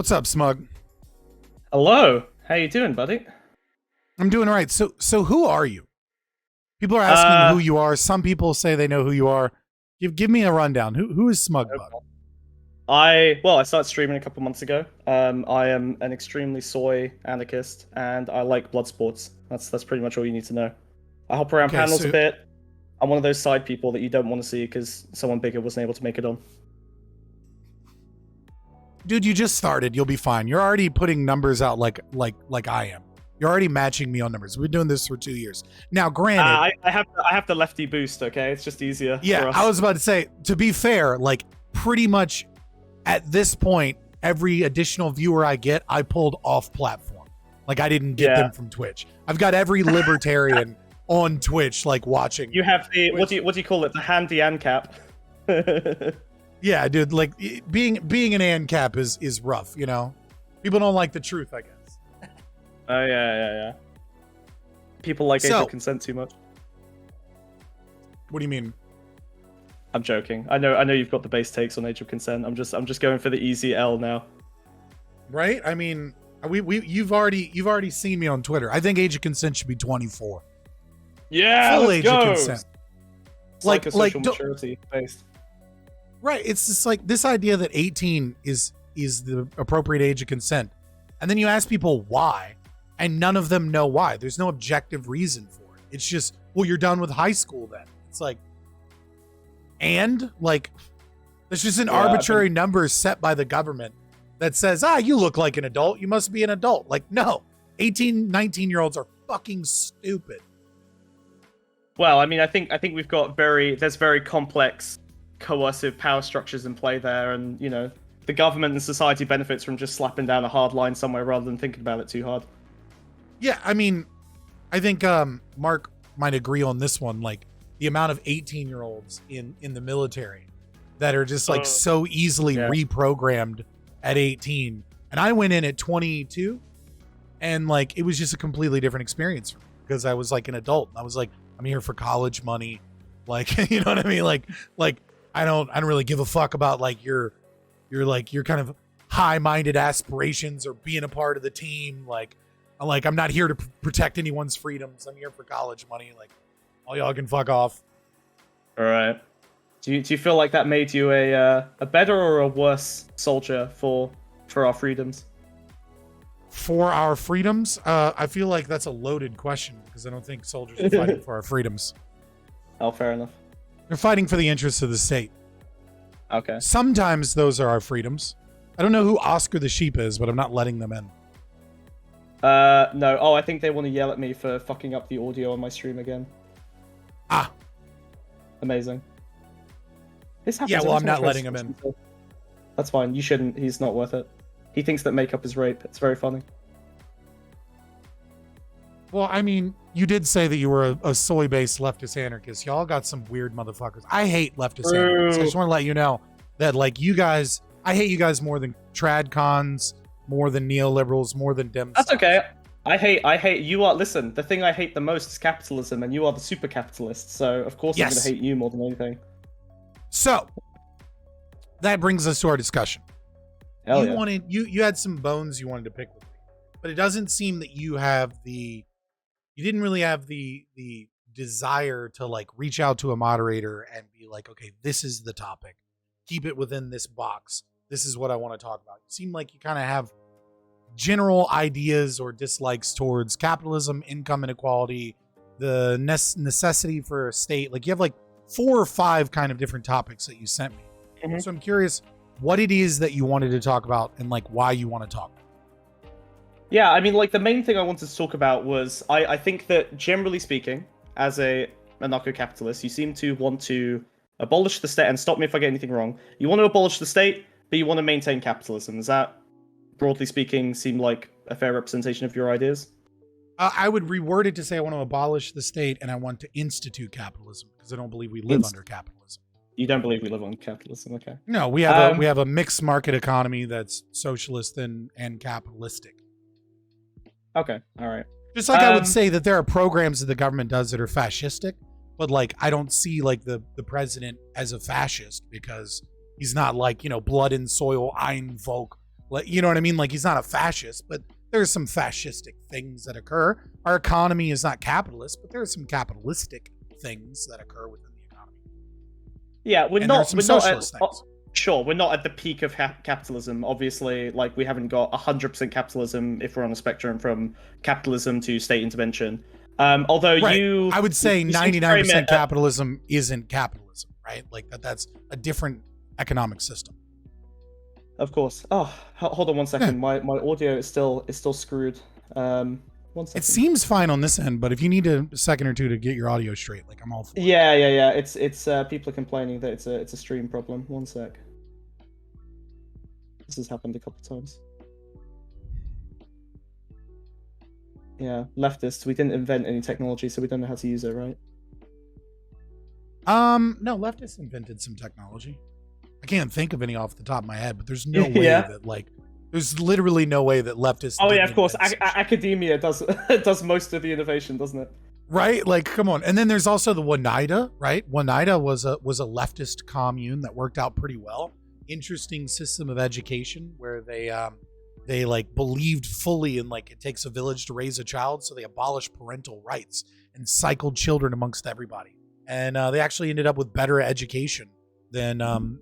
What's up, Smug? Hello. How you doing, buddy? I'm doing all right. So who are you? People are asking who you are. Some people say they know who you are. Give me a rundown. Who is SmugBug? I started streaming a couple months ago. I am an extremely soy anarchist, and I like blood sports. That's pretty much all you need to know. I hop around panels a bit. I'm one of those side people that you don't want to see because someone bigger wasn't able to make it on. Dude, you just started. You'll be fine. You're already putting numbers out like I am. You're already matching me on numbers. We've been doing this for 2 years. Now, granted, I have the lefty boost. Okay, it's just easier. Yeah, for us. I was about to say. To be fair, like pretty much at this point, every additional viewer I get, I pulled off platform. Like I didn't get them from Twitch. I've got every libertarian on Twitch like watching. You have the what do you call it? The handy AnCap. Yeah, dude. Like being an AnCap is rough. You know, people don't like the truth, I guess. Oh yeah. People like age of consent too much. What do you mean? I'm joking. I know you've got the base takes on age of consent. I'm just going for the easy L now. Right? I mean, you've already seen me on Twitter. I think age of consent should be 24. Yeah, full let's age go. of consent. It's like a social maturity based. Right. It's just like this idea that 18 is the appropriate age of consent. And then you ask people why, and none of them know why. There's no objective reason for it. It's just, well, you're done with high school then. It's like, and like, there's just an arbitrary number set by the government that says, you look like an adult. You must be an adult. Like, no, 18, 19-year-olds are fucking stupid. Well, I mean, I think we've got there's very complex coercive power structures in play there, and you know the government and society benefits from just slapping down a hard line somewhere rather than thinking about it too hard. Yeah, I mean, I think Mark might agree on this one. Like the amount of 18-year-olds in the military that are just like so easily reprogrammed at 18, and I went in at 22, and like it was just a completely different experience for me because I was like an adult. I was like, I'm here for college money, like you know what I mean, like. I don't really give a fuck about like your kind of high-minded aspirations or being a part of the team. Like I'm not here to protect anyone's freedoms. I'm here for college money. Like all y'all can fuck off. All right. Do you feel like that made you a better or a worse soldier for our freedoms? For our freedoms, I feel like that's a loaded question because I don't think soldiers are fighting for our freedoms. Oh, fair enough. They're fighting for the interests of the state. Okay. Sometimes those are our freedoms. I don't know who Oscar the Sheep is, but I'm not letting them in. No. Oh, I think they want to yell at me for fucking up the audio on my stream again. Amazing. This happens. Yeah, well, I'm not letting him in. That's fine. You shouldn't. He's not worth it. He thinks that makeup is rape. It's very funny. Well, I mean, you did say that you were a soy-based leftist anarchist. Y'all got some weird motherfuckers. I hate leftist anarchists. I just want to let you know that, like, you guys, I hate you guys more than tradcons, more than neoliberals, more than Dems. That's okay. I hate you are. Listen, the thing I hate the most is capitalism, and you are the super capitalist. So of course I'm gonna hate you more than anything. So that brings us to our discussion. Hell You had some bones you wanted to pick with me, but it doesn't seem that you didn't really have the desire to like reach out to a moderator and be like, okay, this is the topic. Keep it within this box. This is what I want to talk about. It seemed like you kind of have general ideas or dislikes towards capitalism, income inequality, the necessity for a state. Like you have like 4 or 5 kind of different topics that you sent me. Mm-hmm. So I'm curious what it is that you wanted to talk about and like why you want to talk. Yeah, I mean, like, the main thing I wanted to talk about was, I think that, generally speaking, as a anarcho-capitalist, you seem to want to abolish the state, and stop me if I get anything wrong, you want to abolish the state, but you want to maintain capitalism. Does that, broadly speaking, seem like a fair representation of your ideas? I would reword it to say I want to abolish the state, and I want to institute capitalism, because I don't believe we live under capitalism. You don't believe we live on capitalism, okay. No, we have a mixed market economy that's socialist and capitalistic. Okay, all right. Just like I would say that there are programs that the government does that are fascistic, but like I don't see like the president as a fascist because he's not like, you know, blood and soil, Ein Volk, Like, you know what I mean? Like, he's not a fascist, but there's some fascistic things that occur. Our economy is not capitalist, but there are some capitalistic things that occur within the economy. Yeah, we're And not. there's some We're not socialist things. Sure, we're not at the peak of capitalism. Obviously, like we haven't got 100% capitalism if we're on a spectrum from capitalism to state intervention. Although Right. I would say you seem to frame 99% it- capitalism isn't capitalism, right? Like that's a different economic system. Of course. Oh, hold on one second. My audio is still screwed. 1 second. It seems fine on this end, but if you need a second or two to get your audio straight, like I'm all for it. Yeah. It's people are complaining that it's a stream problem. 1 sec. This has happened a couple times. Yeah, leftists. We didn't invent any technology, so we don't know how to use it, right? No, leftists invented some technology. I can't think of any off the top of my head, but there's no way Yeah. that there's literally no way that leftists. Oh yeah, didn't of course. invent some shit. Academia does does most of the innovation, doesn't it? Right? Like, come on. And then there's also the Oneida, right? Oneida was a leftist commune that worked out pretty well. Interesting system of education where they like believed fully in like it takes a village to raise a child, so they abolished parental rights and cycled children amongst everybody. And they actually ended up with better education than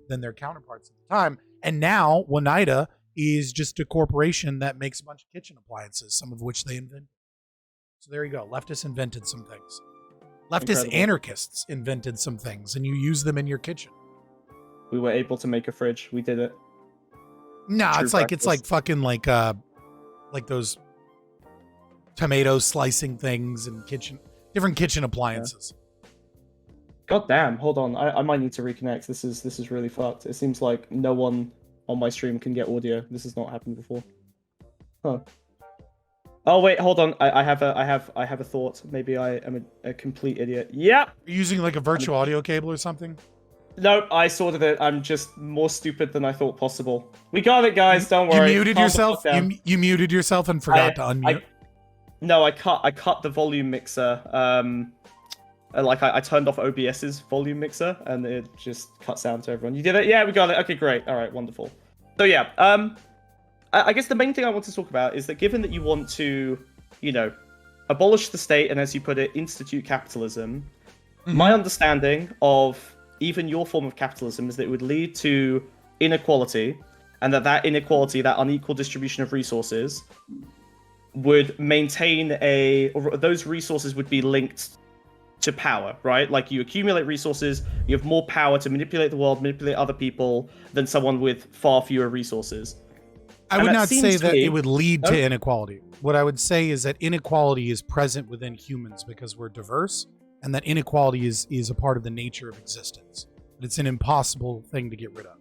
their counterparts at the time. And now Oneida is just a corporation that makes a bunch of kitchen appliances, some of which they invented. So there you go. Leftists invented some things. Leftist Incredible. anarchists invented some things, and you use them in your kitchen. We were able to make a fridge. We did it. No, True it's like practice. fucking like those tomato slicing things and different kitchen appliances. God damn, hold on. I might need to reconnect. This is really fucked. It seems like no one on my stream can get audio. This has not happened before. Huh. Oh wait, hold on. I have a thought. Maybe I am a complete idiot. Yep. Are you using like a virtual audio cable or something? Nope, I sorted it. I'm just more stupid than I thought possible. We got it, guys. Don't worry. You muted Calm the yourself. fuck down. You muted yourself and forgot to unmute. No, I cut the volume mixer. I turned off OBS's volume mixer, and it just cut sound to everyone. You did it? Yeah, we got it. Okay, great. All right, wonderful. So yeah, I guess the main thing I want to talk about is that given that you want to, abolish the state and, as you put it, institute capitalism, my understanding of even your form of capitalism is that it would lead to inequality, and that inequality, that unequal distribution of resources, would maintain or those resources would be linked to power, right? Like you accumulate resources, you have more power to manipulate the world, manipulate other people than someone with far fewer resources. I would not say that it would lead to Oh. inequality. What I would say is that inequality is present within humans because we're diverse, and that inequality is a part of the nature of existence. But it's an impossible thing to get rid of.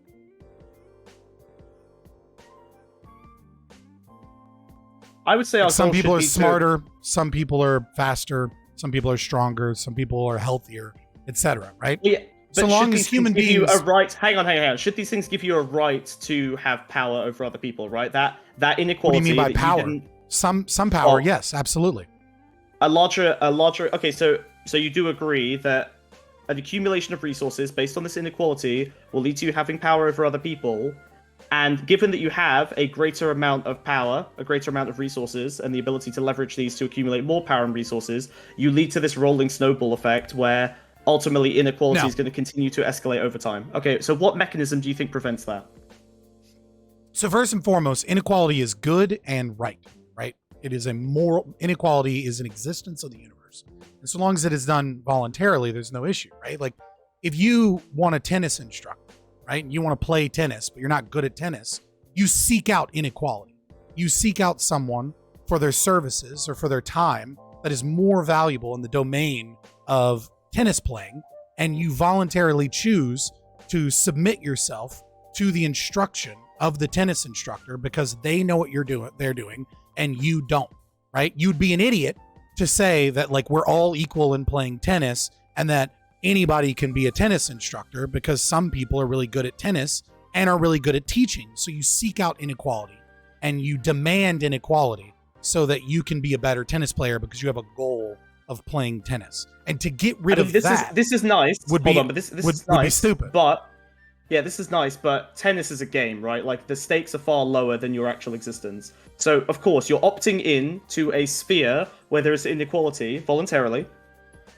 I would say our Some goal people should are be to- smarter, some people are faster, some people are stronger, some people are healthier, etc. Right? Yeah, So but long should as these human things give you beings- a right. Hang on. Should these things give you a right to have power over other people? Right. That What do inequality. you mean by that you power? didn't- Some power, Oh. yes, absolutely. a larger. Okay, so you do agree that an accumulation of resources based on this inequality will lead to you having power over other people, and given that you have a greater amount of power, a greater amount of resources, and the ability to leverage these to accumulate more power and resources, you lead to this rolling snowball effect where ultimately inequality No. is going to continue to escalate over time. Okay, so what mechanism do you think prevents that? So first and foremost, inequality is good and right? It is a moral inequality is an existence of the universe. And so long as it is done voluntarily, there's no issue, right? Like if you want a tennis instructor, right? And you want to play tennis, but you're not good at tennis, you seek out inequality. You seek out someone for their services or for their time that is more valuable in the domain of tennis playing, and you voluntarily choose to submit yourself to the instruction of the tennis instructor because they know what they're doing and you don't, right? You'd be an idiot to say that like we're all equal in playing tennis and that anybody can be a tennis instructor because some people are really good at tennis and are really good at teaching. So you seek out inequality and you demand inequality so that you can be a better tennis player because you have a goal of playing tennis. And to get rid of this that is nice. would Hold be on, but this would is be nice, stupid. But yeah, this is nice, but tennis is a game, right? Like, the stakes are far lower than your actual existence. So, of course, you're opting in to a sphere where there is inequality voluntarily.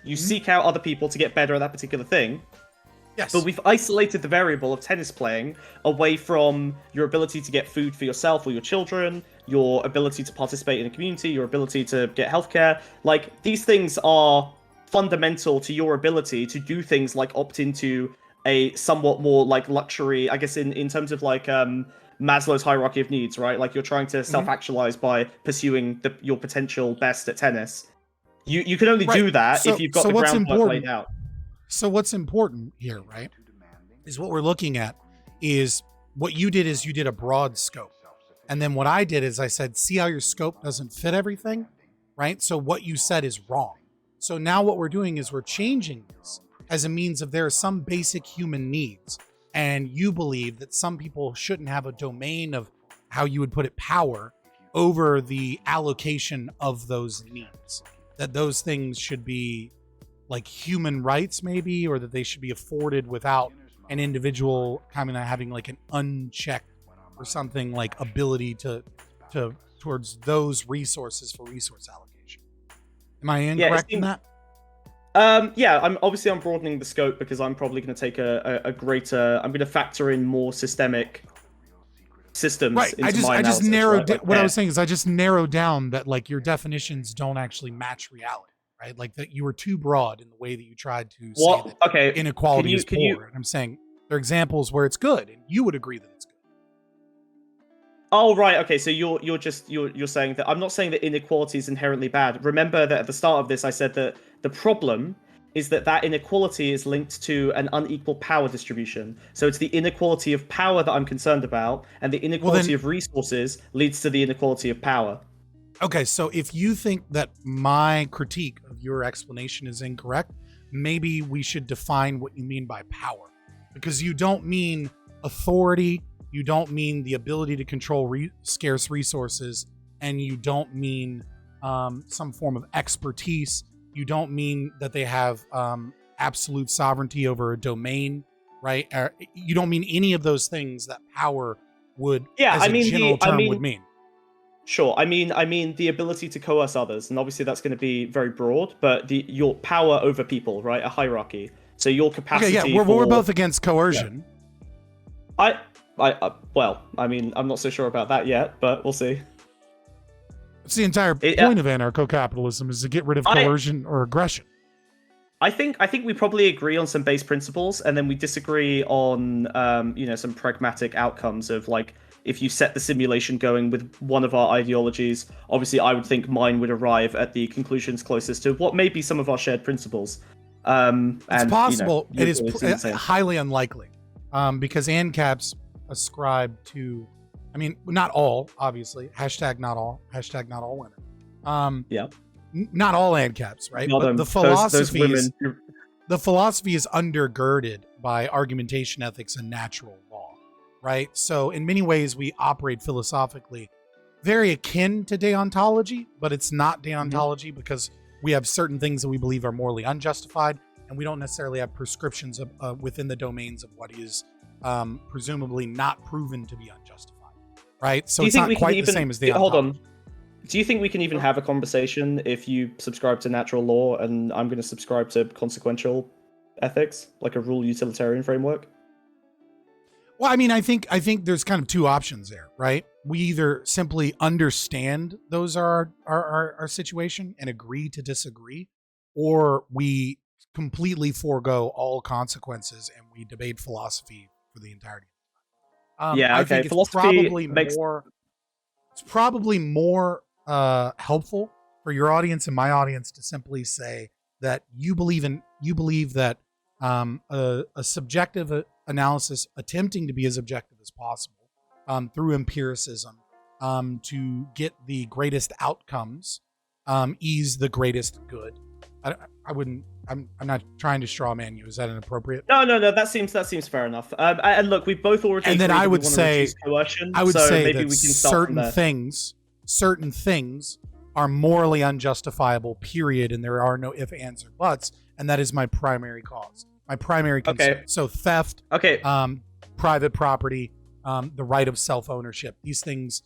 You seek out other people to get better at that particular thing. Yes. But we've isolated the variable of tennis playing away from your ability to get food for yourself or your children, your ability to participate in a community, your ability to get healthcare. Like, these things are fundamental to your ability to do things like opt into a somewhat more like luxury, I guess, in terms of like Maslow's hierarchy of needs, right? Like, you're trying to self-actualize by pursuing your potential best at tennis. You can only do that if you've got the groundwork laid out. So what's important here, right, is what we're looking at is what you did is you did a broad scope. And then what I did is I said, see how your scope doesn't fit everything, right? So what you said is wrong. So now what we're doing is we're changing this as a means of there are some basic human needs. And you believe that some people shouldn't have a domain of, how you would put it, power over the allocation of those needs. That those things should be like human rights maybe, or that they should be afforded without an individual kind of having like an unchecked or something like ability to towards those resources for resource allocation. Am I incorrect in that? Yeah, I'm broadening the scope because I'm probably going to take a greater. I'm going to factor in more systemic systems. Right. Into my I just analysis, narrowed. right? Like, what I was saying is I just narrowed down that like your definitions don't actually match reality. Right, like that you were too broad in the way that you tried to say that inequality is poor. And I'm saying there are examples where it's good, and you would agree that it's good. Oh right, okay. So you're saying that I'm not saying that inequality is inherently bad. Remember that at the start of this, I said that the problem is that inequality is linked to an unequal power distribution. So it's the inequality of power that I'm concerned about, and the inequality of resources leads to the inequality of power. Okay, so if you think that my critique of your explanation is incorrect, maybe we should define what you mean by power. Because you don't mean authority, you don't mean the ability to control scarce resources, and you don't mean some form of expertise. You don't mean that they have absolute sovereignty over a domain, right? You don't mean any of those things that power would, as a general term, would mean. Sure. I mean the ability to coerce others, and obviously that's going to be very broad. But your power over people, right? A hierarchy. So your capacity. Okay, yeah, we're both against coercion. Yeah. Well, I mean, I'm not so sure about that yet, but we'll see. It's the entire point of anarcho-capitalism is to get rid of coercion or aggression. I think we probably agree on some base principles, and then we disagree on some pragmatic outcomes of like. If you set the simulation going with one of our ideologies, obviously I would think mine would arrive at the conclusions closest to what may be some of our shared principles. It's possible. It is highly unlikely because AnCaps ascribe to, I mean, not all, obviously. Hashtag not all women. Yeah. Not all AnCaps, right? But the philosophy is undergirded by argumentation ethics and natural law. Right? So in many ways, we operate philosophically very akin to deontology, but it's not deontology because we have certain things that we believe are morally unjustified, and we don't necessarily have prescriptions within the domains of what is presumably not proven to be unjustified. Right? So it's not quite the same as deontology. Hold on. Do you think we can even have a conversation if you subscribe to natural law and I'm going to subscribe to consequential ethics, like a rule utilitarian framework? Well, I mean, I think there's kind of two options there, right? We either simply understand those are our situation and agree to disagree, or we completely forego all consequences and we debate philosophy for the entirety of the time. I think it's probably more helpful for your audience and my audience to simply say that you believe that a subjective analysis attempting to be as objective as possible through empiricism to get the greatest outcomes is the greatest good. I'm not trying to straw man you. Is that inappropriate? No. That seems fair enough. And look, we've both already. And then I would say coercion, maybe that certain things are morally unjustifiable. Period. And there are no if, ands, or buts. And that is my primary cause. My primary concern. Okay. So theft. Okay. private property, the right of self-ownership. These things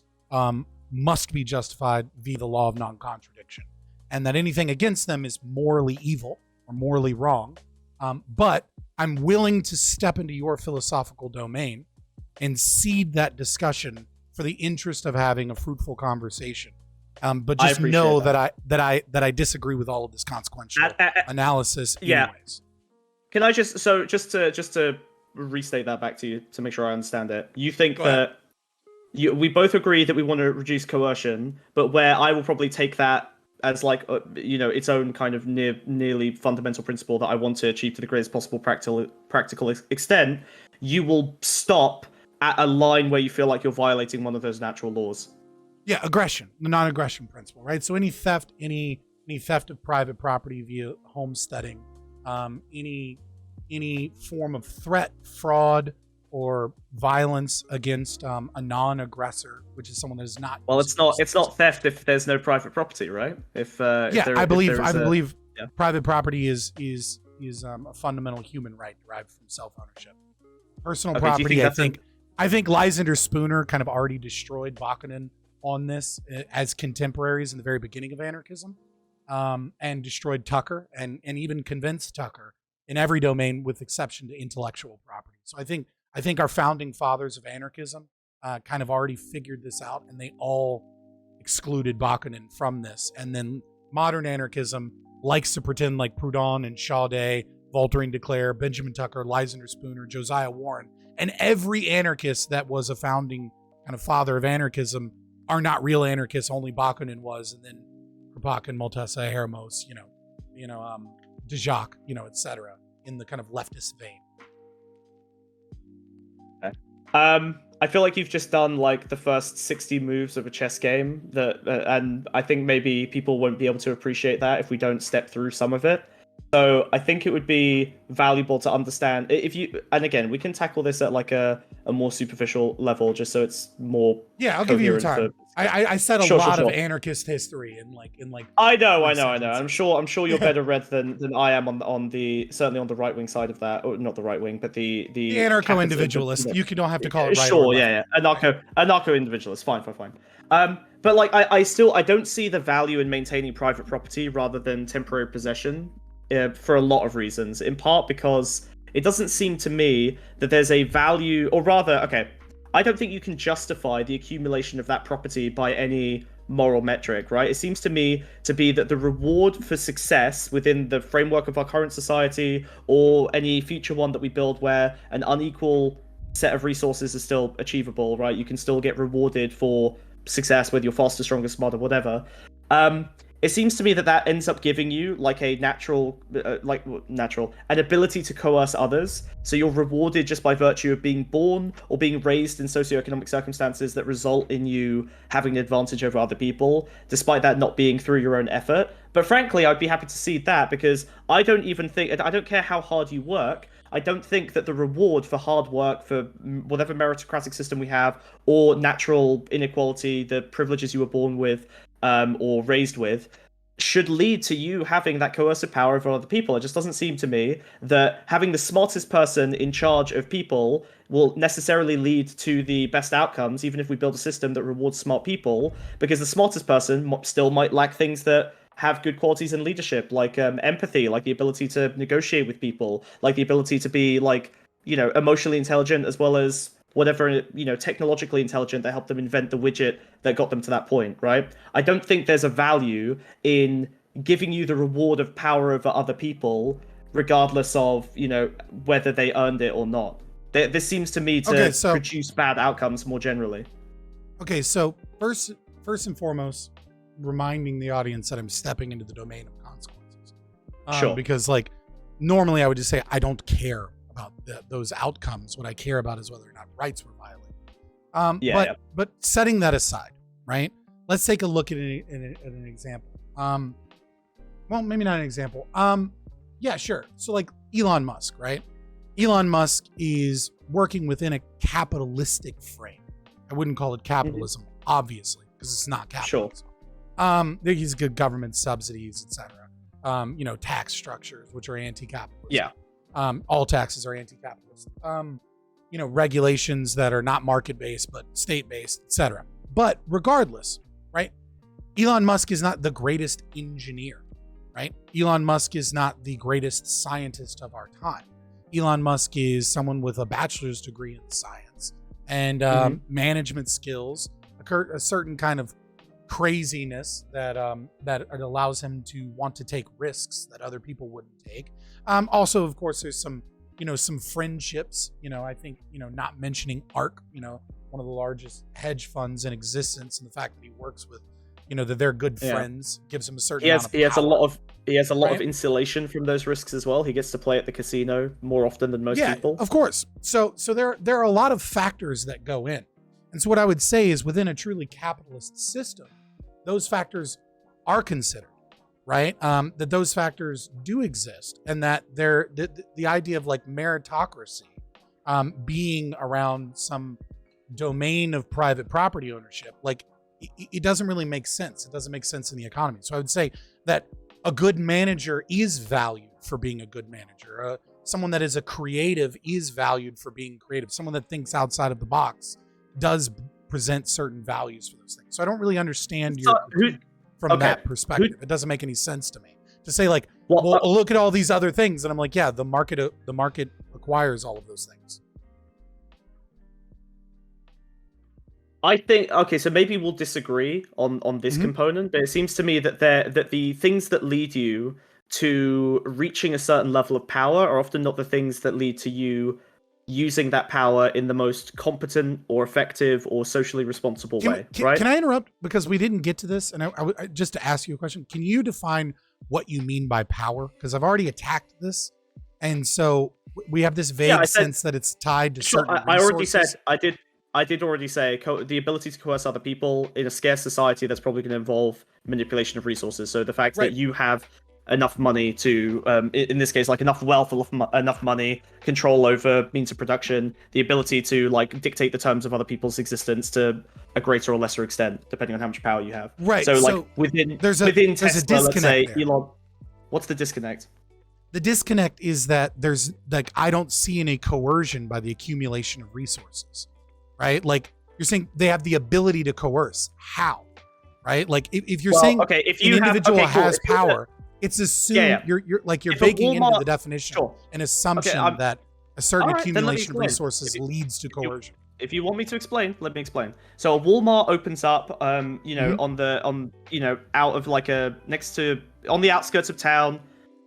must be justified via the law of non-contradiction, and that anything against them is morally evil or morally wrong. But I'm willing to step into your philosophical domain and seed that discussion for the interest of having a fruitful conversation. But just know that I disagree with all of this consequential analysis. Anyways. Can I just to restate that back to you to make sure I understand it? You think that we both agree that we want to reduce coercion, but where I will probably take that as like its own kind of nearly fundamental principle that I want to achieve to the greatest possible practical extent, you will stop at a line where you feel like you're violating one of those natural laws. Yeah, aggression, the non-aggression principle, right? So any theft of private property via homesteading, any form of threat, fraud, or violence against a non-aggressor, which is someone that is not. Well, it's not theft if there's no private property, right? I believe private property is a fundamental human right derived from self-ownership. Personal property, I think Lysander Spooner kind of already destroyed Bakunin on this as contemporaries in the very beginning of anarchism, and destroyed Tucker and even convinced Tucker in every domain with exception to intellectual property. So I think our founding fathers of anarchism kind of already figured this out, and they all excluded Bakunin from this. And then modern anarchism likes to pretend like Proudhon and Chaudet, Voltaire de Cleyre, Benjamin Tucker, Lysander Spooner, Josiah Warren, and every anarchist that was a founding kind of father of anarchism are not real anarchists. Only Bakunin was, and then Kropotkin, Moltessa, Hermos, de Jacques, etc., in the kind of leftist vein. Okay. I feel like you've just done like the first 60 moves of a chess game, and I think maybe people won't be able to appreciate that if we don't step through some of it. So I think it would be valuable to understand and again, we can tackle this at like a more superficial level, just so it's more. Yeah, I'll give you time. I said a lot of anarchist history in like. I know. I'm sure you're better read than I am on the certainly on the right wing side of that, or not the right wing, but the anarcho-individualist. You don't have to call it right. Sure, yeah, anarcho-individualist. Fine. But like I don't see the value in maintaining private property rather than temporary possession. For a lot of reasons, in part because it doesn't seem to me that there's a value, or rather, I don't think you can justify the accumulation of that property by any moral metric, right? It seems to me to be that the reward for success within the framework of our current society, or any future one that we build where an unequal set of resources is still achievable, right? You can still get rewarded for success, whether you're faster, stronger, smarter, whatever. It seems to me that ends up giving you like a natural, an ability to coerce others. So you're rewarded just by virtue of being born or being raised in socioeconomic circumstances that result in you having an advantage over other people, despite that not being through your own effort. But frankly, I'd be happy to see that, because I don't care how hard you work. I don't think that the reward for hard work, for whatever meritocratic system we have, or natural inequality, the privileges you were born with, or raised with, should lead to you having that coercive power over other people. It just doesn't seem to me that having the smartest person in charge of people will necessarily lead to the best outcomes, even if we build a system that rewards smart people, because the smartest person still might lack things that have good qualities in leadership, like empathy, like the ability to negotiate with people, like the ability to be emotionally intelligent, as well as whatever, technologically intelligent that helped them invent the widget that got them to that point, right? I don't think there's a value in giving you the reward of power over other people, regardless of, whether they earned it or not. This seems to me to produce bad outcomes more generally. Okay, so first and foremost, reminding the audience that I'm stepping into the domain of consequences. Sure. Because normally I would just say I don't care about those outcomes. What I care about is whether or not rights were violated. But setting that aside, right? Let's take a look at an example. Well, maybe not an example. Yeah, sure. So like Elon Musk, right? Elon Musk is working within a capitalistic frame. I wouldn't call it capitalism, obviously, because it's not capitalism. Sure. He's good government subsidies, etc. Tax structures, which are anti-capitalist. Yeah. All taxes are anti-capitalist. regulations that are not market-based, but state-based, etc. But regardless, right? Elon Musk is not the greatest engineer, right? Elon Musk is not the greatest scientist of our time. Elon Musk is someone with a bachelor's degree in science and management skills, a certain kind of craziness that it allows him to want to take risks that other people wouldn't take. Also, of course, there's some friendships. I think not mentioning ARK, one of the largest hedge funds in existence, and the fact that he works with, that they're good friends gives him a certain. He has a lot of insulation from those risks as well. He gets to play at the casino more often than most people. Of course. So there are a lot of factors that go in. And so what I would say is within a truly capitalist system, those factors are considered, right? That those factors do exist, and that the idea of like meritocracy being around some domain of private property ownership, like it doesn't really make sense. It doesn't make sense in the economy. So I would say that a good manager is valued for being a good manager. Someone that is a creative is valued for being creative. Someone that thinks outside of the box does present certain values for those things. So I don't really understand from that perspective. It doesn't make any sense to me to say like, well, look at all these other things, and I'm like, yeah, the market acquires all of those things. I think so maybe we'll disagree on this component, but it seems to me that the things that lead you to reaching a certain level of power are often not the things that lead to you using that power in the most competent or effective or socially responsible way, right? Can I interrupt? Because we didn't get to this, and I just to ask you a question. Can you define what you mean by power? Because I've already attacked this, and so we have this vague sense that it's tied to certain resources. I did already say the ability to coerce other people in a scarce society that's probably going to involve manipulation of resources. So the fact that you have enough money to, in this case, like enough wealth, enough money, control over means of production, the ability to like dictate the terms of other people's existence to a greater or lesser extent, depending on how much power you have. Right. So like within Tesla, let's say Elon. What's the disconnect? The disconnect is that there's like I don't see any coercion by the accumulation of resources. Right? Like you're saying they have the ability to coerce. How? Right? Like if you're saying if an individual has power, it's assumed you're baking into the definition an assumption that a certain accumulation of resources leads to coercion. If you want me to explain, let me explain. So a Walmart opens up on out of like next to on the outskirts of town,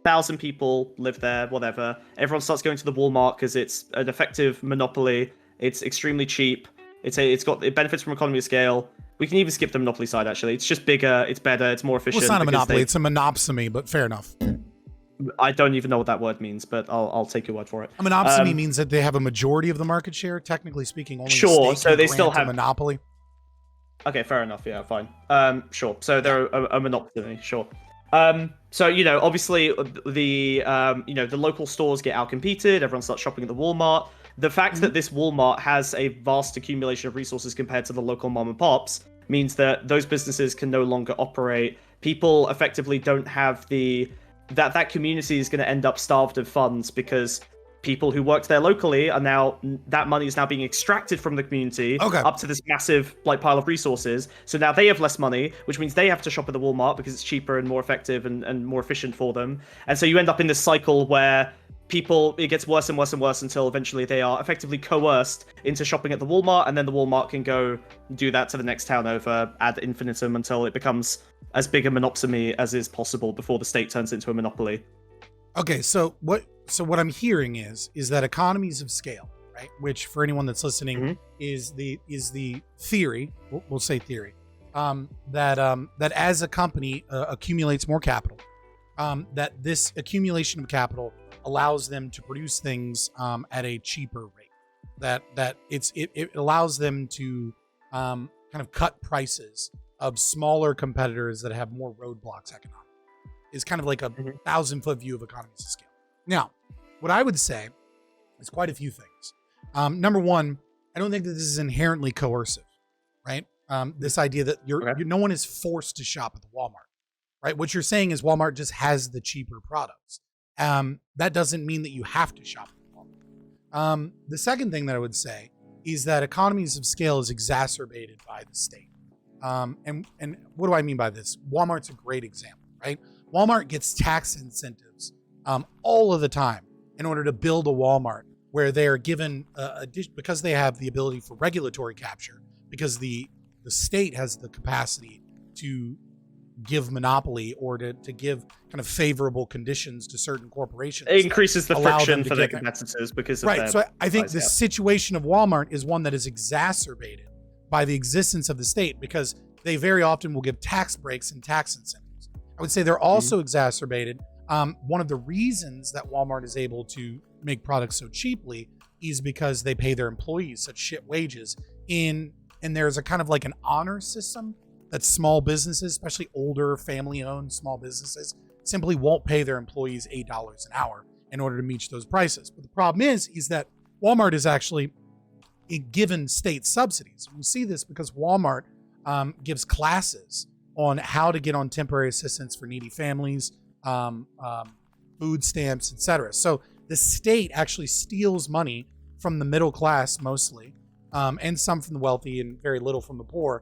1,000 people live there, whatever. Everyone starts going to the Walmart because it's an effective monopoly. It's extremely cheap. It benefits from economy of scale. We can even skip the monopoly side, actually. It's just bigger, it's better, it's more efficient. Well, it's not a monopoly, it's a monopsony, but fair enough. I don't even know what that word means, but I'll take your word for it. A monopsony means that they have a majority of the market share, technically speaking. Only so they still have a monopoly. Okay, fair enough. Yeah, fine. Sure. So they're a monopoly. Sure. So obviously the local stores get outcompeted. Everyone starts shopping at the Walmart. The fact that this Walmart has a vast accumulation of resources compared to the local mom and pops means that those businesses can no longer operate. People effectively don't have that community is going to end up starved of funds because people who worked there locally are now, that money is now being extracted from the community up to this massive pile of resources. So now they have less money, which means they have to shop at the Walmart because it's cheaper and more effective and more efficient for them. And so you end up in this cycle where it gets worse and worse and worse until eventually they are effectively coerced into shopping at the Walmart, and then the Walmart can go do that to the next town over ad infinitum until it becomes as big a monopsony as is possible before the state turns into a monopoly. Okay, so what I'm hearing is that economies of scale, right? Which for anyone that's listening is the theory. We'll say theory. That as a company accumulates more capital, that this accumulation of capital allows them to produce things at a cheaper rate. That it allows them to kind of cut prices of smaller competitors that have more roadblocks economically. Is kind of like a 1,000-foot view of economies of scale. Now, what I would say is quite a few things. Number one, I don't think that this is inherently coercive, right? This idea that no one is forced to shop at the Walmart, right? What you're saying is Walmart just has the cheaper products. That doesn't mean that you have to shop at Walmart. The second thing that I would say is that economies of scale is exacerbated by the state. And what do I mean by this? Walmart's a great example, right? Walmart gets tax incentives all of the time in order to build a Walmart where they are given because they have the ability for regulatory capture, because the state has the capacity to give monopoly or to give kind of favorable conditions to certain corporations. It increases the friction for their competitors because of right. So I think the situation of Walmart is one that is exacerbated by the existence of the state, because they very often will give tax breaks and tax incentives. I would say they're also exacerbated. One of the reasons that Walmart is able to make products so cheaply is because they pay their employees such shit wages and there's a kind of like an honor system that small businesses, especially older family-owned small businesses, simply won't pay their employees $8 an hour in order to meet those prices. But the problem is that Walmart is actually given state subsidies. We see this because Walmart gives classes on how to get on temporary assistance for needy families, food stamps, etc. So the state actually steals money from the middle class mostly, and some from the wealthy and very little from the poor,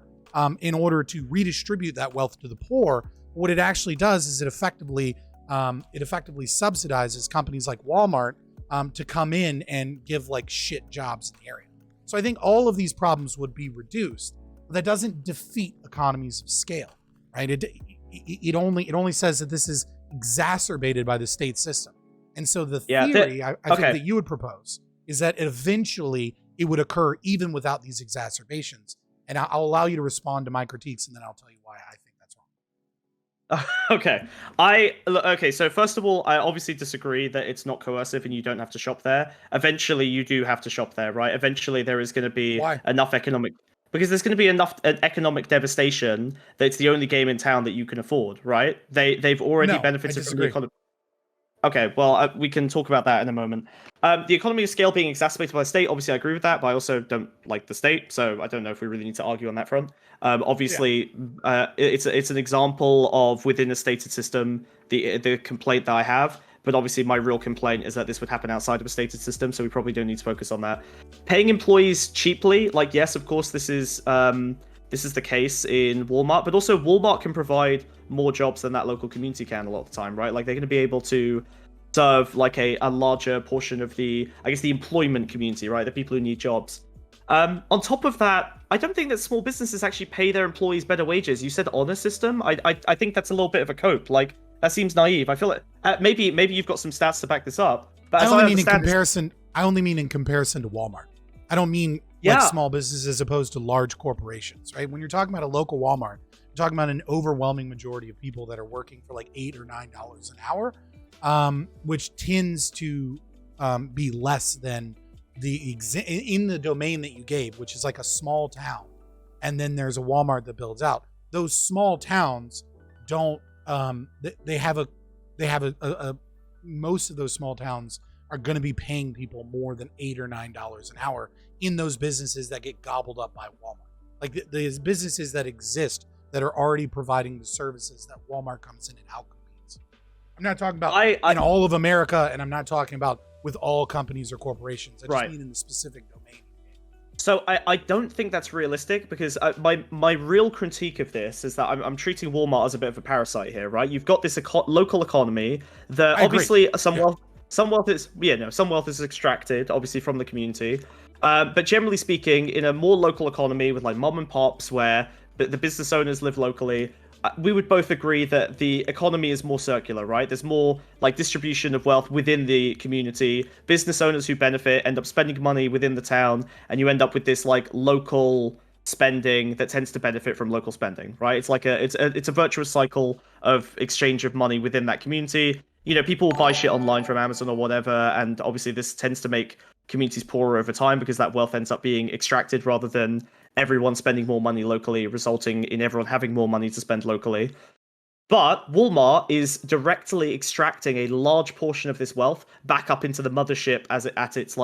in order to redistribute that wealth to the poor. What it actually does is it effectively subsidizes companies like Walmart to come in and give like shit jobs in the area. So I think all of these problems would be reduced, but that doesn't defeat economies of scale, right? It only says that this is exacerbated by the state system. And so the theory I think that you would propose is that eventually it would occur even without these exacerbations. And I'll allow you to respond to my critiques, and then I'll tell you why I think that's wrong. Okay. So first of all, I obviously disagree that it's not coercive and you don't have to shop there. Eventually, you do have to shop there, right? Eventually, there is going to be enough economic... Because there's going to be enough economic devastation that it's the only game in town that you can afford, right? They've already benefited from the economy. Okay, well, we can talk about that in a moment. The economy of scale being exacerbated by the state, obviously I agree with that, but I also don't like the state, so I don't know if we really need to argue on that front. Obviously, it's an example of within a stated system, the complaint that I have, but obviously my real complaint is that this would happen outside of a stated system, so we probably don't need to focus on that. Paying employees cheaply, like, yes, of course, this is the case in Walmart, but also Walmart can provide more jobs than that local community can a lot of the time, right? Like, they're going to be able to serve like a larger portion of the employment community, right? The people who need jobs. On top of that, I don't think that small businesses actually pay their employees better wages. You said honor system. I think that's a little bit of a cope. Like, that seems naive. I feel like maybe you've got some stats to back this up. But I only mean in comparison to Walmart. I don't mean like small businesses as opposed to large corporations, right? When you're talking about a local Walmart, you're talking about an overwhelming majority of people that are working for like $8 or $9 an hour, which tends to be less than in the domain that you gave, which is like a small town. And then there's a Walmart that builds out. Those small towns don't, they have most of those small towns are going to be paying people more than $8 or $9 an hour in those businesses that get gobbled up by Walmart. Like the businesses that exist that are already providing the services that Walmart comes in and outcompetes. I'm not talking about in all of America, and I'm not talking about with all companies or corporations. I just mean in the specific domain. So I don't think that's realistic, because my real critique of this is that I'm treating Walmart as a bit of a parasite here, right? You've got this local economy that obviously some wealth is extracted obviously from the community, but generally speaking, in a more local economy with like mom and pops where the business owners live locally, we would both agree that the economy is more circular, right? There's more like distribution of wealth within the community. Business owners who benefit end up spending money within the town, and you end up with this like local spending that tends to benefit from local spending, right? It's like it's a virtuous cycle of exchange of money within that community. You know, people will buy shit online from Amazon or whatever, and obviously this tends to make communities poorer over time because that wealth ends up being extracted rather than everyone spending more money locally, resulting in everyone having more money to spend locally. But Walmart is directly extracting a large portion of this wealth back up into the mothership at its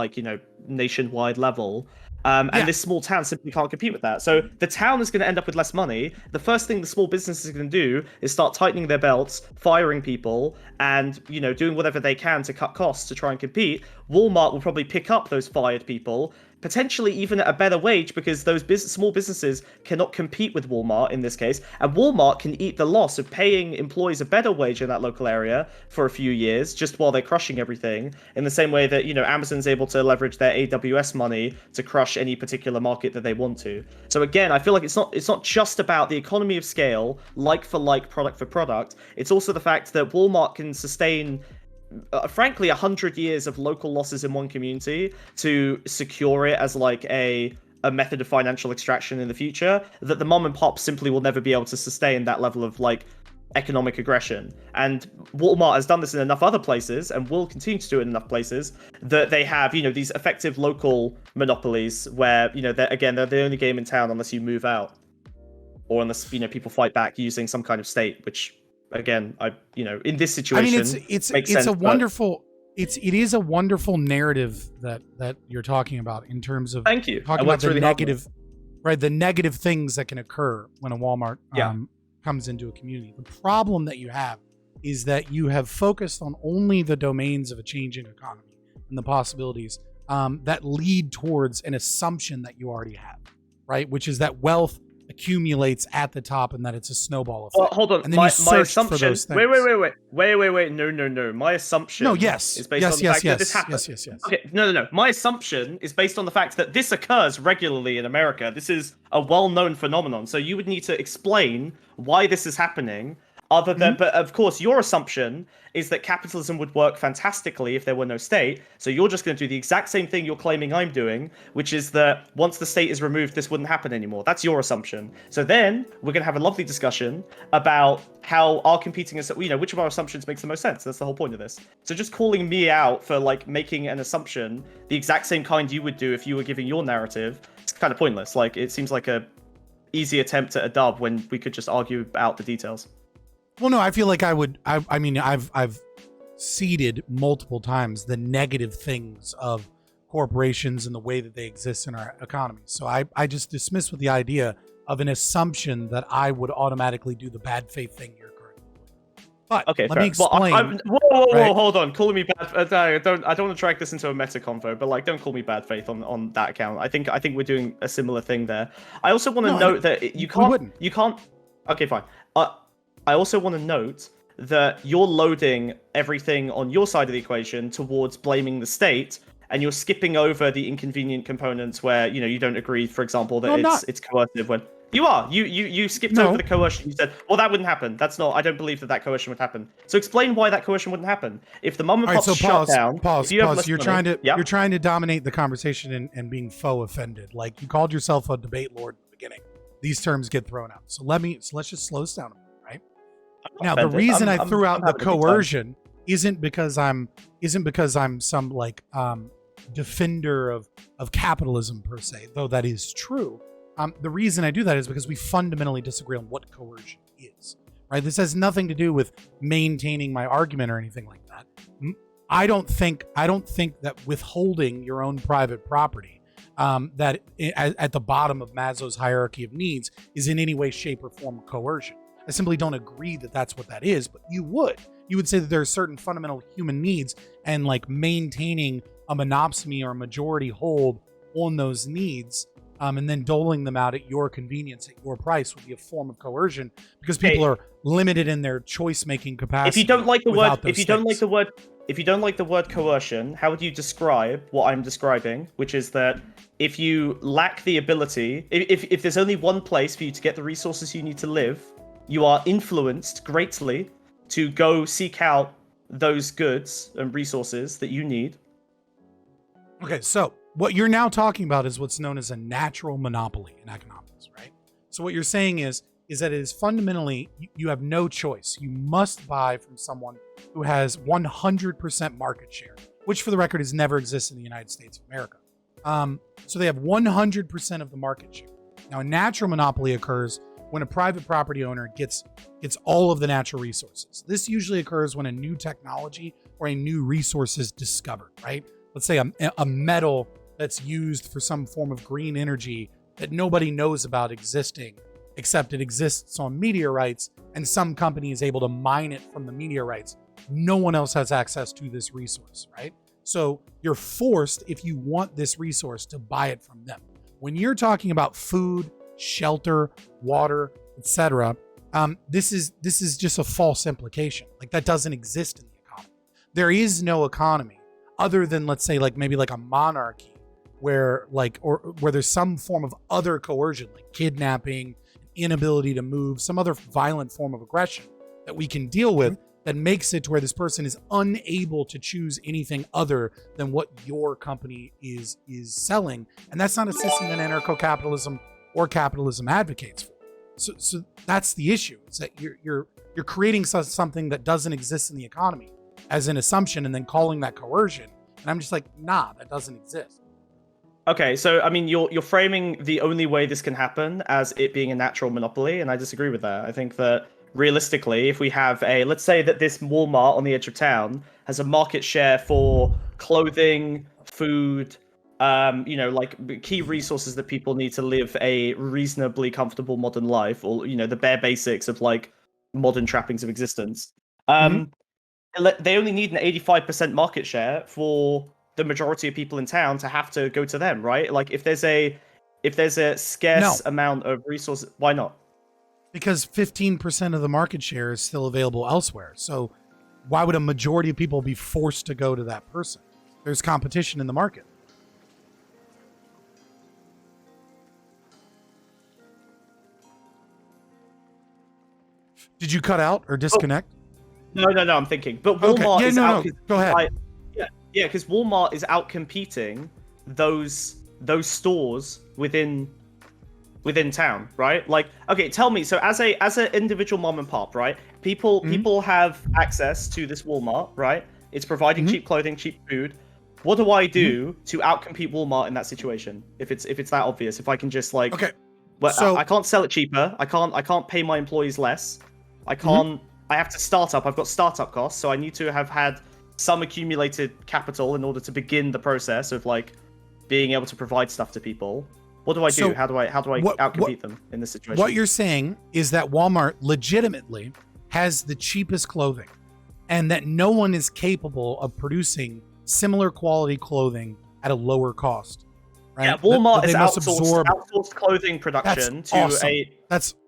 nationwide level. And this small town simply can't compete with that. So the town is going to end up with less money. The first thing the small businesses are going to do is start tightening their belts, firing people, and doing whatever they can to cut costs to try and compete. Walmart will probably pick up those fired people, potentially even at a better wage, because those small businesses cannot compete with Walmart in this case, and Walmart can eat the loss of paying employees a better wage in that local area for a few years, just while they're crushing everything, in the same way that Amazon's able to leverage their AWS money to crush any particular market that they want to. So again, I feel like it's not just about the economy of scale, like for like, product for product. It's also the fact that Walmart can sustain frankly 100 years of local losses in one community to secure it as like a method of financial extraction in the future, that the mom and pop simply will never be able to sustain that level of like economic aggression. And Walmart has done this in enough other places and will continue to do it in enough places that they have these effective local monopolies where they're the only game in town unless you move out, or unless people fight back using some kind of state, which again, in this situation, it is a wonderful narrative that you're talking about in terms of thank you talking about the negative, right? The negative things that can occur when a Walmart comes into a community. The problem that you have is that you have focused on only the domains of a changing economy and the possibilities that lead towards an assumption that you already have, right? Which is that wealth accumulates at the top and that it's a snowball effect. Well, hold on. And then my assumption. Wait. No. My assumption. Is based on the fact that this happens. Yes. Okay. No. My assumption is based on the fact that this occurs regularly in America. This is a well-known phenomenon. So you would need to explain why this is happening. Other than, but of course, your assumption is that capitalism would work fantastically if there were no state. So you're just going to do the exact same thing you're claiming I'm doing, which is that once the state is removed, this wouldn't happen anymore. That's your assumption. So then we're going to have a lovely discussion about how our competing, which of our assumptions makes the most sense. That's the whole point of this. So just calling me out for like making an assumption, the exact same kind you would do if you were giving your narrative, it's kind of pointless. Like it seems like a easy attempt at a dub when we could just argue out the details. Well, no, I feel like I've seeded multiple times the negative things of corporations and the way that they exist in our economy. So I just dismiss with the idea of an assumption that I would automatically do the bad faith thing you're currently doing. But okay, let me explain. Whoa, hold on. Calling me bad. I don't want to drag this into a meta convo, but like, don't call me bad faith on that account. I think we're doing a similar thing there. I also want to note that you can't. Okay, fine. I also want to note that you're loading everything on your side of the equation towards blaming the state, and you're skipping over the inconvenient components where you don't agree, for example, that it's coercive. When you are, you skipped over the coercion. You said, well, that wouldn't happen. That's not. I don't believe that coercion would happen. So explain why that coercion wouldn't happen. If the mom and pop shut down, pause. You're trying to dominate the conversation and being faux offended. Like you called yourself a debate lord at the beginning. These terms get thrown out. So let's just slow this down a minute. Now, the reason I threw out the coercion isn't because I'm some like defender of capitalism per se, though that is true. The reason I do that is because we fundamentally disagree on what coercion is. Right? This has nothing to do with maintaining my argument or anything like that. I don't think that withholding your own private property that at the bottom of Maslow's hierarchy of needs is in any way, shape, or form coercion. I simply don't agree that that's what that is, but you would say that there are certain fundamental human needs, and like maintaining a monopsony or a majority hold on those needs, and then doling them out at your convenience, at your price, would be a form of coercion, because people are limited in their choice-making capacity. If you don't like the word coercion, how would you describe what I'm describing, which is that if you lack the ability, if there's only one place for you to get the resources you need to live, you are influenced greatly to go seek out those goods and resources that you need. Okay, so what you're now talking about is what's known as a natural monopoly in economics, right? So what you're saying is that it is fundamentally, you have no choice. You must buy from someone who has 100% market share, which for the record has never existed in the United States of America. So they have 100% of the market share. Now, a natural monopoly occurs when a private property owner gets all of the natural resources. This usually occurs when a new technology or a new resource is discovered, right? Let's say a metal that's used for some form of green energy that nobody knows about existing, except it exists on meteorites, and some company is able to mine it from the meteorites. No one else has access to this resource, right? So you're forced, if you want this resource, to buy it from them. When you're talking about food, shelter, water, etc., this is just a false implication. Like, that doesn't exist in the economy. There is no economy other than, let's say, like maybe like a monarchy, where there's some form of other coercion, like kidnapping, inability to move, some other violent form of aggression that we can deal with, that makes it to where this person is unable to choose anything other than what your company is selling. And that's not a system that anarcho-capitalism or capitalism advocates for. So that's the issue. It's that you're creating something that doesn't exist in the economy as an assumption and then calling that coercion. And I'm just like, nah, that doesn't exist. Okay, so I mean, you're framing the only way this can happen as it being a natural monopoly, and I disagree with that. I think that realistically, if we have let's say that this Walmart on the edge of town has a market share for clothing, food, like key resources that people need to live a reasonably comfortable modern life, or the bare basics of like modern trappings of existence. They only need an 85% market share for the majority of people in town to have to go to them, right? Like, if there's a scarce amount of resources, why not? Because 15% of the market share is still available elsewhere. So why would a majority of people be forced to go to that person? There's competition in the market. Did you cut out or disconnect? No, I'm thinking. But Walmart is out. Go ahead. Yeah, because Walmart is out competing those stores within town, right? Like, okay, tell me. So as an individual mom and pop, right? People have access to this Walmart, right? It's providing cheap clothing, cheap food. What do I do to outcompete Walmart in that situation? If it's that obvious, if I can just like, okay, well, so I can't sell it cheaper. I can't pay my employees less. I can't. I have to start up. I've got startup costs, so I need to have had some accumulated capital in order to begin the process of like being able to provide stuff to people. What do I do? How do I outcompete them in this situation? What you're saying is that Walmart legitimately has the cheapest clothing, and that no one is capable of producing similar quality clothing at a lower cost. Right? Yeah, Walmart is outsourced clothing production to awesome.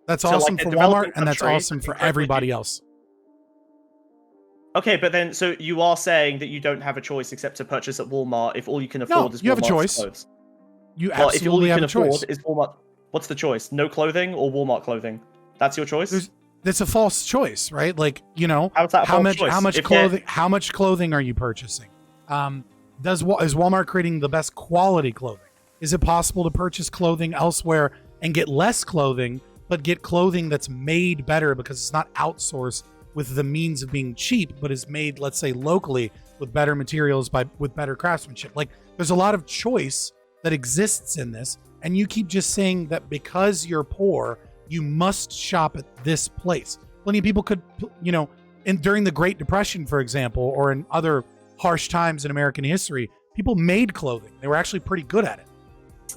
That's awesome for Walmart, and that's awesome for everybody else. Okay, but then, so you are saying that you don't have a choice except to purchase at Walmart if all you can afford is Walmart's you have a choice. Clothes. You absolutely have a choice. Is Walmart. What's the choice? No clothing or Walmart clothing? That's your choice? That's a false choice, right? Like, how's that how much clothing are you purchasing? Is Walmart creating the best quality clothing? Is it possible to purchase clothing elsewhere and get less clothing, but get clothing that's made better because it's not outsourced with the means of being cheap, but is made, let's say, locally with better materials with better craftsmanship? Like, there's a lot of choice that exists in this, and you keep just saying that because you're poor, you must shop at this place. Plenty of people could, during the Great Depression, for example, or in other harsh times in American history, people made clothing. They were actually pretty good at it.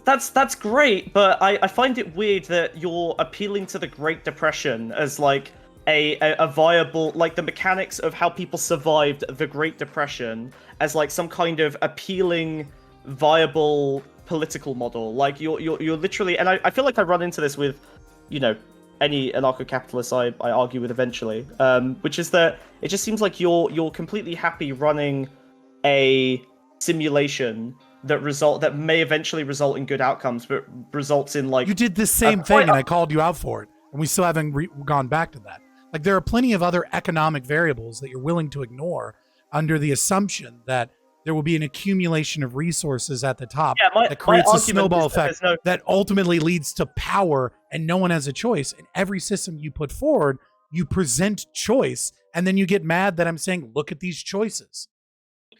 That's great, but I find it weird that you're appealing to the Great Depression as like a viable, like the mechanics of how people survived the Great Depression as like some kind of appealing, viable political model. Like you're literally, and I feel like I run into this with, any anarcho-capitalist I argue with eventually, which is that it just seems like you're completely happy running a simulation that may eventually result in good outcomes, but results in like... You did the same thing, and I called you out for it, and we still haven't gone back to that. Like, there are plenty of other economic variables that you're willing to ignore under the assumption that there will be an accumulation of resources at the top that creates a snowball effect that ultimately leads to power, and no one has a choice. In every system you put forward, you present choice, and then you get mad that I'm saying, look at these choices.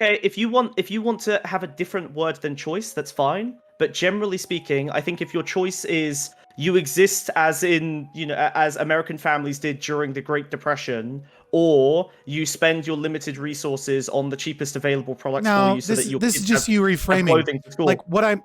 Okay, if you want to have a different word than choice, that's fine. But generally speaking, I think if your choice is you exist as in, as American families did during the Great Depression, or you spend your limited resources on the cheapest available products for you so that your this kids is just you reframing. clothing to school. Like what I'm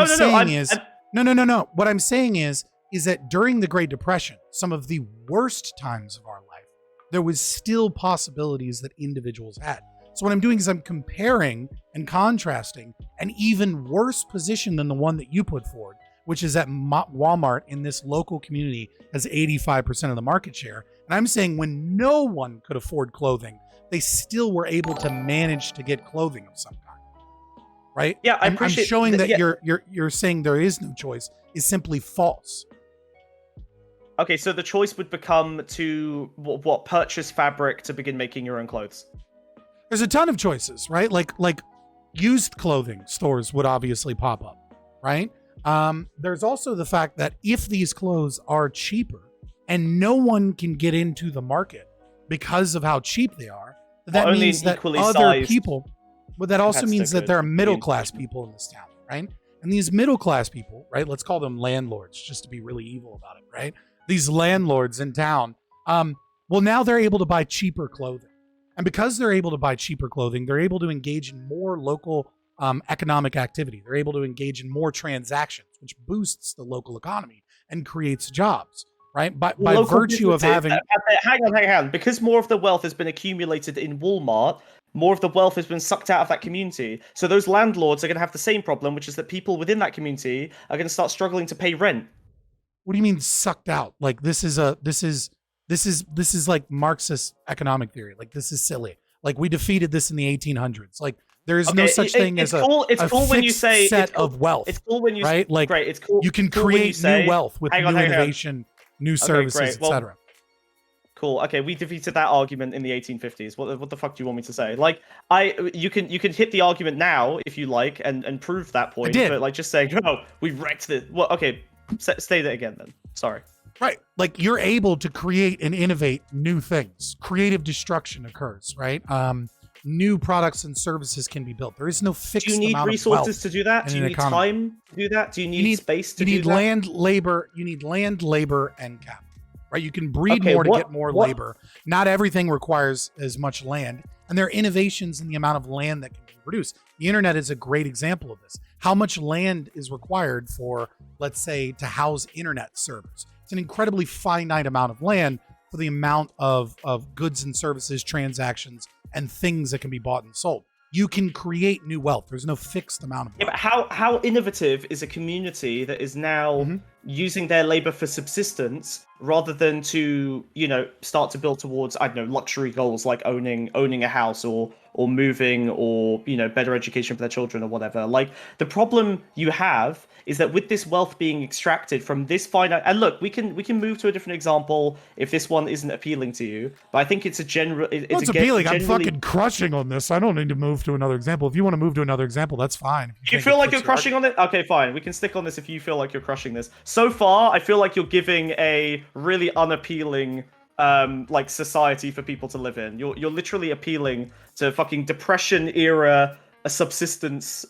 saying is what I'm saying is that during the Great Depression, some of the worst times of our life, there was still possibilities that individuals had. So what I'm doing is I'm comparing and contrasting an even worse position than the one that you put forward, which is that Walmart in this local community has 85% of the market share. And I'm saying when no one could afford clothing, they still were able to manage to get clothing of some kind. Right? Yeah, I'm showing that you're saying there is no choice is simply false. Okay, so the choice would become to purchase fabric to begin making your own clothes. There's a ton of choices, right? Like used clothing stores would obviously pop up, right? There's also the fact that if these clothes are cheaper and no one can get into the market because of how cheap they are, that means that other people, but that also means that there are middle class people in this town, right? And these middle class people, right? Let's call them landlords, just to be really evil about it, right? These landlords in town, well, now they're able to buy cheaper clothing. And because they're able to buy cheaper clothing, they're able to engage in more local economic activity. They're able to engage in more transactions, which boosts the local economy and creates jobs, right? By virtue of having... Hang on. Because more of the wealth has been accumulated in Walmart, more of the wealth has been sucked out of that community. So those landlords are going to have the same problem, which is that people within that community are going to start struggling to pay rent. What do you mean sucked out? Like this is like Marxist economic theory. Like this is silly. Like we defeated this in the 1800s. Like there is no such thing as a fixed set of wealth. It's cool when you right? Like great. It's cool. You can create new wealth with new innovation, new services, etc. Cool. Okay, we defeated that argument in the 1850s. What the fuck do you want me to say? Like you can hit the argument now if you like and prove that point. But like just saying, oh, we wrecked it. Well, okay, say that again then. Sorry. Right. Like you're able to create and innovate new things. Creative destruction occurs, right? New products and services can be built. There is no fixed amount of wealth. Do you need resources to do that? Do you need time to do that? Do you need space to do that? You need land, labor. You need land, labor, and cap. Right? You can breed more to get more labor. Not everything requires as much land. And there are innovations in the amount of land that can be produced. The internet is a great example of this. How much land is required for, let's say, to house internet servers? It's an incredibly finite amount of land for the amount of goods and services, transactions, and things that can be bought and sold. You can create new wealth. There's no fixed amount of wealth. Yeah, but how innovative is a community that is now using their labor for subsistence rather than to, start to build towards, I don't know, luxury goals like owning a house or moving or, better education for their children or whatever. Like the problem you have is that with this wealth being extracted from this finite, and look, we can move to a different example if this one isn't appealing to you, but I think it's a general. It's appealing. I'm fucking crushing on this. I don't need to move to another example. If you want to move to another example, that's fine. You feel like you're crushing on it? Okay, fine. We can stick on this if you feel like you're crushing this. So far, I feel like you're giving a really unappealing society for people to live in. You're literally appealing to fucking depression era subsistence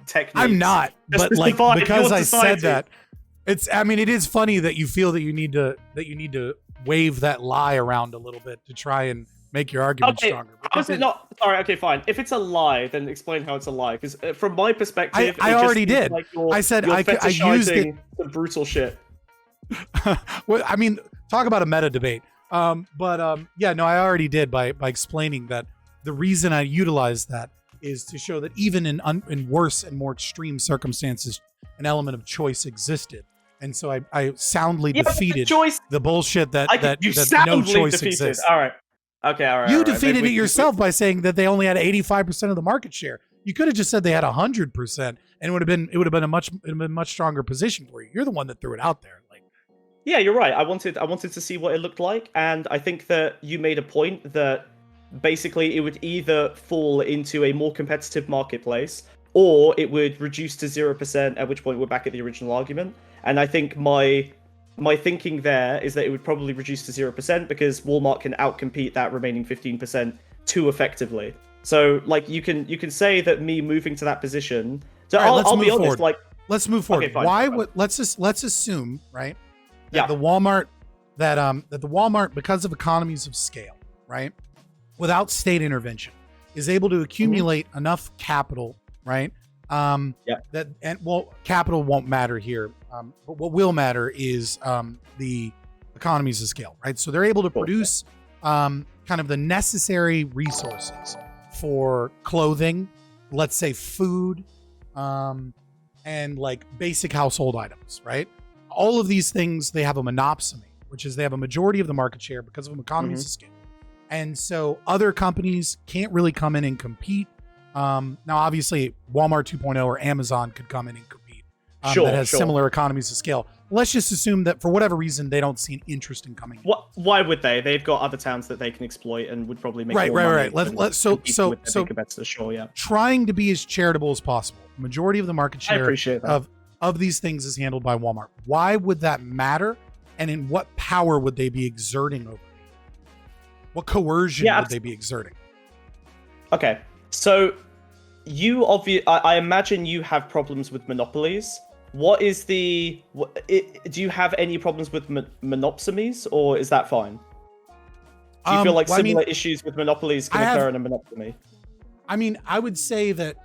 techniques. I'm not, but like because I said that, it is funny that you feel that you need to wave that lie around a little bit to try and make your argument stronger. How is it not? Sorry, okay, fine. If it's a lie, then explain how it's a lie. Because from my perspective, I already did. Like I said I used it. The brutal shit. Well, talk about a meta debate. I already did by explaining that the reason I utilized that is to show that even in worse and more extreme circumstances, an element of choice existed. And so I soundly defeated the bullshit that no choice exists. All right. Okay, all right. You defeated it yourself by saying that they only had 85% of the market share. You could have just said they had 100%, and it would have been a much stronger position for you. You're the one that threw it out there. Like, yeah, you're right. I wanted to see what it looked like, and I think that you made a point that basically it would either fall into a more competitive marketplace or it would reduce to 0%, at which point we're back at the original argument. And I think my thinking there is that it would probably reduce to 0% because Walmart can outcompete that remaining 15% too effectively. So like you can say that me moving to that position. So I'll be honest, like let's move forward. Okay, fine, Why fine. would let's assume, right? That Yeah. the Walmart that the Walmart, because of economies of scale, right, without state intervention, is able to accumulate enough capital, right? Capital won't matter here, but what will matter is the economies of scale, right? So they're able to produce kind of the necessary resources for clothing, let's say food, and like basic household items, right? All of these things, they have a monopsony, which is they have a majority of the market share because of economies of scale. And so other companies can't really come in and compete. Now, obviously, Walmart 2.0 or Amazon could come in and compete that has similar economies of scale. Let's just assume that for whatever reason, they don't see an interest in coming in. Why would they? They've got other towns that they can exploit and would probably make more money. Let's trying to be as charitable as possible. The majority of the market share of these things is handled by Walmart. Why would that matter? And in what power would they be exerting over? What coercion would they be exerting? Okay, so I imagine you have problems with monopolies. What is do you have any problems with monopsonies, or is that fine? Do you feel like similar issues with monopolies can occur in a monopsony? I mean, I would say that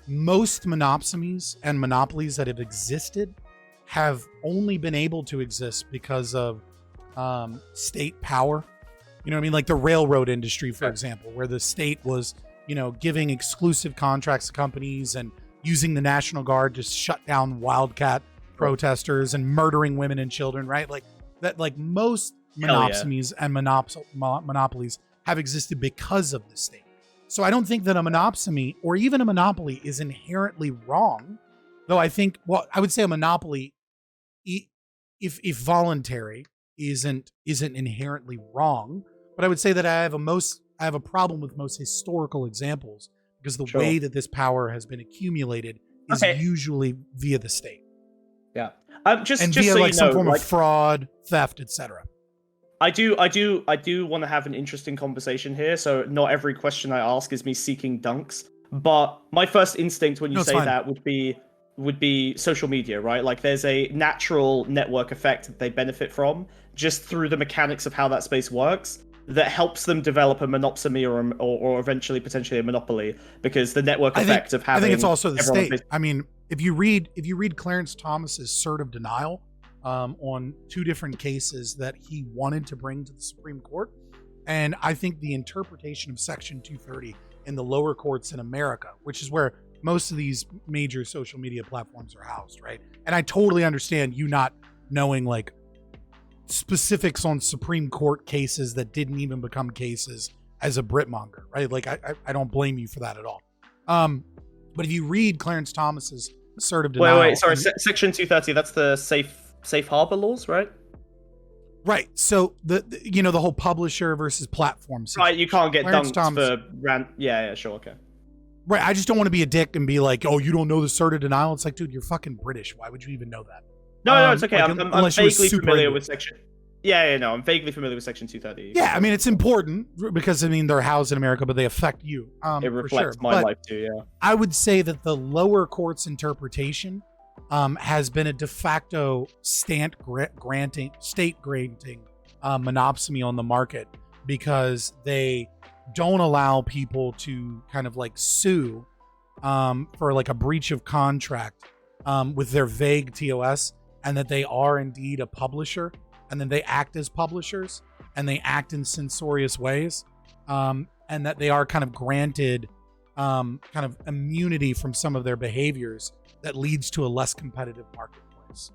most monopsonies and monopolies that have existed have only been able to exist because of state power. You know what I mean? Like the railroad industry, for example, where the state was, giving exclusive contracts to companies and using the National Guard to shut down wildcat protesters and murdering women and children, right? Like that, like most monopsonies and monopolies have existed because of the state. So I don't think that a monopsony or even a monopoly is inherently wrong, though I think, I would say a monopoly, if voluntary, isn't inherently wrong. But I would say that I have a problem with most historical examples because the way that this power has been accumulated is usually via the state. Yeah, just via like some form of fraud, theft, etc. I do want to have an interesting conversation here. So not every question I ask is me seeking dunks, but my first instinct when you say that would be social media, right? Like there's a natural network effect that they benefit from just through the mechanics of how that space works that helps them develop a monopsony or eventually potentially a monopoly because the network effect of having. I think it's also the state. I mean, if you read Clarence Thomas's cert of denial on 2 different cases that he wanted to bring to the Supreme Court, and I think the interpretation of Section 230 in the lower courts in America, which is where most of these major social media platforms are housed, right? And I totally understand you not knowing like specifics on Supreme Court cases that didn't even become cases as a Britmonger, right? Like I don't blame you for that at all. But if you read Clarence Thomas's cert of denial, wait, sorry, Section 230, that's the safe harbor laws, right? Right. So the whole publisher versus platform situation. Right, you can't get dunked for yeah, sure, okay. Right, I just don't want to be a dick and be like, oh, you don't know the cert of denial. It's like, dude, you're fucking British. Why would you even know that? No, it's okay. I'm vaguely familiar with Section. I'm vaguely familiar with Section 230. Yeah, I mean, it's important because, I mean, they're housed in America, but they affect you. It reflects my life too, yeah. I would say that the lower court's interpretation has been a de facto state granting monopsony on the market because they don't allow people to kind of like sue for like a breach of contract with their vague TOS, and that they are indeed a publisher, and then they act as publishers and they act in censorious ways, and that they are kind of granted kind of immunity from some of their behaviors that leads to a less competitive marketplace.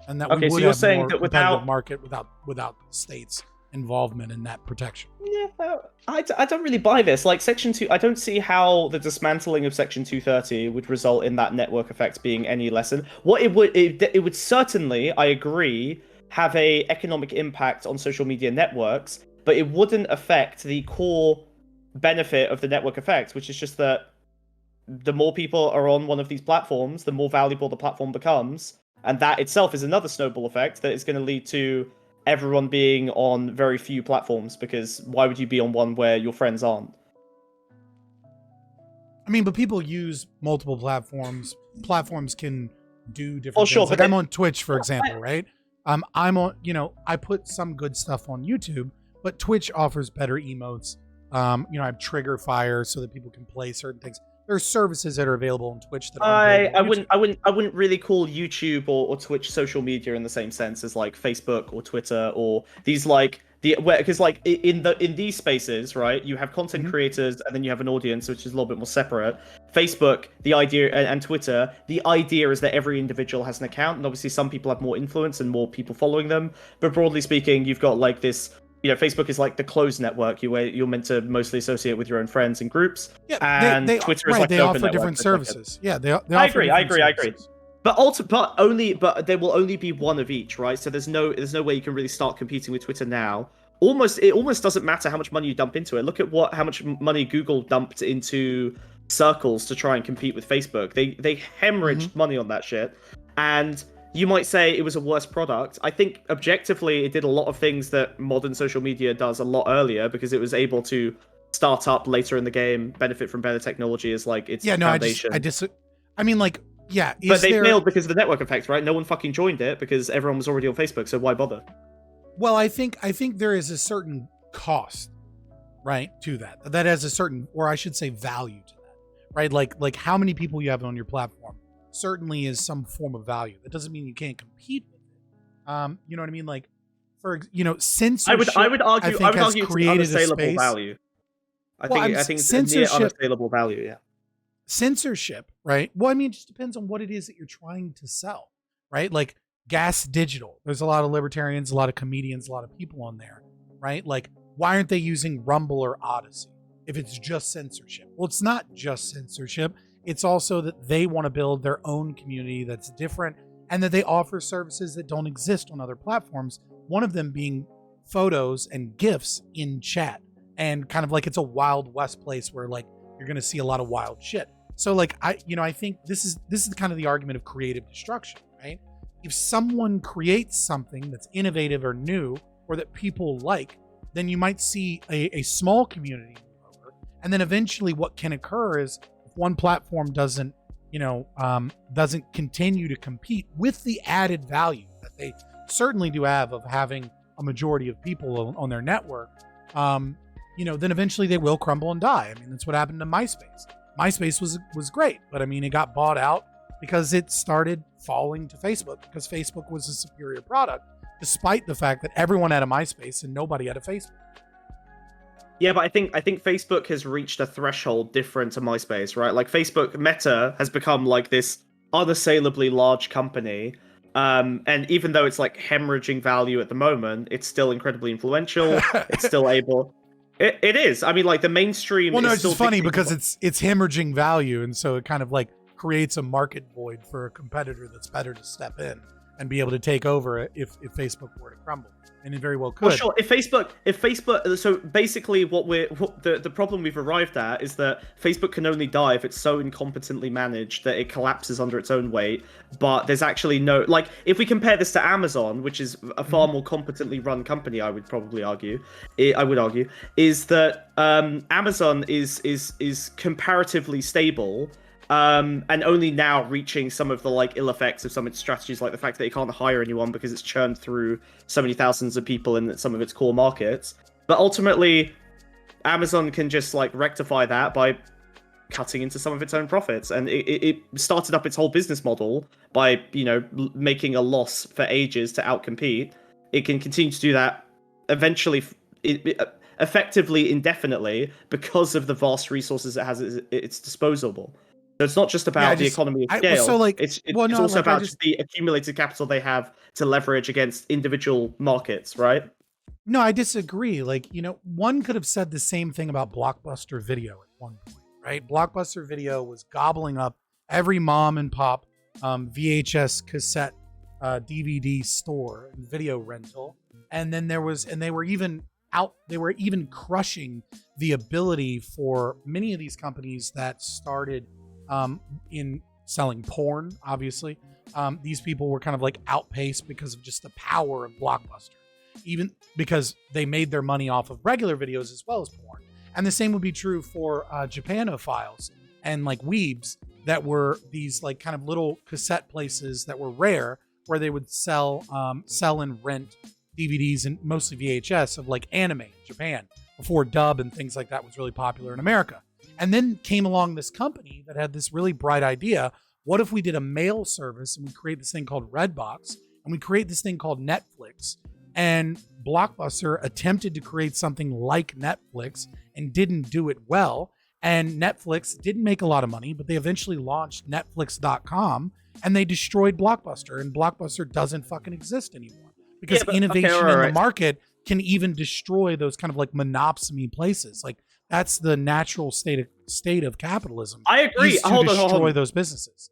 And that we would have more competitive market without states' involvement in that protection. Yeah, I don't really buy this. Like Section 2, I don't see how the dismantling of Section 230 would result in that network effect being any lessened. What it would certainly, I agree, have a economic impact on social media networks, but it wouldn't affect the core benefit of the network effect, which is just that the more people are on one of these platforms, the more valuable the platform becomes, and that itself is another snowball effect that is going to lead to everyone being on very few platforms, because why would you be on one where your friends aren't? I mean, but people use multiple platforms. Platforms can do different Well, things. sure, Like but I'm on Twitch, for example, right? I'm on, I put some good stuff on YouTube, but Twitch offers better emotes. I have trigger fire so that people can play certain things. There's services that are available on Twitch that aren't available on YouTube. I wouldn't really call YouTube or Twitch social media in the same sense as like Facebook or Twitter or these like because like in these spaces, right, you have content creators and then you have an audience, which is a little bit more separate. Facebook, the idea, and Twitter, the idea is that every individual has an account, and obviously some people have more influence and more people following them, but broadly speaking, you've got like this. Facebook is like the closed network where you're meant to mostly associate with your own friends and groups. Yeah, and Twitter is like they an offer open different network. services. Yeah, they I offer agree. But there will only be one of each, right? So there's no way you can really start competing with Twitter now. It almost doesn't matter how much money you dump into it. Look at how much money Google dumped into circles to try and compete with Facebook. They hemorrhaged money on that shit, and you might say it was a worse product. I think objectively it did a lot of things that modern social media does a lot earlier because it was able to start up later in the game, benefit from better technology as like its foundation. But they failed because of the network effect, right? No one fucking joined it because everyone was already on Facebook, so why bother? Well, I think there is a certain cost, right, to that. That has a certain, or I should say value to that, right? Like how many people you have on your platform certainly is some form of value. That doesn't mean you can't compete with it. You know what I mean? Like, censorship. I would argue it's an unassailable value. I think it's a near unassailable value. Yeah. Censorship, right? Well, I mean, it just depends on what it is that you're trying to sell, right? Like Gas Digital. There's a lot of libertarians, a lot of comedians, a lot of people on there, right? Like, why aren't they using Rumble or Odyssey if it's just censorship? Well, it's not just censorship. It's also that they want to build their own community that's different and that they offer services that don't exist on other platforms. One of them being photos and GIFs in chat, and kind of like it's a Wild West place where like you're going to see a lot of wild shit. So like I think this is kind of the argument of creative destruction, right? If someone creates something that's innovative or new or that people like, then you might see a small community move over, and then eventually what can occur is if one platform doesn't continue to compete with the added value that they certainly do have of having a majority of people on their network, then eventually they will crumble and die. I mean, that's what happened to MySpace. MySpace was great, but I mean, it got bought out because it started falling to Facebook because Facebook was a superior product, despite the fact that everyone had a MySpace and nobody had a Facebook. Yeah, but I think Facebook has reached a threshold different to MySpace, right? Like Facebook Meta has become like this unassailably large company. And even though it's like hemorrhaging value at the moment, it's still incredibly influential. It's still able. It is. I mean, like the mainstream. Well, no, it's just funny because it's hemorrhaging value, and so it kind of like creates a market void for a competitor that's better to step in and be able to take over if Facebook were to crumble. And it very well could. Well, sure. If Facebook, so basically, the problem we've arrived at is that Facebook can only die if it's so incompetently managed that it collapses under its own weight. But there's actually no, like, if we compare this to Amazon, which is a far more competently run company, I would argue, is that Amazon is comparatively stable. And only now reaching some of the like ill effects of some of its strategies, like the fact that it can't hire anyone because it's churned through so many thousands of people in some of its core markets. But ultimately, Amazon can just like rectify that by cutting into some of its own profits, and it started up its whole business model by making a loss for ages to outcompete. It can continue to do that eventually, effectively indefinitely, because of the vast resources it has at its disposal. So it's not just about the economy of scale. It's also about the accumulated capital they have to leverage against individual markets, right? No, I disagree. Like, one could have said the same thing about Blockbuster Video at one point, right? Blockbuster Video was gobbling up every mom and pop VHS cassette DVD store and video rental. And then they were even crushing the ability for many of these companies that started in selling porn, obviously. These people were kind of like outpaced because of just the power of Blockbuster, even because they made their money off of regular videos as well as porn. And the same would be true for Japanophiles. and like Weebs that were these like kind of little cassette places that were rare, where they would sell and rent DVDs and mostly VHS of like anime in Japan before dub and things like that was really popular in America. And then came along this company that had this really bright idea. What if we did a mail service and we create this thing called Redbox, and we create this thing called Netflix? And Blockbuster attempted to create something like Netflix and didn't do it well. And Netflix didn't make a lot of money, but they eventually launched Netflix.com and they destroyed Blockbuster. And Blockbuster doesn't fucking exist anymore because innovation in the market can even destroy those kind of like monopsony places. Like that's the natural state of capitalism. I agree. To destroy those businesses.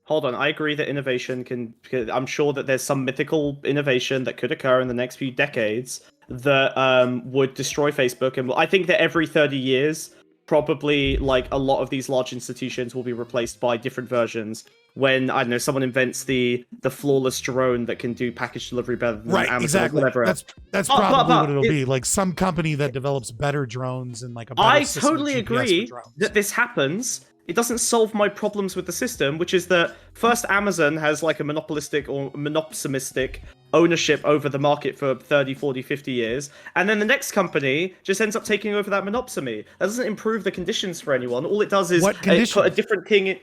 Hold on, I agree that innovation can. I'm sure that there's some mythical innovation that could occur in the next few decades that would destroy Facebook. And I think that every 30 years, probably like a lot of these large institutions will be replaced by different versions. When, I don't know, someone invents the flawless drone that can do package delivery better than Amazon, exactly. Whatever. That's probably what it'll be. Like some company that develops better drones and like a better I system totally agree that this happens. It doesn't solve my problems with the system, which is that first Amazon has like a monopolistic or monopsomistic ownership over the market for 30, 40, 50 years. And then the next company just ends up taking over that monopsony. That doesn't improve the conditions for anyone. All it does is put a different king in.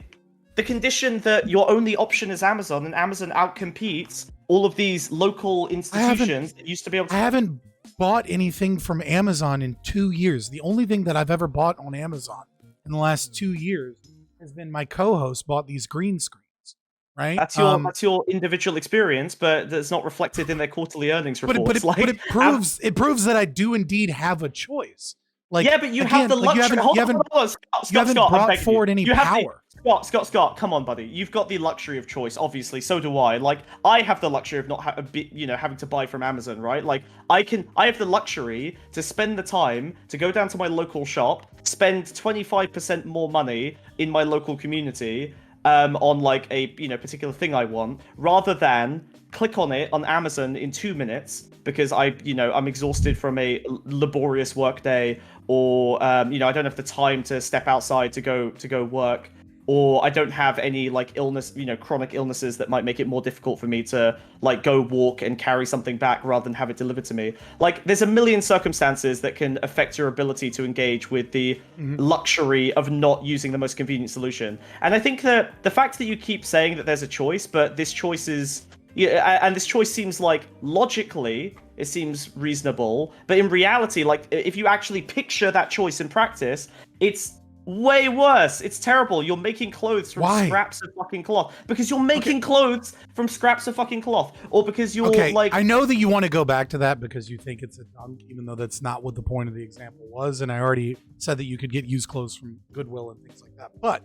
The condition that your only option is Amazon, and Amazon outcompetes all of these local institutions that used to be able to... I haven't bought anything from Amazon in 2 years. The only thing that I've ever bought on Amazon in the last 2 years has been my co-host bought these green screens, right? That's your individual experience, but that's not reflected in their quarterly earnings reports. But it proves that I do indeed have a choice. Like, yeah, but you have the luxury. You haven't brought forward any power. Scott, come on, buddy. You've got the luxury of choice. Obviously, so do I. Like, I have the luxury of not having to buy from Amazon, right? Like, I have the luxury to spend the time to go down to my local shop, spend 25% more money in my local community on like a particular thing I want, rather than click on it on Amazon in 2 minutes because I'm exhausted from a laborious work day, or I don't have the time to step outside to go work, or I don't have any like illness, chronic illnesses that might make it more difficult for me to like go walk and carry something back rather than have it delivered to me. Like, there's a million circumstances that can affect your ability to engage with the luxury of not using the most convenient solution. And I think that the fact that you keep saying that there's a choice, but this choice is... Yeah, and this choice seems like, logically, it seems reasonable, but in reality, like, if you actually picture that choice in practice, it's way worse. It's terrible. You're making clothes from scraps of fucking cloth. Because you're making clothes from scraps of fucking cloth. Or because you're like... I know that you want to go back to that because you think it's a dunk, even though that's not what the point of the example was, and I already said that you could get used clothes from Goodwill and things like that. But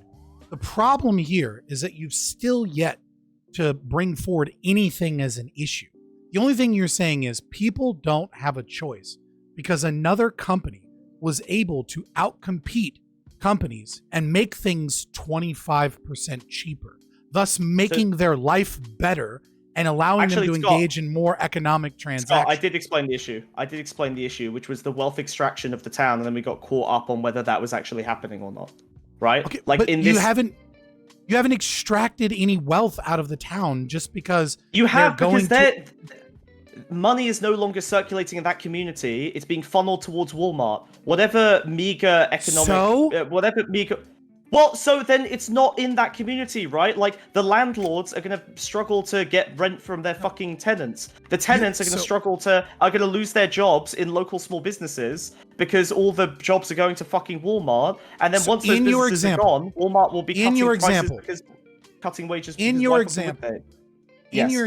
the problem here is that you've still yet to bring forward anything as an issue. The only thing you're saying is people don't have a choice because another company was able to outcompete companies and make things 25% cheaper, thus making their life better and allowing them to engage in more economic transactions. Scott, I did explain the issue, which was the wealth extraction of the town, and then we got caught up on whether that was actually happening or not. Right? Okay, like, but you haven't extracted any wealth out of the town just because you have, because money is no longer circulating in that community. It's being funneled towards Walmart. Whatever meager economic... Well, so then it's not in that community, right? Like, the landlords are going to struggle to get rent from their fucking tenants. The tenants are going to lose their jobs in local small businesses because all the jobs are going to fucking Walmart. And then once those businesses are gone, Walmart will be cutting prices because cutting wages. In your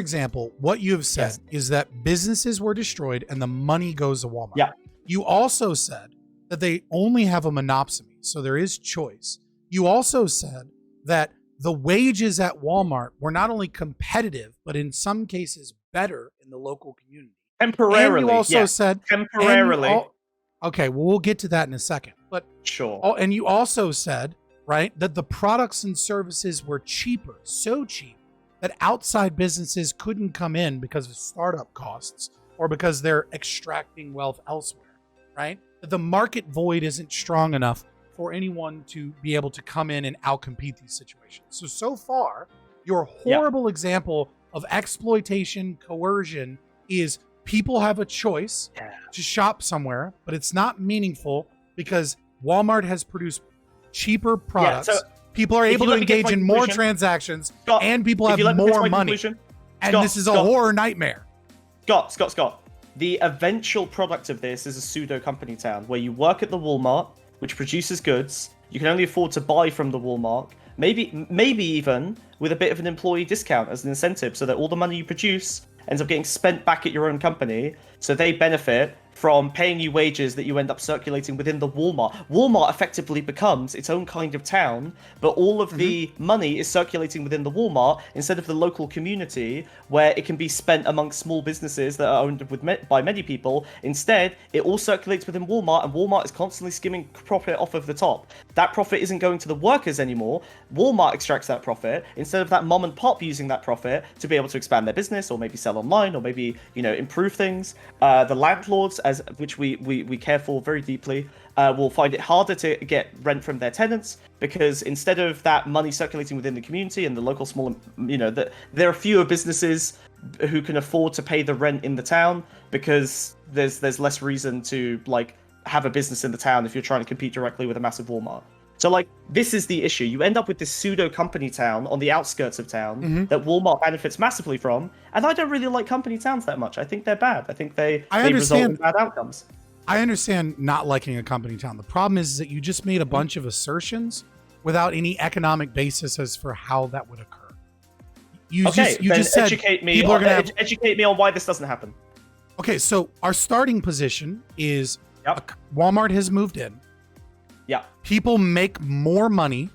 example, what you have said is that businesses were destroyed and the money goes to Walmart. Yeah. You also said that they only have a monopsony, so there is choice. You also said that the wages at Walmart were not only competitive, but in some cases better in the local community. Temporarily. And you also said... Temporarily. Okay, well, we'll get to that in a second. But sure. And you also said, right, that the products and services were cheaper, so cheap, that outside businesses couldn't come in because of startup costs or because they're extracting wealth elsewhere, right? That the market void isn't strong enough for anyone to be able to come in and outcompete these situations. So far, your horrible example of exploitation, coercion is people have a choice to shop somewhere, but it's not meaningful because Walmart has produced cheaper products. So people are able to engage in more transactions, Scott, and people have more money. And this is a horror nightmare. Scott. The eventual product of this is a pseudo company town where you work at the Walmart, which produces goods. You can only afford to buy from the Walmart, maybe even with a bit of an employee discount as an incentive, so that all the money you produce ends up getting spent back at your own company, so they benefit from paying you wages that you end up circulating within the Walmart. Walmart effectively becomes its own kind of town, but all of the money is circulating within the Walmart instead of the local community where it can be spent amongst small businesses that are owned by many people. Instead, it all circulates within Walmart, and Walmart is constantly skimming profit off of the top. That profit isn't going to the workers anymore. Walmart extracts that profit instead of that mom and pop using that profit to be able to expand their business or maybe sell online or maybe, improve things. The landlords, which we care for very deeply, will find it harder to get rent from their tenants because instead of that money circulating within the community and the local small, there are fewer businesses who can afford to pay the rent in the town because there's less reason to have a business in the town if you're trying to compete directly with a massive Walmart. So this is the issue. You end up with this pseudo company town on the outskirts of town that Walmart benefits massively from. And I don't really like company towns that much. I think they're bad. I think they result in bad outcomes. I understand not liking a company town. The problem is that you just made a bunch of assertions without any economic basis as for how that would occur. You just said educate me on why this doesn't happen. Okay, so our starting position is Walmart has moved in. Yeah. People make more money.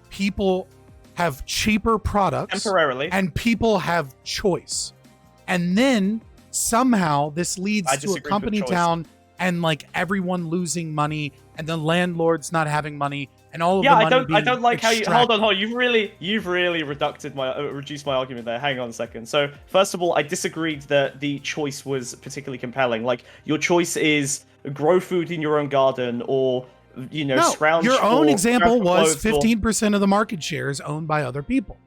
People have cheaper products. Temporarily. And people have choice. And then somehow this leads to a company town and everyone losing money and the landlords not having money and all of the money I don't like extracted. How you hold on. You've really reduced my argument there. Hang on a second. So first of all, I disagreed that the choice was particularly compelling. Your choice is grow food in your own garden or scrounge. Your own example was 15% of the market share is owned by other people.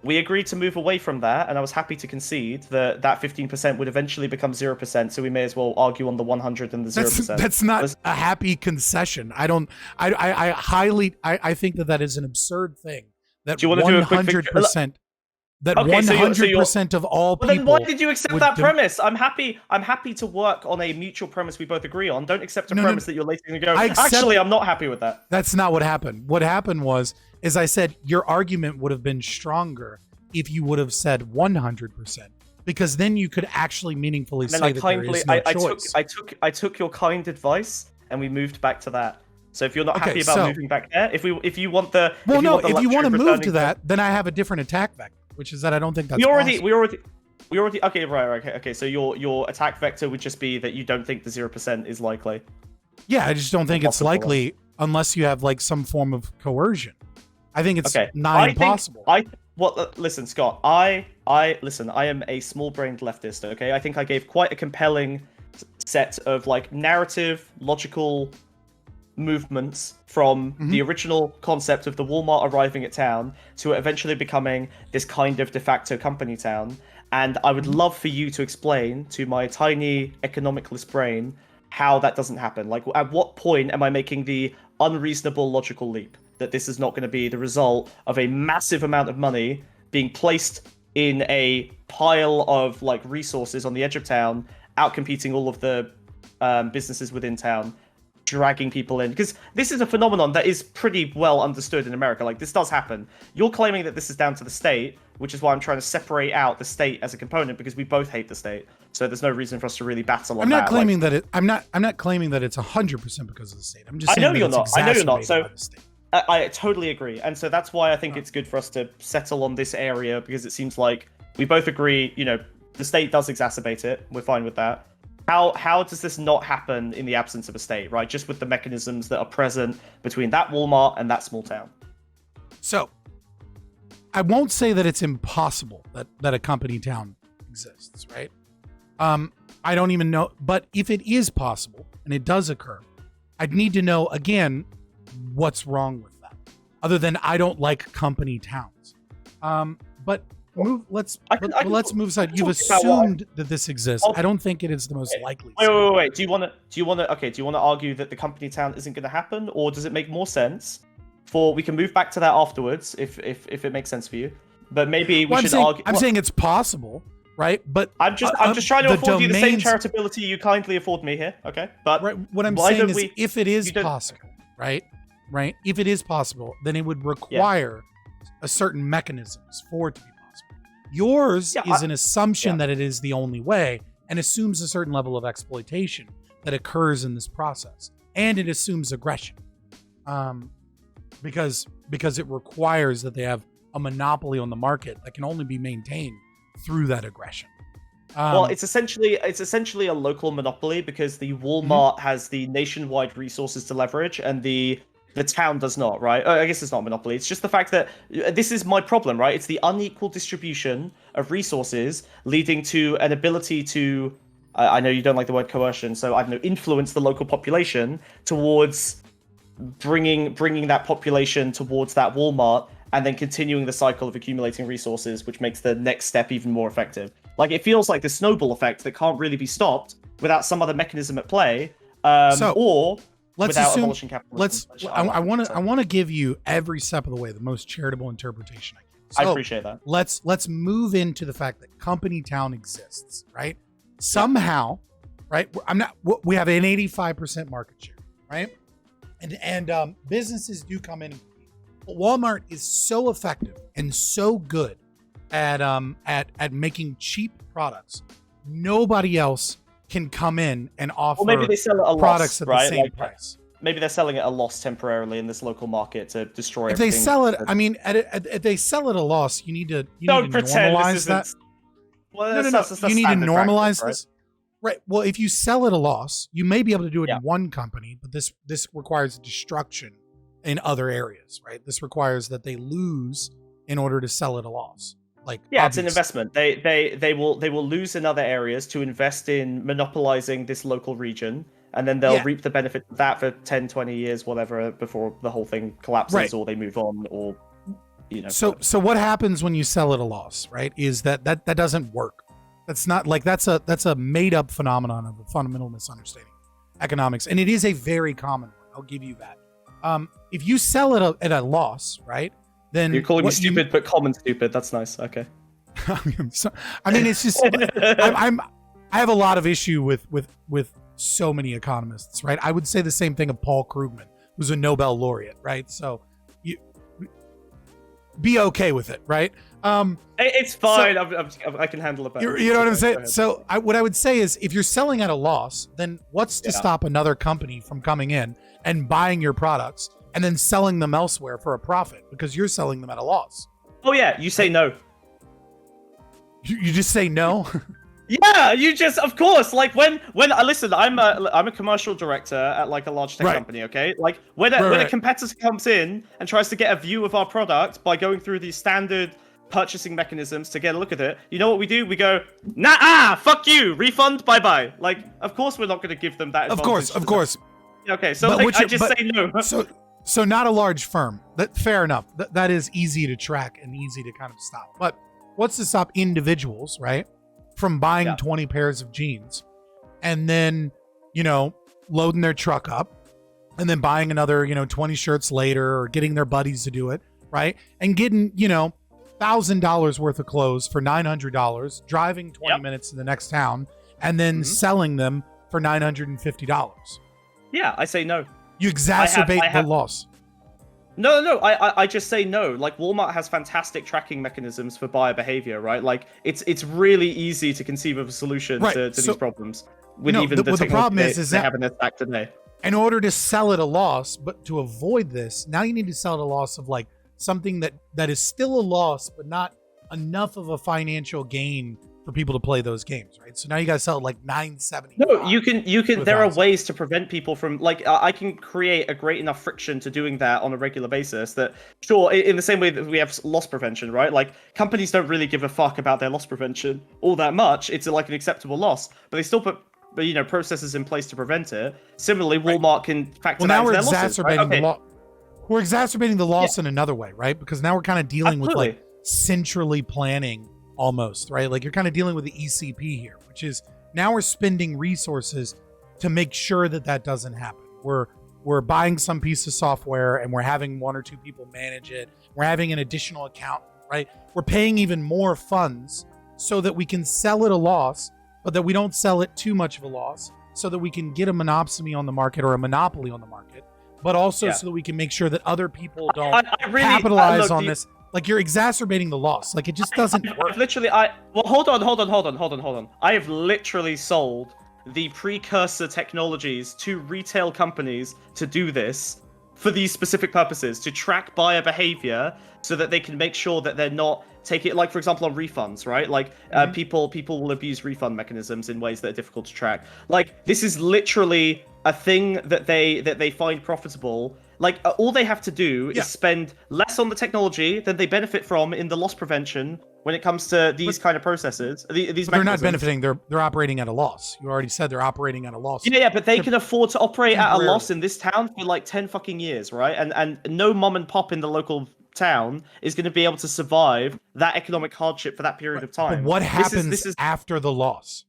We agreed to move away from that, and I was happy to concede that 15% would eventually become 0%. So we may as well argue on the 100 and the 0%. That's not a happy concession. I think that is an absurd thing. That 100%. That 100% of all people. Then why did you accept that premise? I'm happy to work on a mutual premise we both agree on. Don't accept a premise that you're later going to go, actually, I'm not happy with that. That's not what happened. What happened was I said your argument would have been stronger if you would have said 100%, because then you could actually meaningfully say that there is no choice. I took your kind advice and we moved back to that. So if you're not happy about moving back there, if you want the if you want to move to that, then I have a different attack vector. Which is that I don't think that's possible. We already okay, right. Okay. So your attack vector would just be that you don't think the 0% is likely. Yeah, I just don't think it's likely unless you have some form of coercion. I think it's not impossible. Listen, Scott. I am a small-brained leftist. Okay, I think I gave quite a compelling set of narrative, logical movements from the original concept of the Walmart arriving at town to eventually becoming this kind of de facto company town. And I would love for you to explain to my tiny economicless brain how that doesn't happen. At what point am I making the unreasonable logical leap that this is not going to be the result of a massive amount of money being placed in a pile of resources on the edge of town, outcompeting all of the businesses within town, dragging people in? Because this is a phenomenon that is pretty well understood in America. This does happen. You're claiming that this is down to the state, which is why I'm trying to separate out the state as a component, because we both hate the state. So there's no reason for us to really battle on that. I'm not claiming that it's 100% because of the state. I'm just saying I know you're not. So I totally agree. And so that's why I think it's good for us to settle on this area, because it seems like we both agree, the state does exacerbate it. We're fine with that. How does this not happen in the absence of a state, right? Just with the mechanisms that are present between that Walmart and that small town. So, I won't say that it's impossible that a company town exists, right? I don't even know. But if it is possible, and it does occur, I'd need to know, again, what's wrong with that, other than I don't like company towns. But let's move aside. You've assumed that this exists. I don't think it is the most likely. Wait. Do you want to argue that the company town isn't going to happen, or does it make more sense we can move back to that afterwards if it makes sense for you? But maybe we should argue. I'm saying it's possible, right? But I'm just trying to afford you the same charitability you kindly afford me here, okay? But right, what I'm saying is, if it is possible, right? If it is possible, then it would require a certain mechanisms for it to be possible. Yours is an assumption that it is the only way, and assumes a certain level of exploitation that occurs in this process, and it assumes aggression, because it requires that they have a monopoly on the market that can only be maintained through that aggression. Well, it's essentially a local monopoly, because the Walmart has the nationwide resources to leverage, and the town does not, right? I guess it's not a monopoly. It's just the fact that this is my problem, right? It's the unequal distribution of resources leading to an ability to, I know you don't like the word coercion, so I don't know, influence the local population towards bringing that population towards that Walmart, and then continuing the cycle of accumulating resources, which makes the next step even more effective. Like, it feels like the snowball effect that can't really be stopped without some other mechanism at play, or without abolishing capitalism. I want to give you every step of the way the most charitable interpretation I can. So I appreciate that. Let's move into the fact that company town exists, right? Somehow, right? We have an 85% market share, right? And businesses do come in. But Walmart is so effective and so good at making cheap products. Nobody else can come in and offer maybe they sell it at products loss, at the same price. Maybe they're selling it at a loss temporarily in this local market to destroy if everything. They sell it, I mean, if they sell it at a loss, you need to normalize that. Well, no. You need to normalize practice, this. Right. Well, if you sell at a loss, you may be able to do it in one company, but this requires destruction in other areas, right? This requires that they lose in order to sell at a loss. Like, it's an investment. They will lose in other areas to invest in monopolizing this local region, and then they'll reap the benefit of that for 10, 20 years, whatever, before the whole thing collapses or they move on, or So what happens when you sell at a loss, right? Is that doesn't work. That's not like that's a made up phenomenon of a fundamental misunderstanding of economics, and it is a very common one. I'll give you that. If you sell at a loss, right? Then you're calling me stupid, but common stupid. That's nice. Okay. I mean, it's just I have a lot of issue with so many economists, right? I would say the same thing of Paul Krugman, who's a Nobel laureate, right? So you be okay with it, right? It's fine. So, I can handle it better. You know what I'm saying? So what I would say is, if you're selling at a loss, then what's to stop another company from coming in and buying your products and then selling them elsewhere for a profit, because you're selling them at a loss? Oh yeah, you say no. You just say no? Yeah, you just, of course, like when listen, I'm a commercial director at like a large tech company, okay? Like when a competitor comes in and tries to get a view of our product by going through these standard purchasing mechanisms to get a look at it, you know what we do? We go, nah, fuck you, refund, bye-bye. Like, of course we're not going to give them that advantage. Of course. Okay, so I just say no. So not a large firm. Fair enough. That is easy to track and easy to kind of stop. But what's to stop individuals, right, from buying 20 pairs of jeans and then, loading their truck up and then buying another, 20 shirts later, or getting their buddies to do it, right? And getting, $1,000 worth of clothes for $900, driving 20 minutes to the next town, and then selling them for $950. Yeah, I say no. You exacerbate the loss. No, I just say no. Like, Walmart has fantastic tracking mechanisms for buyer behavior, right? Like, it's really easy to conceive of a solution to these problems with the problem is they have in their stack today. In order to sell at a loss, but to avoid this, now you need to sell at a loss of like something that is still a loss, but not enough of a financial gain for people to play those games, right? So now you got to sell it like $9.70. No, you can. There are ways to prevent people from, like, I can create a great enough friction to doing that on a regular basis that, sure, in the same way that we have loss prevention, right? Like, companies don't really give a fuck about their loss prevention all that much. It's like an acceptable loss, but they still put, processes in place to prevent it. Similarly, Walmart can factor that into their losses. Exacerbating the loss. we're exacerbating the loss in another way, right? Because now we're kind of dealing with like centrally planning almost, right? Like you're kind of dealing with the ECP here, which is now we're spending resources to make sure that that doesn't happen. We're buying some piece of software and we're having 1 or 2 people manage it. We're having an additional account, right? We're paying even more funds so that we can sell at a loss, but that we don't sell it too much of a loss, so that we can get a monopsony on the market or a monopoly on the market, but also so that we can make sure that other people don't capitalize on this. Like you're exacerbating the loss. Like it just doesn't work. Hold on. I have literally sold the precursor technologies to retail companies to do this for these specific purposes, to track buyer behavior so that they can make sure that they're not taking it, like for example on refunds, right? Like people will abuse refund mechanisms in ways that are difficult to track. Like this is literally a thing that they find profitable. Like all they have to do is spend less on the technology than they benefit from in the loss prevention when it comes to these kind of processes. They're not benefiting. They're operating at a loss. You already said they're operating at a loss. Yeah, but they can afford to operate at a loss in this town for like 10 fucking years, right? And no mom and pop in the local town is going to be able to survive that economic hardship for that period of time. But what happens after the loss?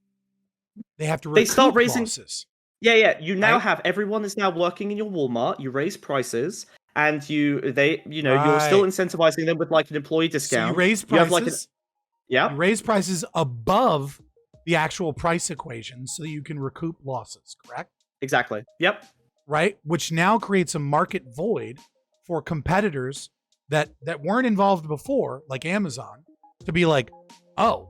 They have to recoup start raising losses. Yeah. You now have everyone is now working in your Walmart. You raise prices, and you're still incentivizing them with like an employee discount. So you raise prices. You raise prices above the actual price equation, so you can recoup losses. Correct? Exactly. Yep. Right, which now creates a market void for competitors that weren't involved before, like Amazon, to be like, oh,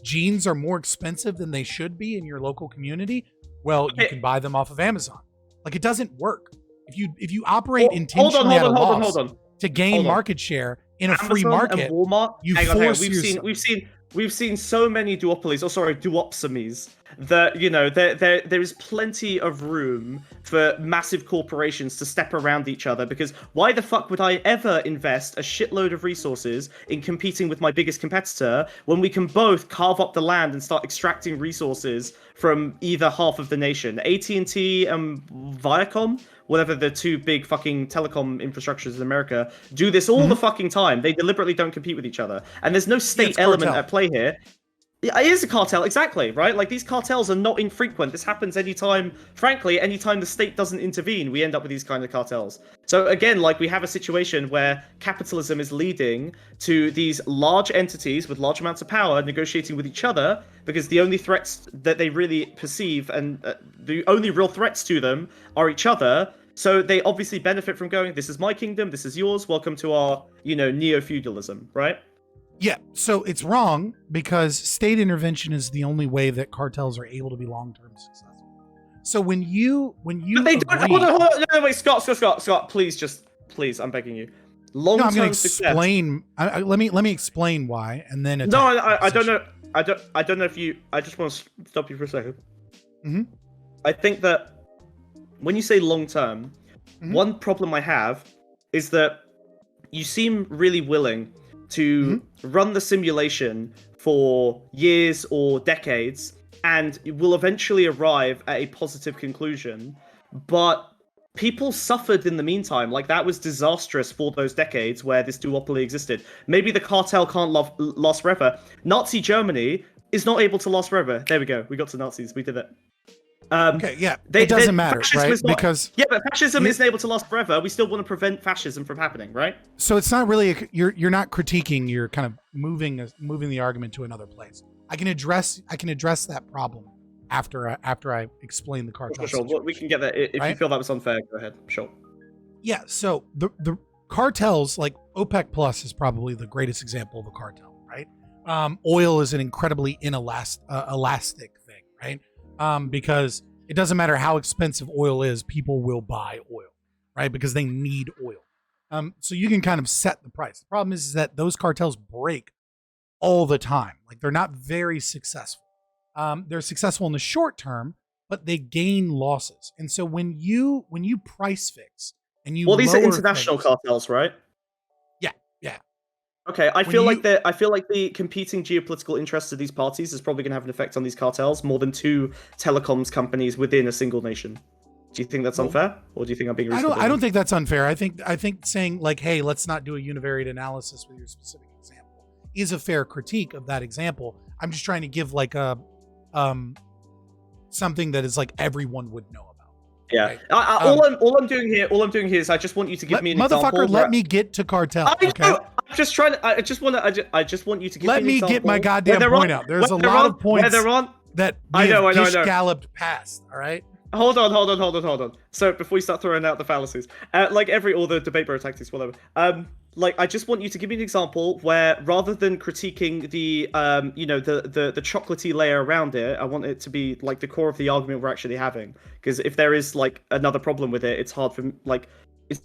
jeans are more expensive than they should be in your local community. Well, you can buy them off of Amazon. Like it doesn't work. If you operate intentionally at a loss to gain market share in a free market, and Walmart, you force yourself. We've seen so many duopomies that there is plenty of room for massive corporations to step around each other, because why the fuck would I ever invest a shitload of resources in competing with my biggest competitor when we can both carve up the land and start extracting resources from either half of the nation? AT&T and Viacom, whatever the 2 big fucking telecom infrastructures in America, do this all the fucking time. They deliberately don't compete with each other. And there's no state element at play here. It is a cartel, exactly, right? Like, these cartels are not infrequent. This happens anytime the state doesn't intervene, we end up with these kind of cartels. So again, like, we have a situation where capitalism is leading to these large entities with large amounts of power negotiating with each other, because the only threats that they really perceive and the only real threats to them are each other. So they obviously benefit from going, this is my kingdom, this is yours, welcome to our, neo-feudalism, right? Yeah, so it's wrong because state intervention is the only way that cartels are able to be long-term successful. So when you but they don't. Hold on. No, wait, Scott, please, I'm begging you. I'm going to explain. Let me explain why, and then I don't know. I don't know if you. I just want to stop you for a second. Mm-hmm. I think that when you say long-term, one problem I have is that you seem really willing to run the simulation for years or decades, and will eventually arrive at a positive conclusion. But people suffered in the meantime. Like, that was disastrous for those decades where this duopoly existed. Maybe the cartel can't last forever. Nazi Germany is not able to last forever. There we go. We got to Nazis. We did it. Okay, yeah, it doesn't matter, right? Because but fascism isn't able to last forever. We still want to prevent fascism from happening, right? So it's not really you're not critiquing. You're kind of moving the argument to another place. I can address that problem after I explain the cartel. Sure. Well, we can get that. If you feel that was unfair, go ahead. Sure. Yeah. So the cartels, like OPEC Plus, is probably the greatest example of a cartel, right? Oil is an incredibly elastic thing, right? Because it doesn't matter how expensive oil is, people will buy oil, right? Because they need oil. So you can kind of set the price. The problem is that those cartels break all the time. Like, they're not very successful. They're successful in the short term, but they gain losses. And so when you price fix and you these are international cartels, right? Yeah. Okay, I feel like the competing geopolitical interests of these parties is probably going to have an effect on these cartels more than 2 telecoms companies within a single nation. Do you think that's unfair, or do you think I'm being I reasonable? don't think that's unfair. I think saying like, hey, let's not do a univariate analysis with your specific example is a fair critique of that example. I'm just trying to give like a something that is like everyone would know about. Yeah. Right? All I'm doing here is I just want you to give me an example. Motherfucker, let me get to cartel. Okay. I'm just trying to. I just want you to give me an example. Let me get my goddamn point out. There's a lot of points that we have Gishgalloped past. All right. Hold on. So before you start throwing out the fallacies, like all the debate bro tactics, whatever. Like I just want you to give me an example where rather than critiquing the the chocolatey layer around it, I want it to be like the core of the argument we're actually having. Because if there is like another problem with it, it's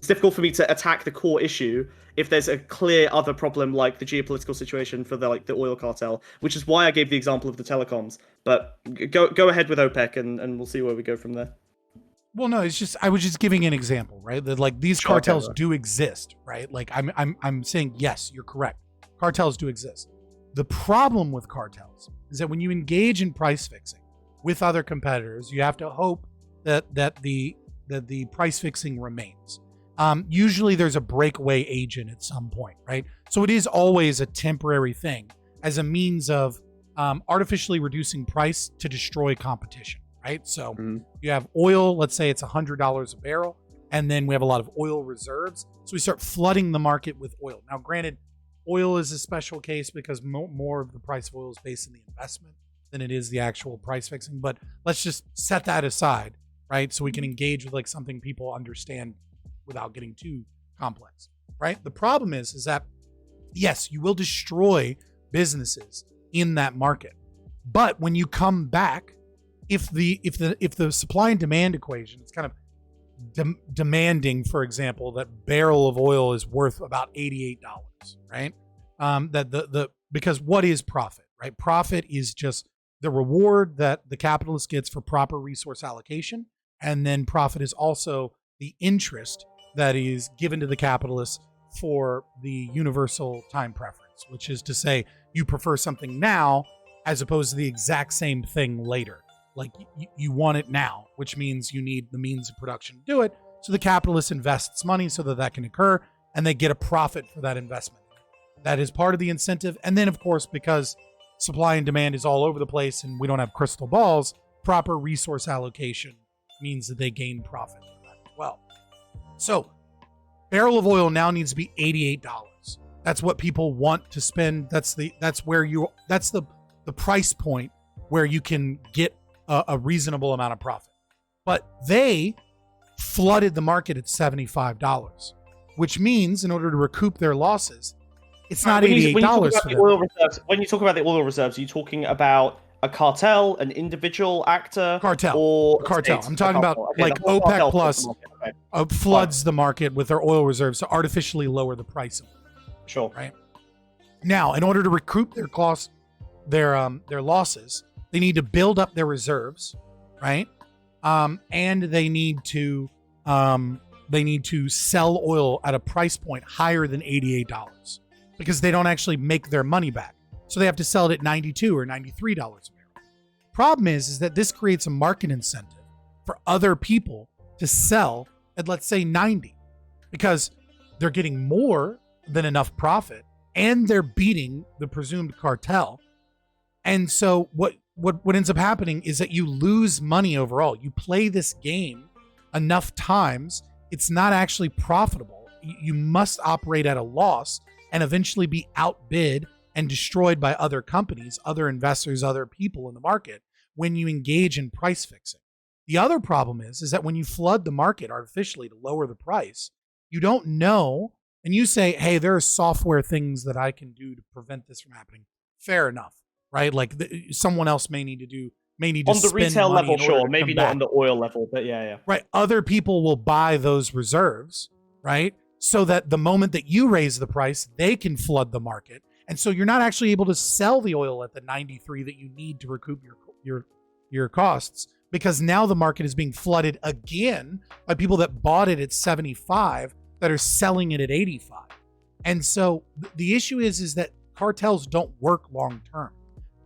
difficult for me to attack the core issue if there's a clear other problem like the geopolitical situation for the oil cartel, which is why I gave the example of the telecoms. But go ahead with OPEC and we'll see where we go from there. Well, no, it's just I was just giving an example, right? That like these cartels do exist, right? Like I'm saying yes, you're correct. Cartels do exist. The problem with cartels is that when you engage in price fixing with other competitors, you have to hope that the price fixing remains. Usually there's a breakaway agent at some point, right? So it is always a temporary thing as a means of artificially reducing price to destroy competition, right? So you have oil, let's say it's $100 a barrel, and then we have a lot of oil reserves. So we start flooding the market with oil. Now, granted, oil is a special case because more of the price of oil is based on the investment than it is the actual price fixing. But let's just set that aside, right? So we can engage with like something people understand without getting too complex, right? The problem is that yes, you will destroy businesses in that market, but when you come back, if the supply and demand equation is kind of demanding, for example, that barrel of oil is worth about $88, right? Because what is profit, right? Profit is just the reward that the capitalist gets for proper resource allocation, and then profit is also the interest that is given to the capitalist for the universal time preference, which is to say you prefer something now as opposed to the exact same thing later. Like you want it now, which means you need the means of production to do it. So the capitalist invests money so that can occur, and they get a profit for that investment. That is part of the incentive. And then, of course, because supply and demand is all over the place and we don't have crystal balls, proper resource allocation means that they gain profit from that as well. So barrel of oil now needs to be $88. That's what people want to spend. That's the price point where you can get a reasonable amount of profit. But they flooded the market at $75, which means in order to recoup their losses, it's not $88 for them. When you talk about the oil reserves, are you talking about a cartel, an individual actor? Cartel. I'm talking about like OPEC Plus floods the market with their oil reserves to artificially lower the price of it. Sure. Right. Now, in order to recoup their costs, their losses, they need to build up their reserves, right? And they need to sell oil at a price point higher than $88 because they don't actually make their money back. So they have to sell it at $92 or $93 a barrel. Problem is that this creates a market incentive for other people to sell at, let's say, 90 because they're getting more than enough profit and they're beating the presumed cartel. And so what ends up happening is that you lose money overall. You play this game enough times, it's not actually profitable. You must operate at a loss and eventually be outbid and destroyed by other companies, other investors, other people in the market when you engage in price fixing. The other problem is that when you flood the market artificially to lower the price, you don't know, and you say, hey, there are software things that I can do to prevent this from happening. Fair enough, right? Like someone else may need to on the retail level, sure, maybe not on the oil level, but yeah. Right. Other people will buy those reserves, right? So that the moment that you raise the price, they can flood the market. And so you're not actually able to sell the oil at the 93 that you need to recoup your costs, because now the market is being flooded again by people that bought it at 75 that are selling it at 85. And so the issue is that cartels don't work long term,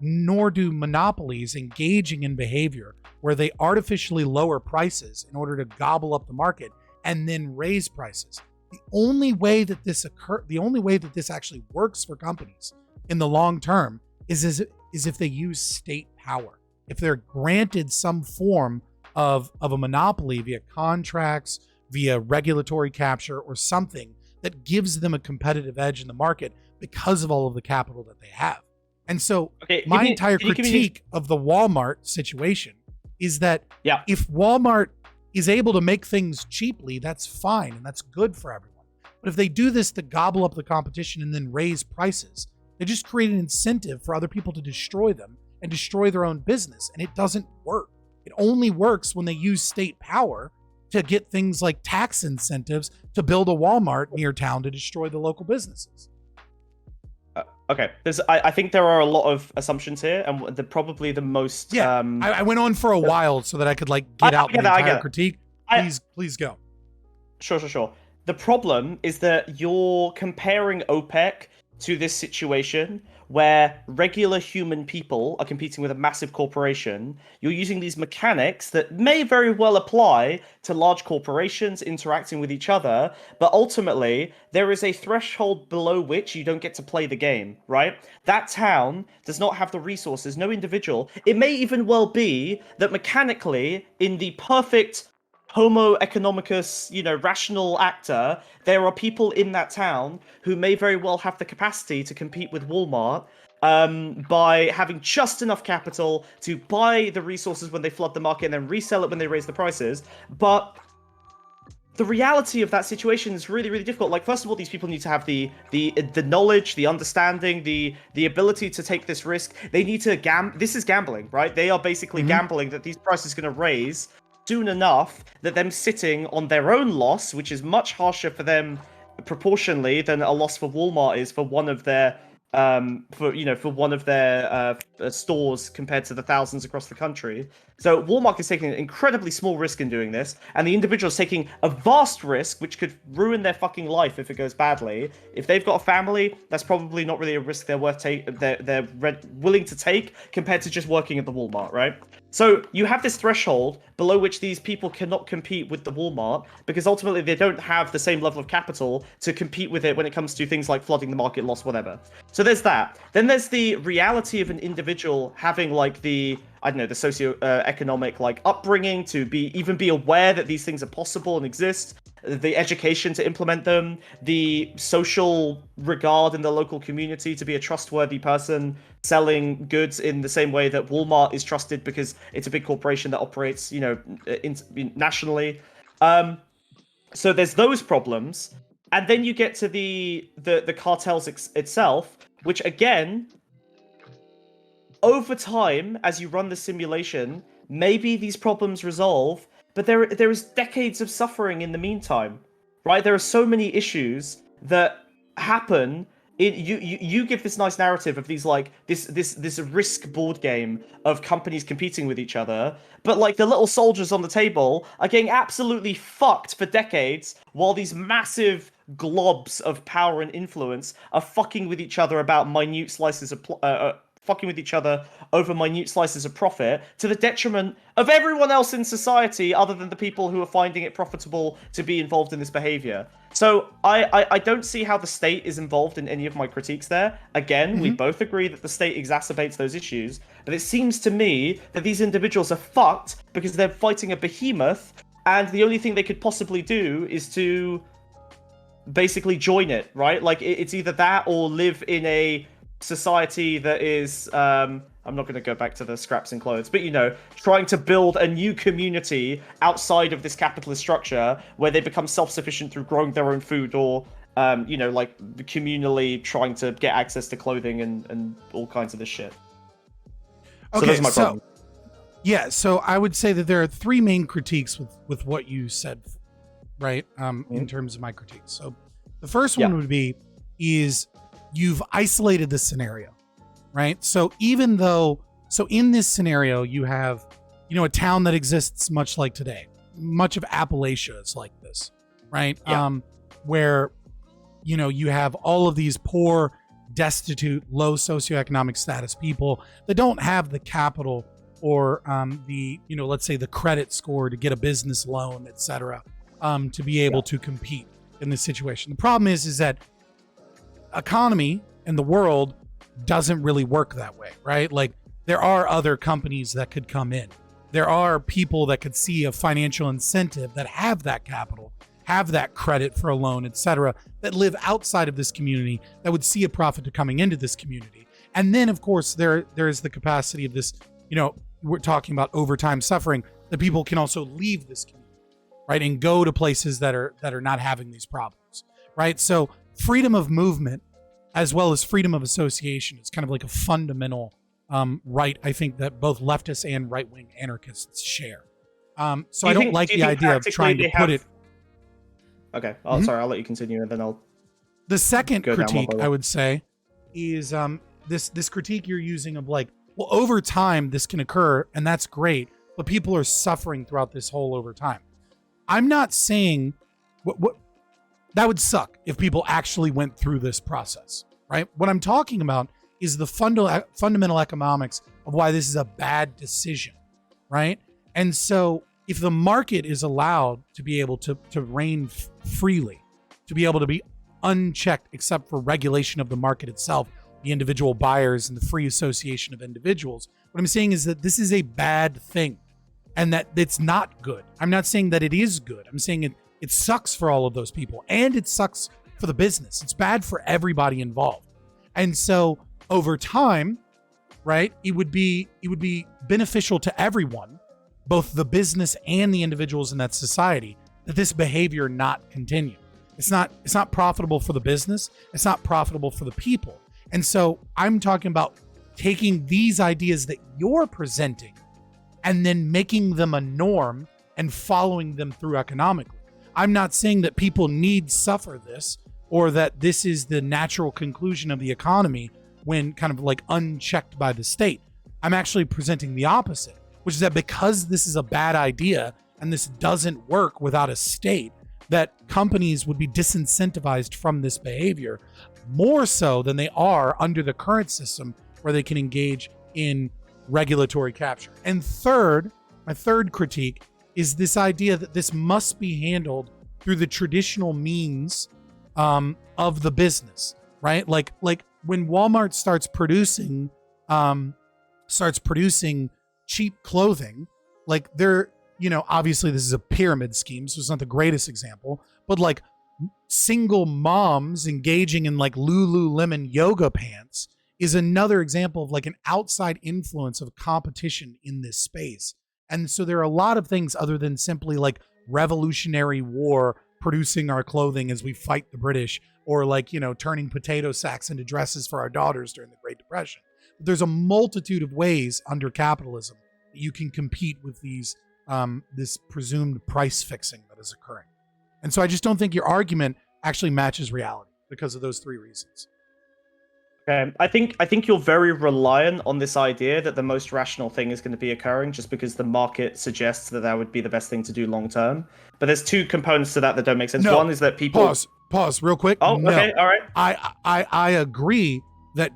nor do monopolies engaging in behavior where they artificially lower prices in order to gobble up the market and then raise prices. The only way that this actually works for companies in the long term is if they use state power. If they're granted some form of a monopoly via contracts, via regulatory capture, or something that gives them a competitive edge in the market because of all of the capital that they have. And so my entire critique of the Walmart situation is that if Walmart is able to make things cheaply, that's fine and that's good for everyone. But if they do this to gobble up the competition and then raise prices, they just create an incentive for other people to destroy them and destroy their own business. And it doesn't work. It only works when they use state power to get things like tax incentives to build a Walmart near town to destroy the local businesses. Okay, I think there are a lot of assumptions here, and probably the most. Yeah, I went on for a while so that I could get out the entire critique. Please go. Sure. The problem is that you're comparing OPEC to this situation where regular human people are competing with a massive corporation. You're using these mechanics that may very well apply to large corporations interacting with each other, but ultimately there is a threshold below which you don't get to play the game, right? That town does not have the resources, no individual. It may even well be that mechanically, in the perfect Homo economicus, rational actor, there are people in that town who may very well have the capacity to compete with Walmart by having just enough capital to buy the resources when they flood the market and then resell it when they raise the prices. But the reality of that situation is really, really difficult. Like, first of all, these people need to have the knowledge, the understanding, the ability to take this risk. They need to This is gambling, right? They are basically gambling that these prices are going to raise soon enough that them sitting on their own loss, which is much harsher for them proportionally than a loss for Walmart is for one of their stores compared to the thousands across the country. So Walmart is taking an incredibly small risk in doing this, and the individual is taking a vast risk which could ruin their fucking life if it goes badly. If they've got a family, that's probably not really a risk they're willing to take compared to just working at the Walmart, right? So you have this threshold below which these people cannot compete with the Walmart because ultimately they don't have the same level of capital to compete with it when it comes to things like flooding the market, loss, whatever. So there's that. Then there's the reality of an individual having the socio-economic upbringing to be aware that these things are possible and exist, the education to implement them, the social regard in the local community to be a trustworthy person selling goods in the same way that Walmart is trusted because it's a big corporation that operates, nationally. So there's those problems, and then you get to the cartels itself, which again, over time, as you run the simulation, maybe these problems resolve, but there is decades of suffering in the meantime, right? There are so many issues that happen. You give this nice narrative of these this risk board game of companies competing with each other, but the little soldiers on the table are getting absolutely fucked for decades while these massive globs of power and influence are fucking with each other about minute slices of fucking with each other over minute slices of profit to the detriment of everyone else in society other than the people who are finding it profitable to be involved in this behavior. So I don't see how the state is involved in any of my critiques there. Again, we both agree that the state exacerbates those issues, but it seems to me that these individuals are fucked because they're fighting a behemoth, and the only thing they could possibly do is to basically join it, right? It's either that or live in a society that is I'm not going to go back to the scraps and clothes, but trying to build a new community outside of this capitalist structure where they become self-sufficient through growing their own food or communally trying to get access to clothing and all kinds of this shit. Okay, so those are my problems. Yeah, so I would say that there are three main critiques with what you said, right? In terms of my critiques. So the first one would be you've isolated the scenario, right? So in this scenario, you have, a town that exists much like today. Much of Appalachia is like this, right? Yeah. Where, you have all of these poor, destitute, low socioeconomic status people that don't have the capital or the, let's say the credit score to get a business loan, etc., to be able to compete in this situation. The problem is that economy and the world doesn't really work that way, right? Like, there are other companies that could come in. There are people that could see a financial incentive that have that capital, have that credit for a loan, etc., that live outside of this community, that would see a profit to coming into this community. And then, of course, there is the capacity of this, we're talking about overtime suffering, that people can also leave this community, right, and go to places that are not having these problems, right? So freedom of movement, as well as freedom of association, is kind of like a fundamental right, I think, that both leftists and right-wing anarchists share. So I don't like the idea of trying to put it... Okay, sorry, I'll let you continue, and then I'll... The second critique, I would say, is this critique you're using of like, well, over time, this can occur, and that's great, but people are suffering throughout this whole over time. I'm not saying... what that would suck if people actually went through this process, right? What I'm talking about is the fundamental economics of why this is a bad decision, right? And so if the market is allowed to be able to reign freely, to be able to be unchecked except for regulation of the market itself, the individual buyers and the free association of individuals, what I'm saying is that this is a bad thing and that it's not good. I'm not saying that it is good. I'm saying it sucks for all of those people, and it sucks for the business. It's bad for everybody involved. And so over time, right, it would be beneficial to everyone, both the business and the individuals in that society, that this behavior not continue. It's not profitable for the business. It's not profitable for the people. And so I'm talking about taking these ideas that you're presenting and then making them a norm and following them through economically. I'm not saying that people need suffer this, or that this is the natural conclusion of the economy when kind of like unchecked by the state. I'm actually presenting the opposite, which is that because this is a bad idea and this doesn't work without a state, that companies would be disincentivized from this behavior more so than they are under the current system where they can engage in regulatory capture. And third, my third critique is this idea that this must be handled through the traditional means of the business, right? Like when Walmart starts producing cheap clothing, like they're, obviously this is a pyramid scheme, so it's not the greatest example, but like single moms engaging in like Lululemon yoga pants is another example of like an outside influence of competition in this space. And so there are a lot of things other than simply like Revolutionary War producing our clothing as we fight the British, or like, turning potato sacks into dresses for our daughters during the Great Depression. There's a multitude of ways under capitalism that you can compete with these, this presumed price fixing that is occurring. And so I just don't think your argument actually matches reality because of those three reasons. Okay. I think you're very reliant on this idea that the most rational thing is going to be occurring just because the market suggests that would be the best thing to do long term. But there's two components to that don't make sense. No. One is that people... Pause real quick. Oh, no. Okay, all right. I agree that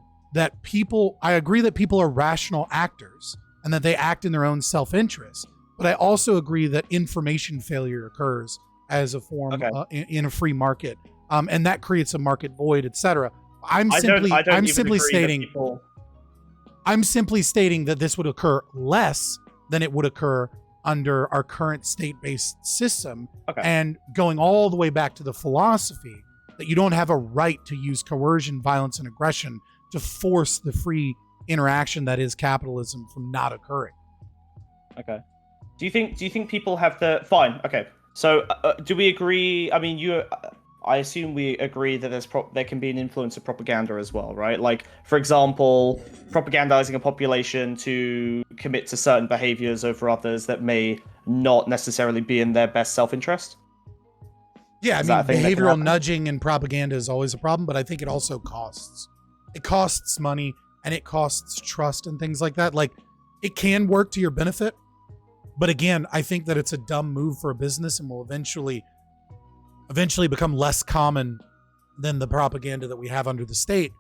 people are rational actors and that they act in their own self-interest. But I also agree that information failure occurs as a form in a free market. And that creates a market void, etc. I'm simply stating that this would occur less than it would occur under our current state-based system, and going all the way back to the philosophy that you don't have a right to use coercion, violence, and aggression to force the free interaction that is capitalism from not occurring. Okay. Do you think people have the... Fine. Okay. So do we agree? I mean, I assume we agree that there can be an influence of propaganda as well, right? Like, for example, propagandizing a population to commit to certain behaviors over others that may not necessarily be in their best self-interest. Yeah, I mean, behavioral nudging and propaganda is always a problem, but I think it also costs. It costs money and it costs trust and things like that. Like, it can work to your benefit, but again, I think that it's a dumb move for a business and will eventually become less common than the propaganda that we have under the state,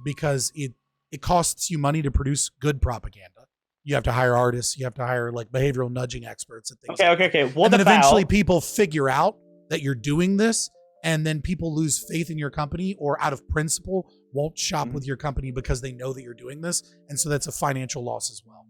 because it costs you money to produce good propaganda. You have to hire artists. You have to hire like behavioral nudging experts and things. Okay. What and then about... eventually people figure out that you're doing this, and then people lose faith in your company, or out of principle won't shop with your company because they know that you're doing this. And so that's a financial loss as well.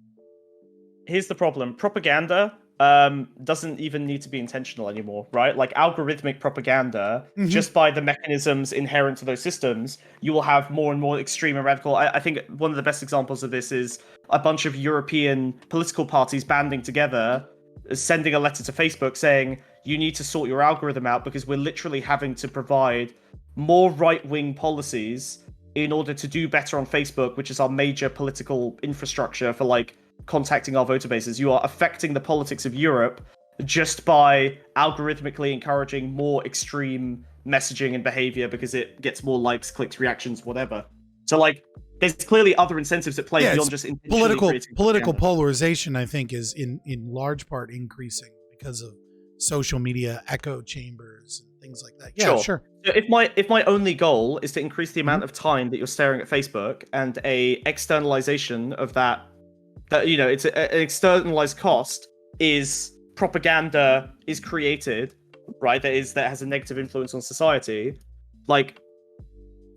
Here's the problem. Propaganda doesn't even need to be intentional anymore, right? Like algorithmic propaganda, just by the mechanisms inherent to those systems, you will have more and more extreme and radical. I think one of the best examples of this is a bunch of European political parties banding together, sending a letter to Facebook saying, you need to sort your algorithm out because we're literally having to provide more right-wing policies in order to do better on Facebook, which is our major political infrastructure for like contacting our voter bases. You are affecting the politics of Europe just by algorithmically encouraging more extreme messaging and behavior because it gets more likes, clicks, reactions, whatever. So like, there's clearly other incentives at play beyond just political polarization. I think is in large part increasing because of social media echo chambers and things like that. Yeah, sure. So if my only goal is to increase the amount of time that you're staring at Facebook, and a externalization of that it's an externalized cost is propaganda is created, right? That has a negative influence on society. Like,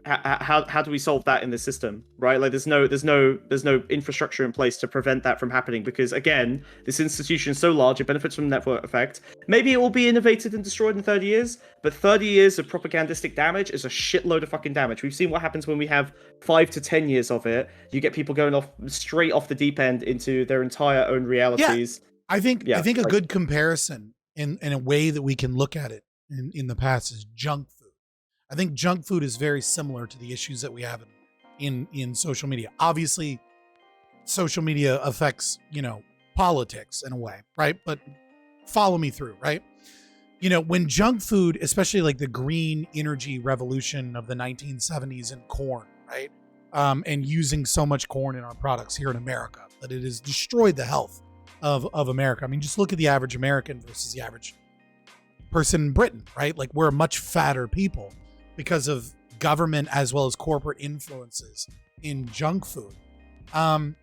how do we solve that in this system, right? Like, there's no infrastructure in place to prevent that from happening, because again, this institution is so large, it benefits from the network effect. Maybe it will be innovated and destroyed in 30 years, but 30 years of propagandistic damage is a shitload of fucking damage. We've seen what happens when we have 5 to 10 years of it. You get people going straight off the deep end into their entire own realities. Yeah. I think a good comparison in a way that we can look at it in the past is junk food. I think junk food is very similar to the issues that we have in social media. Obviously, social media affects, politics in a way, right? But follow me through, right? When junk food, especially like the green energy revolution of the 1970s and corn, right? And using so much corn in our products here in America, that it has destroyed the health of America. I mean, just look at the average American versus the average person in Britain, right? Like, we're a much fatter people because of government as well as corporate influences in junk food. And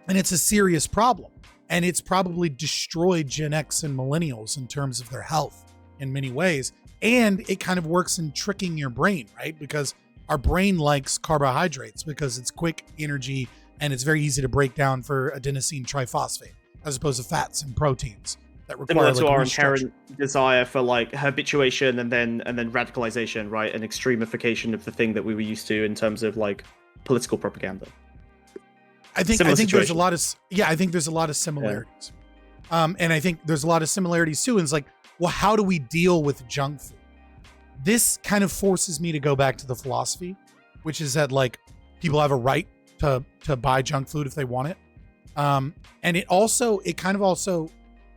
it's a serious problem. And it's probably destroyed Gen X and millennials in terms of their health in many ways. And it kind of works in tricking your brain, right? Because our brain likes carbohydrates because it's quick energy and it's very easy to break down for adenosine triphosphate as opposed to fats and proteins that require similar to our inherent desire for like habituation and then radicalization, right? And extremification of the thing that we were used to in terms of like political propaganda. I think there's a lot of similarities. Yeah. And I think there's a lot of similarities too. And it's like, well, how do we deal with junk food? This kind of forces me to go back to the philosophy, which is that like people have a right to buy junk food if they want it. And it kind of also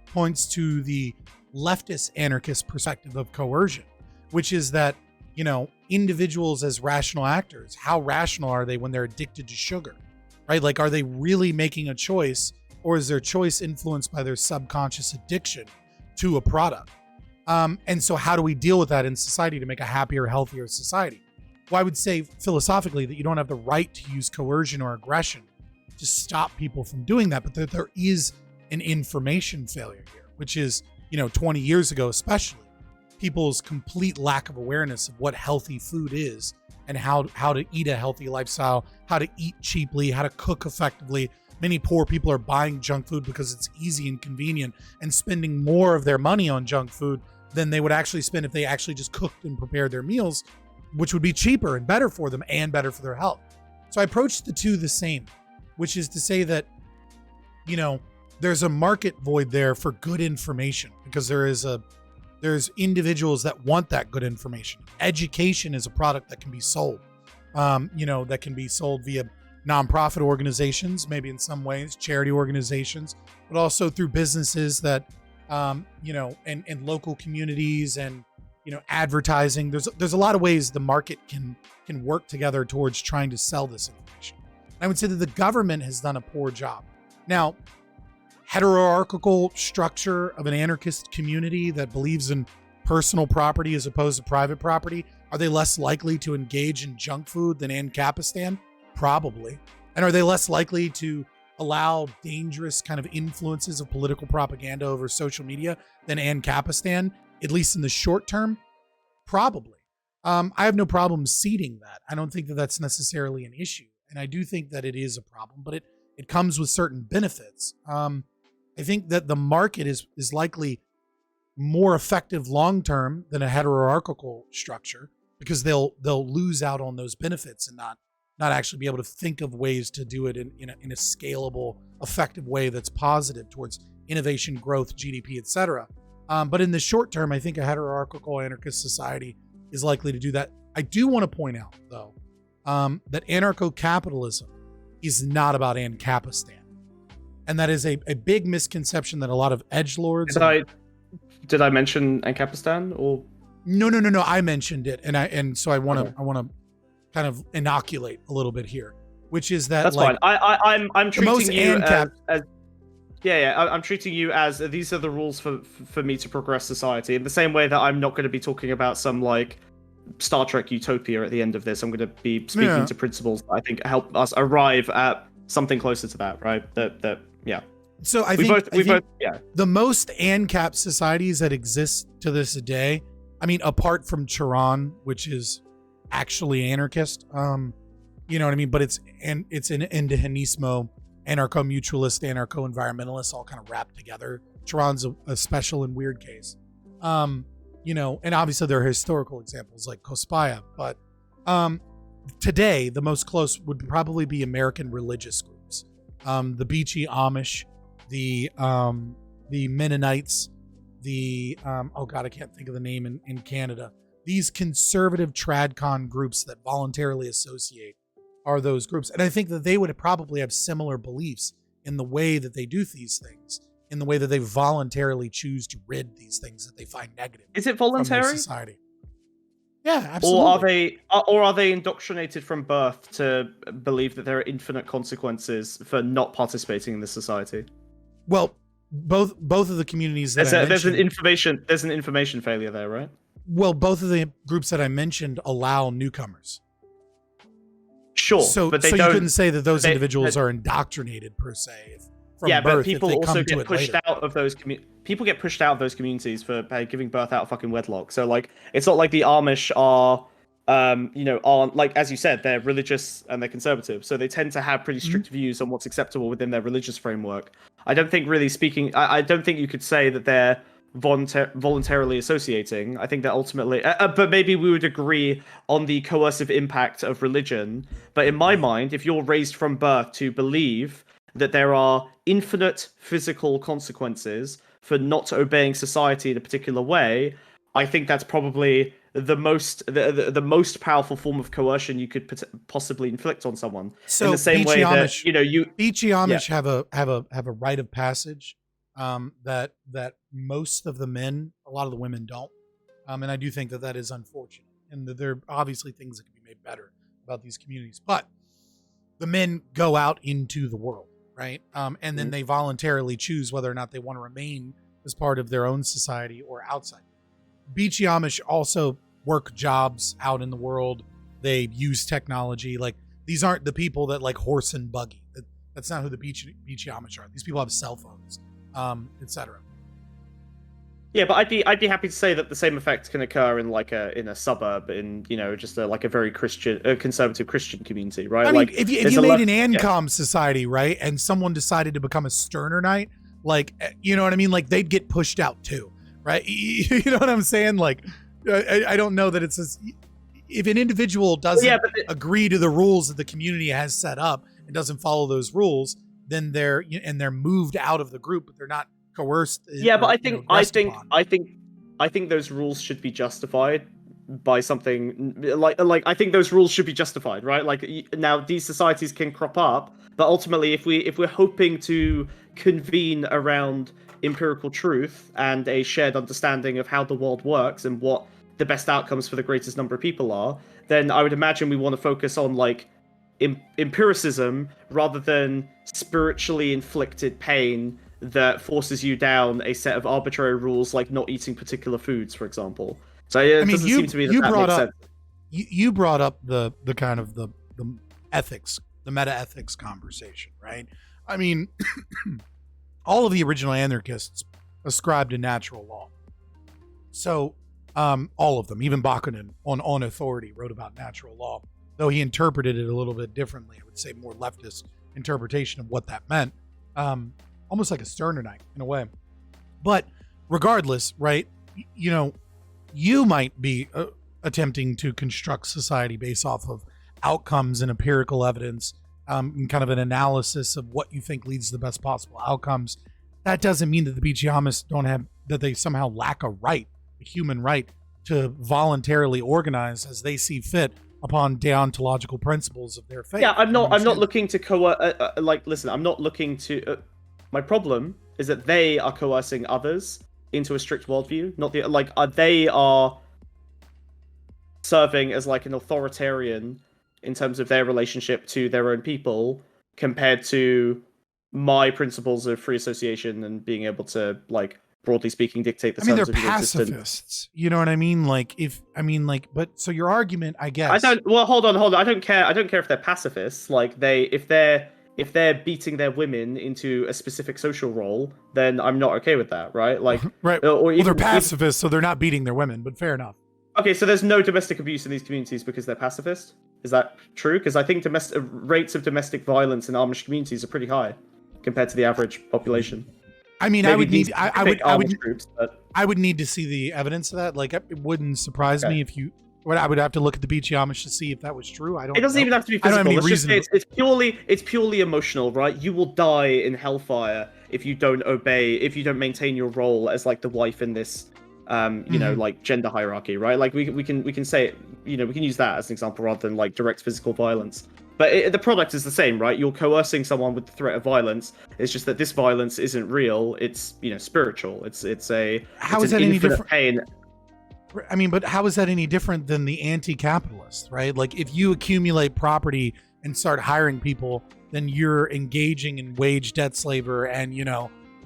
points to the leftist anarchist perspective of coercion, which is that, individuals as rational actors, how rational are they when they're addicted to sugar, right? Like, are they really making a choice, or is their choice influenced by their subconscious addiction to a product? And so how do we deal with that in society to make a happier, healthier society? Well, I would say philosophically that you don't have the right to use coercion or aggression to stop people from doing that, but that there is an information failure here, which is, 20 years ago, especially, people's complete lack of awareness of what healthy food is and how to eat a healthy lifestyle, how to eat cheaply, how to cook effectively. Many poor people are buying junk food because it's easy and convenient and spending more of their money on junk food than they would actually spend if they actually just cooked and prepared their meals, which would be cheaper and better for them and better for their health. So I approach the two the same, which is to say that, there's a market void there for good information because there's individuals that want that good information. Education is a product that can be sold, that can be sold via nonprofit organizations, maybe in some ways, charity organizations, but also through businesses that, and local communities and, advertising. There's a lot of ways the market can work together towards trying to sell this information. I would say that the government has done a poor job. Now, hierarchical structure of an anarchist community that believes in personal property as opposed to private property, are they less likely to engage in junk food than AnCapistan? Probably. And are they less likely to allow dangerous kind of influences of political propaganda over social media than AnCapistan, at least in the short term? Probably. I have no problem ceding that. I don't think that that's necessarily an issue. And I do think that it is a problem, but it comes with certain benefits. I think that the market is likely more effective long-term than a heterarchical structure, because they'll lose out on those benefits and not actually be able to think of ways to do it in a scalable, effective way that's positive towards innovation, growth, GDP, etc. But in the short term, I think a heterarchical anarchist society is likely to do that. I do want to point out, though, that anarcho-capitalism is not about AnCapistan. And that is a big misconception that a lot of edgelords... Did I mention AnCapistan or... No. I mentioned it, and so I want to kind of inoculate a little bit here, which is that that's fine. I'm treating you as I'm treating you as these are the rules for me to progress society. In the same way that I'm not going to be talking about some like Star Trek utopia at the end of this. I'm going to be speaking to principles that I think help us arrive at something closer to that, right? So I think the most AnCap societies that exist to this day, I mean, apart from Tehran, which is actually anarchist, you know what I mean? But it's an indigenismo, anarcho-mutualist, anarcho-environmentalist, all kind of wrapped together. Tehran's a special and weird case. You know, and obviously there are historical examples like Kospaya, but today the most close would probably be American religious groups. The Beachy Amish, the Mennonites, oh God, I can't think of the name in Canada. These conservative tradcon groups that voluntarily associate are those groups. And I think that they would probably have similar beliefs in the way that they do these things, in the way that they voluntarily choose to rid these things that they find negative. Is it voluntary? From society. Yeah, absolutely. Or are they indoctrinated from birth to believe that there are infinite consequences for not participating in this society? Well, both of the communities that there's an information failure there, right? Well, both of the groups that I mentioned allow newcomers. Sure, but you couldn't say that those individuals are indoctrinated per se. But people also get pushed out of those people get pushed out of those communities for giving birth out of fucking wedlock. So like, it's not like the Amish are, are like, as you said, they're religious and they're conservative, so they tend to have pretty strict views on what's acceptable within their religious framework. I don't think, really speaking, I don't think you could say that they're voluntarily associating. I think that ultimately, but maybe we would agree on the coercive impact of religion. But in my mind, if you're raised from birth to believe that there are infinite physical consequences for not obeying society in a particular way, I think that's probably the most powerful form of coercion you could possibly inflict on someone. So in the same way Amish, that Beachy Amish have a rite of passage that most of the men, a lot of the women don't, and I do think that is unfortunate, and that there are obviously things that can be made better about these communities, but the men go out into the world. Right. And then they voluntarily choose whether or not they want to remain as part of their own society or outside. Beachy Amish also work jobs out in the world. They use technology. Like, these aren't the people that like horse and buggy. That's not who the Beachy Amish are. These people have cell phones, etc. Yeah, but I'd be happy to say that the same effect can occur in like in a suburb, in just like a very conservative Christian community, right? I mean, if you made an ANCOM society, right, and someone decided to become a Sternerite, like, you know what I mean, like they'd get pushed out too, right? You know what I'm saying? Like, I don't know that it's if an individual doesn't agree to the rules that the community has set up and doesn't follow those rules, then they're moved out of the group, but they're not coerced. Yeah, but I think those rules should be justified by something like I think those rules should be justified, right? Like, now these societies can crop up, but ultimately if we're hoping to convene around empirical truth and a shared understanding of how the world works and what the best outcomes for the greatest number of people are, then I would imagine we want to focus on like empiricism rather than spiritually inflicted pain that forces you down a set of arbitrary rules, like not eating particular foods, for example. So it doesn't seem to me that makes sense. You brought up the kind of the ethics, the meta ethics conversation, right? I mean, all of the original anarchists ascribed to natural law. So, all of them, even Bakunin on Authority wrote about natural law, though he interpreted it a little bit differently. I would say more leftist interpretation of what that meant, almost like a Sternernite in a way. But regardless, right? You know, you might be attempting to construct society based off of outcomes and empirical evidence, and kind of an analysis of what you think leads to the best possible outcomes. That doesn't mean that the Beachiamists that they somehow lack a human right to voluntarily organize as they see fit upon deontological principles of their faith. Yeah, I'm not looking to listen, I'm not looking to. My problem is that they are coercing others into a strict worldview. Not they are serving as like an authoritarian in terms of their relationship to their own people, compared to my principles of free association and being able to, like, broadly speaking, dictate the terms of they're pacifists. You know what I mean? But so your argument, I guess. Hold on. I don't care if they're pacifists. Like, if they're beating their women into a specific social role, then I'm not okay with that, right? Like, right. They're pacifists, so they're not beating their women, but fair enough. Okay, so there's no domestic abuse in these communities because they're pacifist? Is that true? Because I think rates of domestic violence in Amish communities are pretty high compared to the average population. I mean, I would need to see the evidence of that. Like, it wouldn't surprise me if you. I would have to look at the Beachy Amish to see if that was true. It doesn't even have to be physical. It's purely emotional, right? You will die in hellfire if you don't maintain your role as like the wife in this, like gender hierarchy, right? Like we can say, we can use that as an example rather than like direct physical violence. But the product is the same, right? You're coercing someone with the threat of violence. It's just that this violence isn't real. It's spiritual. It's how is that any different? Pain. I mean, but how is that any different than the anti-capitalist, right? Like, if you accumulate property and start hiring people, then you're engaging in wage debt slaver and,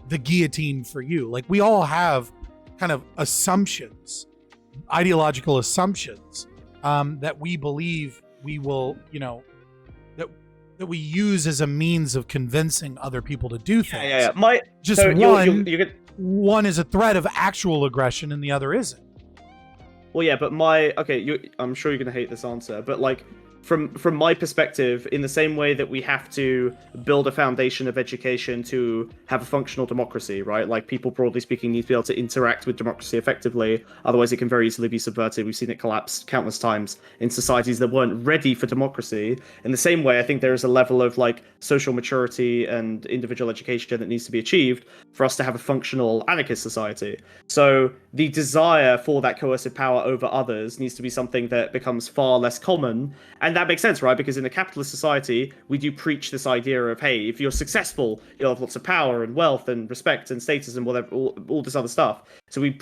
the guillotine for you. Like, we all have kind of assumptions, ideological assumptions, that we believe we will, that we use as a means of convincing other people to do things. Yeah. One is a threat of actual aggression and the other isn't. Well, yeah, but I'm sure you're going to hate this answer, but like, from my perspective, in the same way that we have to build a foundation of education to have a functional democracy, right? Like, people, broadly speaking, need to be able to interact with democracy effectively. Otherwise, it can very easily be subverted. We've seen it collapse countless times in societies that weren't ready for democracy. In the same way, I think there is a level of like social maturity and individual education that needs to be achieved for us to have a functional anarchist society. So the desire for that coercive power over others needs to be something that becomes far less common. And that makes sense, right? Because in a capitalist society, we do preach this idea of, hey, if you're successful, you'll have lots of power and wealth and respect and status and whatever, all this other stuff. So we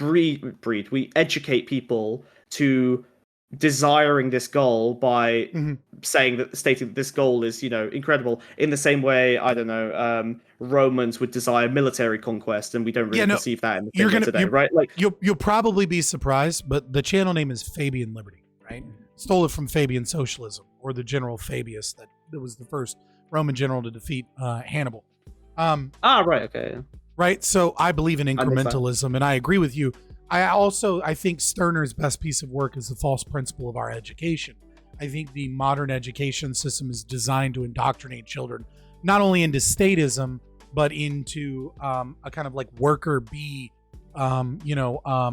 educate people to desiring this goal by stating that this goal is, incredible. In the same way, I don't know, Romans would desire military conquest, and we don't really perceive that in the same way today, right? Like, you'll probably be surprised, but the channel name is Fabian Liberty, right? Stole it from Fabian Socialism, or the General Fabius that was the first Roman general to defeat Hannibal. Right, okay. Right, so I believe in incrementalism, and I agree with you. I think Stirner's best piece of work is the false principle of our education. I think the modern education system is designed to indoctrinate children, not only into statism, but into a kind of like worker bee, a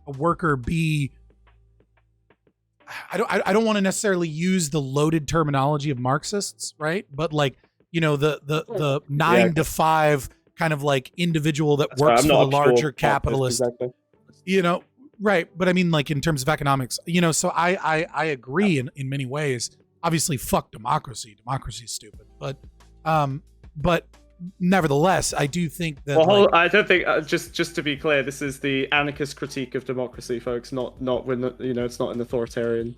worker bee. I don't want to necessarily use the loaded terminology of Marxists, right? But like, the 9 to 5 kind of like individual that works for the larger capitalist. Exactly. Right. But I mean, like, in terms of economics, so I agree in many ways. Obviously, fuck democracy. Democracy's stupid. But nevertheless, I do think that. Well, I don't think. Just to be clear, this is the anarchist critique of democracy, folks. Not when it's not an authoritarian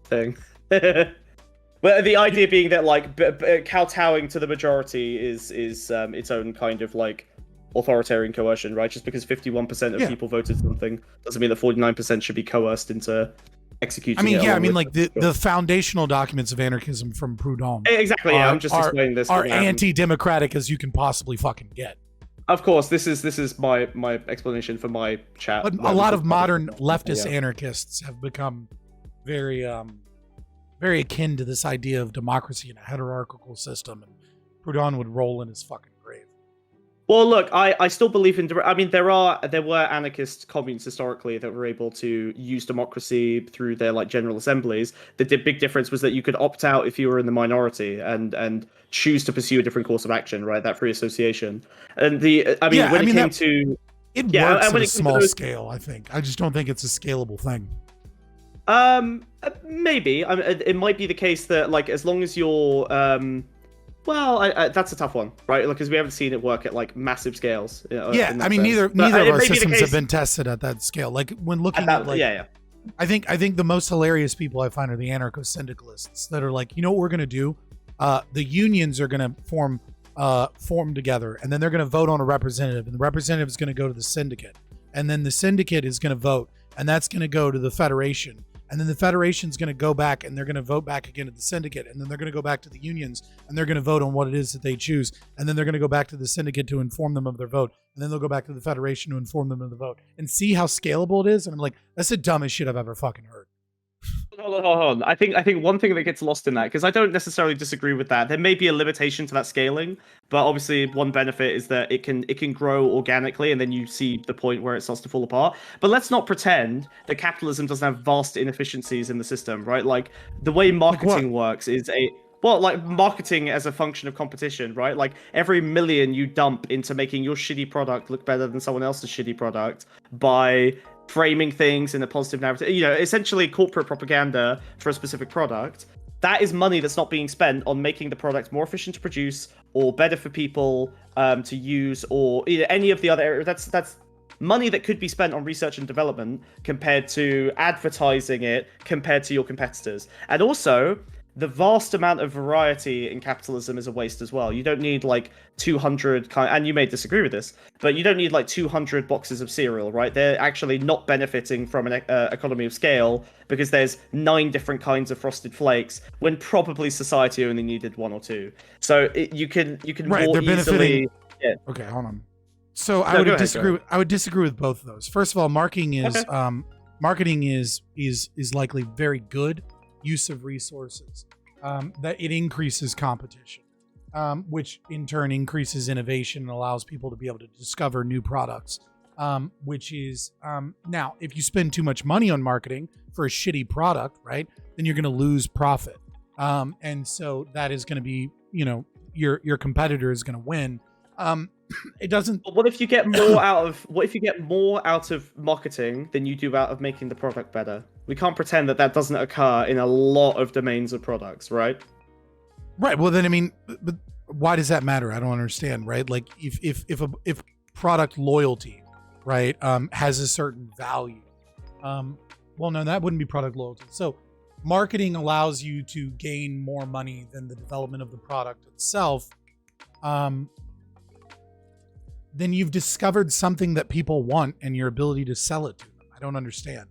thing. But the idea being that like kowtowing to the majority is its own kind of like authoritarian coercion, right? Just because 51% of people voted something doesn't mean that 49% should be coerced into executing. I mean, it yeah, I along mean, with like the foundational documents of anarchism from Proudhon. exactly. Yeah, I'm just explaining this. Are anti-democratic as you can possibly fucking get. Of course, this is my explanation for my chat. But a lot of modern leftist anarchists have become very very akin to this idea of democracy in a hierarchical system, and Proudhon would roll in his fucking grave. Well, look, I still believe in. I mean, there were anarchist communes historically that were able to use democracy through their like general assemblies. The big difference was that you could opt out if you were in the minority and choose to pursue a different course of action, right? That free association. And when it works at a small scale, I think. I just don't think it's a scalable thing. Maybe. It might be the case that like as long as you're that's a tough one, right? Because we haven't seen it work at like massive scales. Yeah, I mean, neither of our systems have been tested at that scale. Like when looking at like, I think the most hilarious people I find are the anarcho-syndicalists that are like, you know what we're gonna do? The unions are gonna form together, and then they're gonna vote on a representative, and the representative is gonna go to the syndicate, and then the syndicate is gonna vote, and that's gonna go to the federation. And then the federation's going to go back and they're going to vote back again at the syndicate. And then they're going to go back to the unions and they're going to vote on what it is that they choose. And then they're going to go back to the syndicate to inform them of their vote. And then they'll go back to the federation to inform them of the vote. And see how scalable it is? And I'm like, that's the dumbest shit I've ever fucking heard. Hold on. I think one thing that gets lost in that, because I don't necessarily disagree with that. There may be a limitation to that scaling, but obviously one benefit is that it can grow organically, and then you see the point where it starts to fall apart. But let's not pretend that capitalism doesn't have vast inefficiencies in the system, right? Like the way marketing works is like marketing as a function of competition, right? Like every million you dump into making your shitty product look better than someone else's shitty product by framing things in a positive narrative, essentially corporate propaganda for a specific product. That is money that's not being spent on making the product more efficient to produce or better for people to use, or any of the other areas. That's money that could be spent on research and development compared to advertising it compared to your competitors. And also, the vast amount of variety in capitalism is a waste as well. You don't need like 200 and you may disagree with this, but you don't need like 200 boxes of cereal, right? They're actually not benefiting from an economy of scale because there's 9 different kinds of Frosted Flakes when probably society only needed 1 or 2. So you can right, more they're easily. Yeah. Okay, hold on. So I would disagree with both of those. First of all, marketing is likely very good use of resources, that it increases competition, which in turn increases innovation and allows people to be able to discover new products, which is now if you spend too much money on marketing for a shitty product, right, then you're going to lose profit, and so that is going to be, your competitor is going to win. It doesn't. What if you get more out of marketing than you do out of making the product better? We can't pretend that doesn't occur in a lot of domains of products, right? Right. Well, then, I mean, but why does that matter? I don't understand, right? Like, if product loyalty, right, has a certain value, well, no, that wouldn't be product loyalty. So, marketing allows you to gain more money than the development of the product itself. Then you've discovered something that people want and your ability to sell it to them. I don't understand.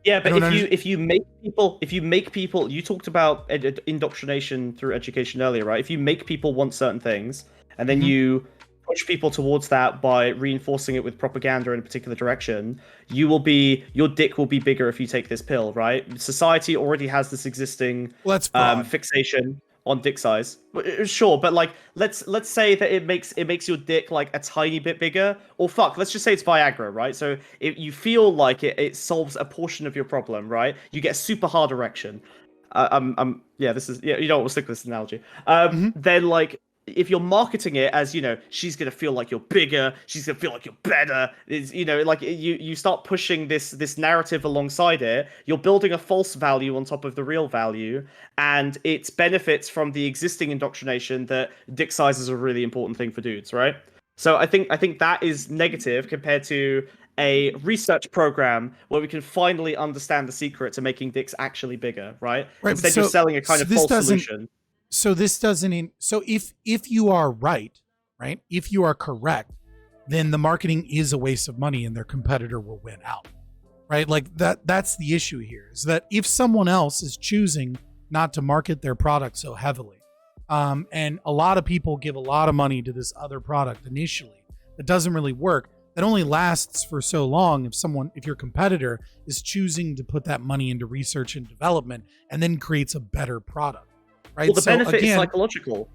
Yeah, but if you make people, you talked about indoctrination through education earlier, right? If you make people want certain things and then you push people towards that by reinforcing it with propaganda in a particular direction, your dick will be bigger if you take this pill, right? Society already has this existing fixation on dick size, sure, but like let's say that it makes your dick like a tiny bit bigger, or let's just say it's Viagra, right? So if you feel like it solves a portion of your problem, right? You get a super hard erection. You know what, we'll stick with this analogy. Then like, if you're marketing it as, she's gonna feel like you're bigger, she's gonna feel like you're better, like you start pushing this narrative alongside it, you're building a false value on top of the real value, and it benefits from the existing indoctrination that dick size is a really important thing for dudes, right? So I think that is negative compared to a research program where we can finally understand the secret to making dicks actually bigger, right? Instead you're selling a kind of false solution. So this doesn't. So if you are right, if you are correct, then the marketing is a waste of money and their competitor will win out, right? Like that's the issue here, is that if someone else is choosing not to market their product so heavily, and a lot of people give a lot of money to this other product initially that doesn't really work, that only lasts for so long if your competitor is choosing to put that money into research and development and then creates a better product, right? Well, the benefit is psychological.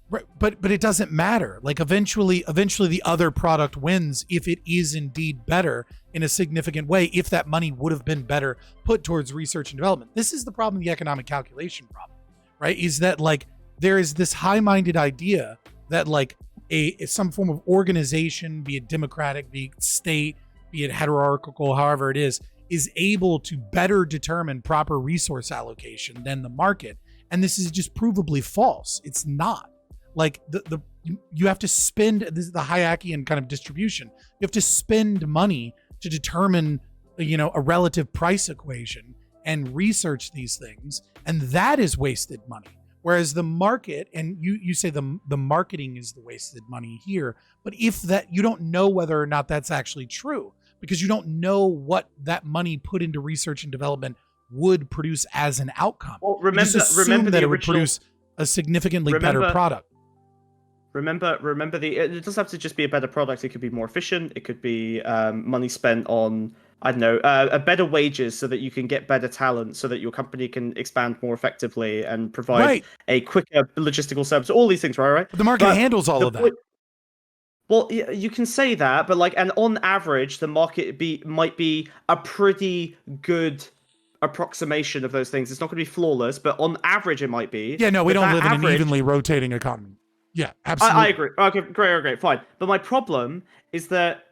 Right, but it doesn't matter. Like eventually the other product wins if it is indeed better in a significant way, if that money would have been better put towards research and development. This is the problem, the economic calculation problem, right? Is that like there is this high-minded idea that like some form of organization, be it democratic, be it state, be it hierarchical, however it is able to better determine proper resource allocation than the market. And this is just provably false. It's not. Like you have to spend, this is the Hayekian kind of distribution. You have to spend money to determine, a relative price equation and research these things. And that is wasted money. Whereas the market, and you say the marketing is the wasted money here, but if that, you don't know whether or not that's actually true, because you don't know what that money put into research and development would produce as an outcome. Well, remember that it would produce a significantly better product. Remember it doesn't have to just be a better product. It could be more efficient. It could be money spent on, I don't know, better wages so that you can get better talent, so that your company can expand more effectively and provide a quicker logistical service. All these things, right? But the market handles all of that. Well, you can say that, but like, and on average, the market might be a pretty good approximation of those things. It's not going to be flawless, but on average, it might be. Yeah, no, we don't live in an evenly rotating economy. Yeah, absolutely. I agree. Okay, great, fine. But my problem is that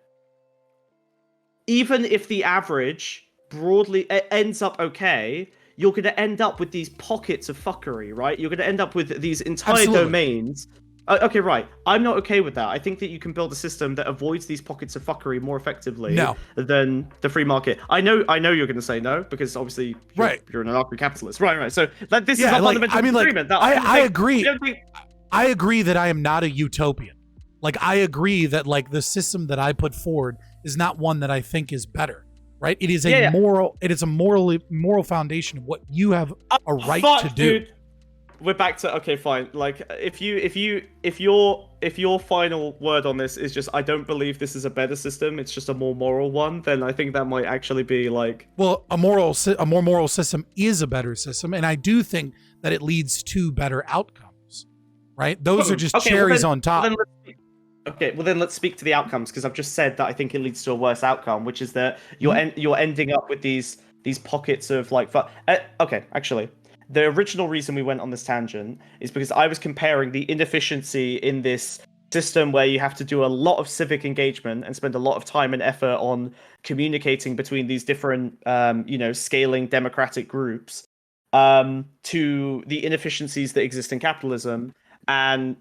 even if the average broadly ends up okay, you're going to end up with these pockets of fuckery, right? You're going to end up with these entire domains. Okay, right. I'm not okay with that. I think that you can build a system that avoids these pockets of fuckery more effectively than the free market. I know you're going to say no, because obviously you're an anarcho-capitalist. Right. So this is a fundamental agreement. I agree. I agree that I am not a utopian. Like, I agree that like the system that I put forward is not one that I think is better, right? It is a moral foundation of what you have a right to do. Dude. We're back to, okay, fine. Like, if your final word on this is just, I don't believe this is a better system, it's just a more moral one, then I think that might actually be like, well, a more moral system is a better system, and I do think that it leads to better outcomes. Right? Those are just cherries on top. Then let's speak to the outcomes, because I've just said that I think it leads to a worse outcome, which is that you're ending up with these pockets of like. Actually, the original reason we went on this tangent is because I was comparing the inefficiency in this system where you have to do a lot of civic engagement and spend a lot of time and effort on communicating between these different, scaling democratic groups, to the inefficiencies that exist in capitalism. And,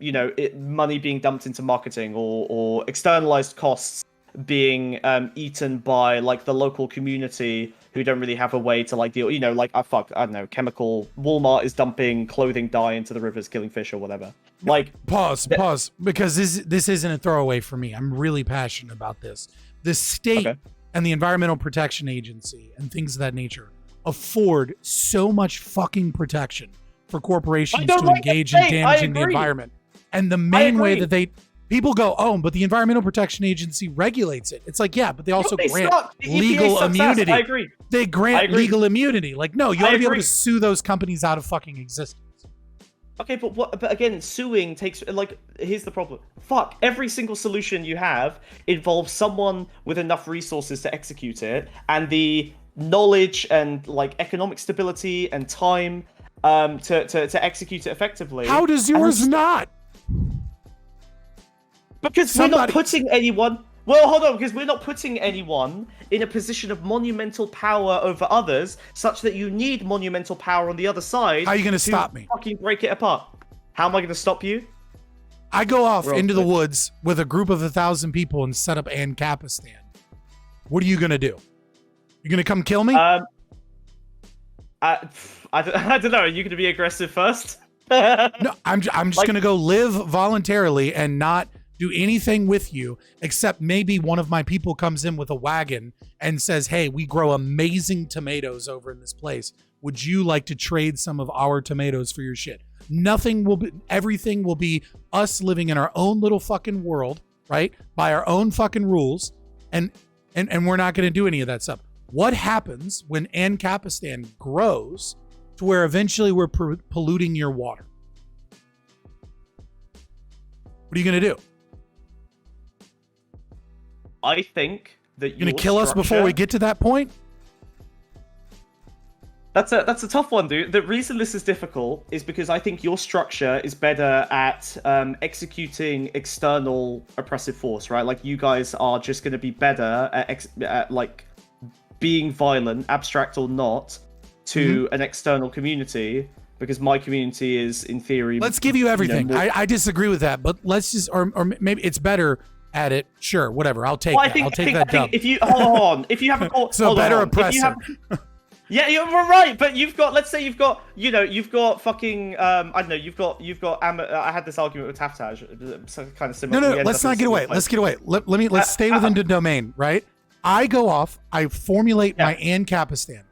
money being dumped into marketing or externalized costs being eaten by like the local community who don't really have a way to like deal, I don't know, chemical. Walmart is dumping clothing dye into the rivers, killing fish or whatever. Like, pause, because this isn't a throwaway for me. I'm really passionate about this. The state and the Environmental Protection Agency and things of that nature afford so much fucking protection for corporations to engage in damaging the environment. And the main way that people go, but the Environmental Protection Agency regulates it. It's like, yeah, but they also grant legal immunity. I agree. They grant legal immunity. Like, no, you ought to be able to sue those companies out of fucking existence. Okay, but again, suing takes, like, here's the problem. Every single solution you have involves someone with enough resources to execute it, and the knowledge and like economic stability and time to execute it effectively. How does yours not? Because we're not putting anyone. Well, hold on, because we're not putting anyone in a position of monumental power over others, such that you need monumental power on the other side. How are you going to stop me? Fucking break it apart. How am I going to stop you? I go off into the woods with a group of 1,000 people and set up AnCapistan. What are you going to do? You going to come kill me? I don't know. Are you going to be aggressive first? No, I'm just going to go live voluntarily and not do anything with you except maybe one of my people comes in with a wagon and says, hey, we grow amazing tomatoes over in this place. Would you like to trade some of our tomatoes for your shit? Nothing will be, everything will be us living in our own little fucking world, right? By our own fucking rules. And we're not going to do any of that stuff. What happens when AnCapistan grows to where eventually we're polluting your water? What are you going to do? I think that you're going to kill us before we get to that point? That's a tough one, dude. The reason this is difficult is because I think your structure is better at executing external oppressive force, right? Like, you guys are just going to be better at like being violent, abstract or not, to an external community, because my community is, in theory... Let's give you everything. I disagree with that, but let's just... Or maybe it's better at it. Sure, whatever. I'll take that. I'll take that dump. If you... Hold on. If you have a... So better oppressor. Yeah, you're right, but you've got, let's say you've got, you've got fucking, I don't know, you've got, I had this argument with Taftaj, so kind of similar. No, let's not get away. Let's get away. Let's stay within the domain, right? I go off, I formulate my AnCapistan,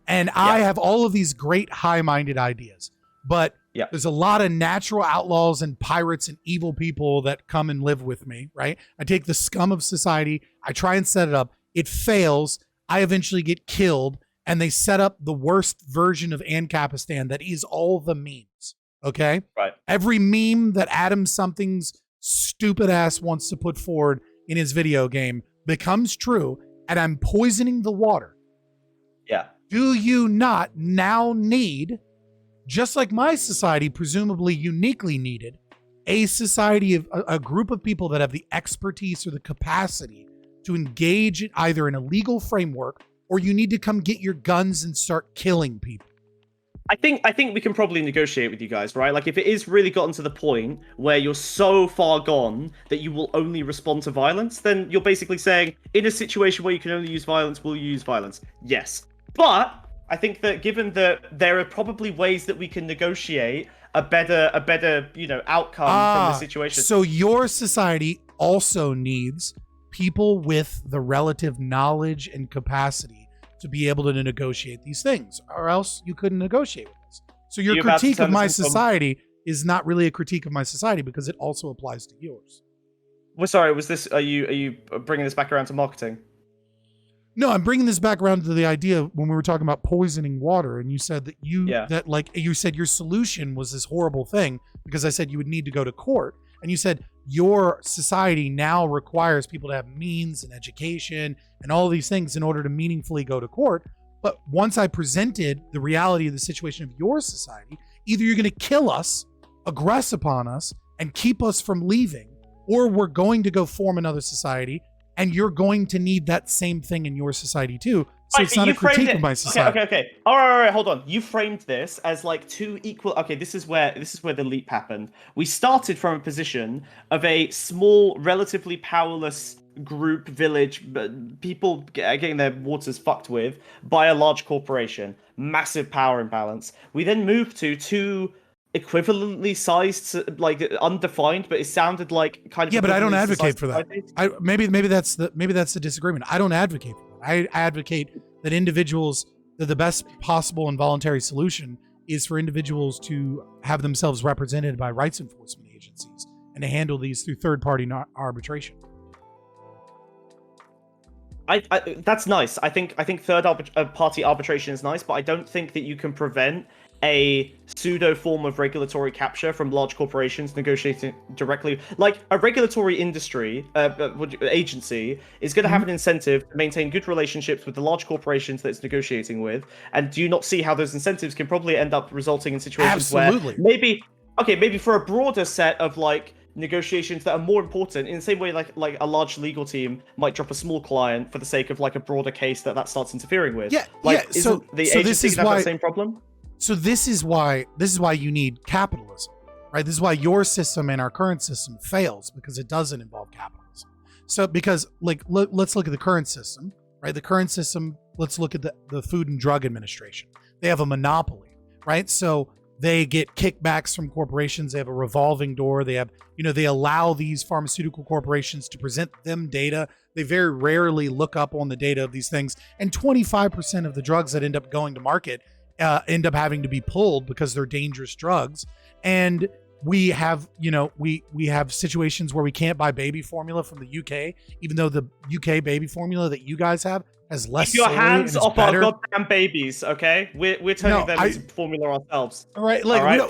and I have all of these great high-minded ideas, but there's a lot of natural outlaws and pirates and evil people that come and live with me, right? I take the scum of society, I try and set it up, it fails, I eventually get killed, and they set up the worst version of AnCapistan that is all the memes, okay? Right. Every meme that Adam Something's stupid ass wants to put forward in his video game becomes true, and I'm poisoning the water. Yeah. Do you not now need, just like my society presumably uniquely needed, a society of a group of people that have the expertise or the capacity to engage either in a legal framework, or you need to come get your guns and start killing people? I think we can probably negotiate with you guys, right? Like, if it is really gotten to the point where you're so far gone that you will only respond to violence, then you're basically saying, in a situation where you can only use violence, will you use violence? Yes. But I think that given that there are probably ways that we can negotiate a better, outcome from the situation. So your society also needs people with the relative knowledge and capacity to be able to negotiate these things, or else you couldn't negotiate with us. So your critique of my society is not really a critique of my society, because it also applies to yours. Well, sorry, was this? Are you bringing this back around to marketing? No, I'm bringing this back around to the idea when we were talking about poisoning water, and you said that you said your solution was this horrible thing, because I said you would need to go to court, and you said your society now requires people to have means and education and all these things in order to meaningfully go to court. But once I presented the reality of the situation of your society, either you're going to kill us, aggress upon us, and keep us from leaving, or we're going to go form another society, and you're going to need that same thing in your society too. So it's not a critique of my society. Okay. All right, hold on. You framed this as like two equal. Okay, this is where the leap happened. We started from a position of a small, relatively powerless group, village, people getting their waters fucked with by a large corporation, massive power imbalance. We then moved to two equivalently sized, like undefined, but it sounded like kind of. But I don't advocate for that. Maybe that's the disagreement. I don't advocate for that. I advocate that the best possible and voluntary solution is for individuals to have themselves represented by rights enforcement agencies and to handle these through third-party arbitration. That's nice. I think third-party arbitration is nice, but I don't think that you can prevent a pseudo form of regulatory capture from large corporations negotiating directly. Like, a regulatory industry agency is going to have an incentive to maintain good relationships with the large corporations that it's negotiating with. And do you not see how those incentives can probably end up resulting in situations where maybe for a broader set of like negotiations that are more important, in the same way like a large legal team might drop a small client for the sake of like a broader case that starts interfering with. So the agency have the same problem? So this is why you need capitalism, right? This is why your system and our current system fails, because it doesn't involve capitalism. So because let's look at the current system, right? The current system, let's look at the Food and Drug Administration. They have a monopoly, right? So They get kickbacks from corporations. They have a revolving door. They have, they allow these pharmaceutical corporations to present them data. They very rarely look up on the data of these things. And 25% of the drugs that end up going to market end up having to be pulled because they're dangerous drugs. And we have, we have situations where we can't buy baby formula from the UK, even though the UK baby formula that you guys have has less. Keep your hands off our goddamn babies, okay? We're turning them into formula ourselves. All right,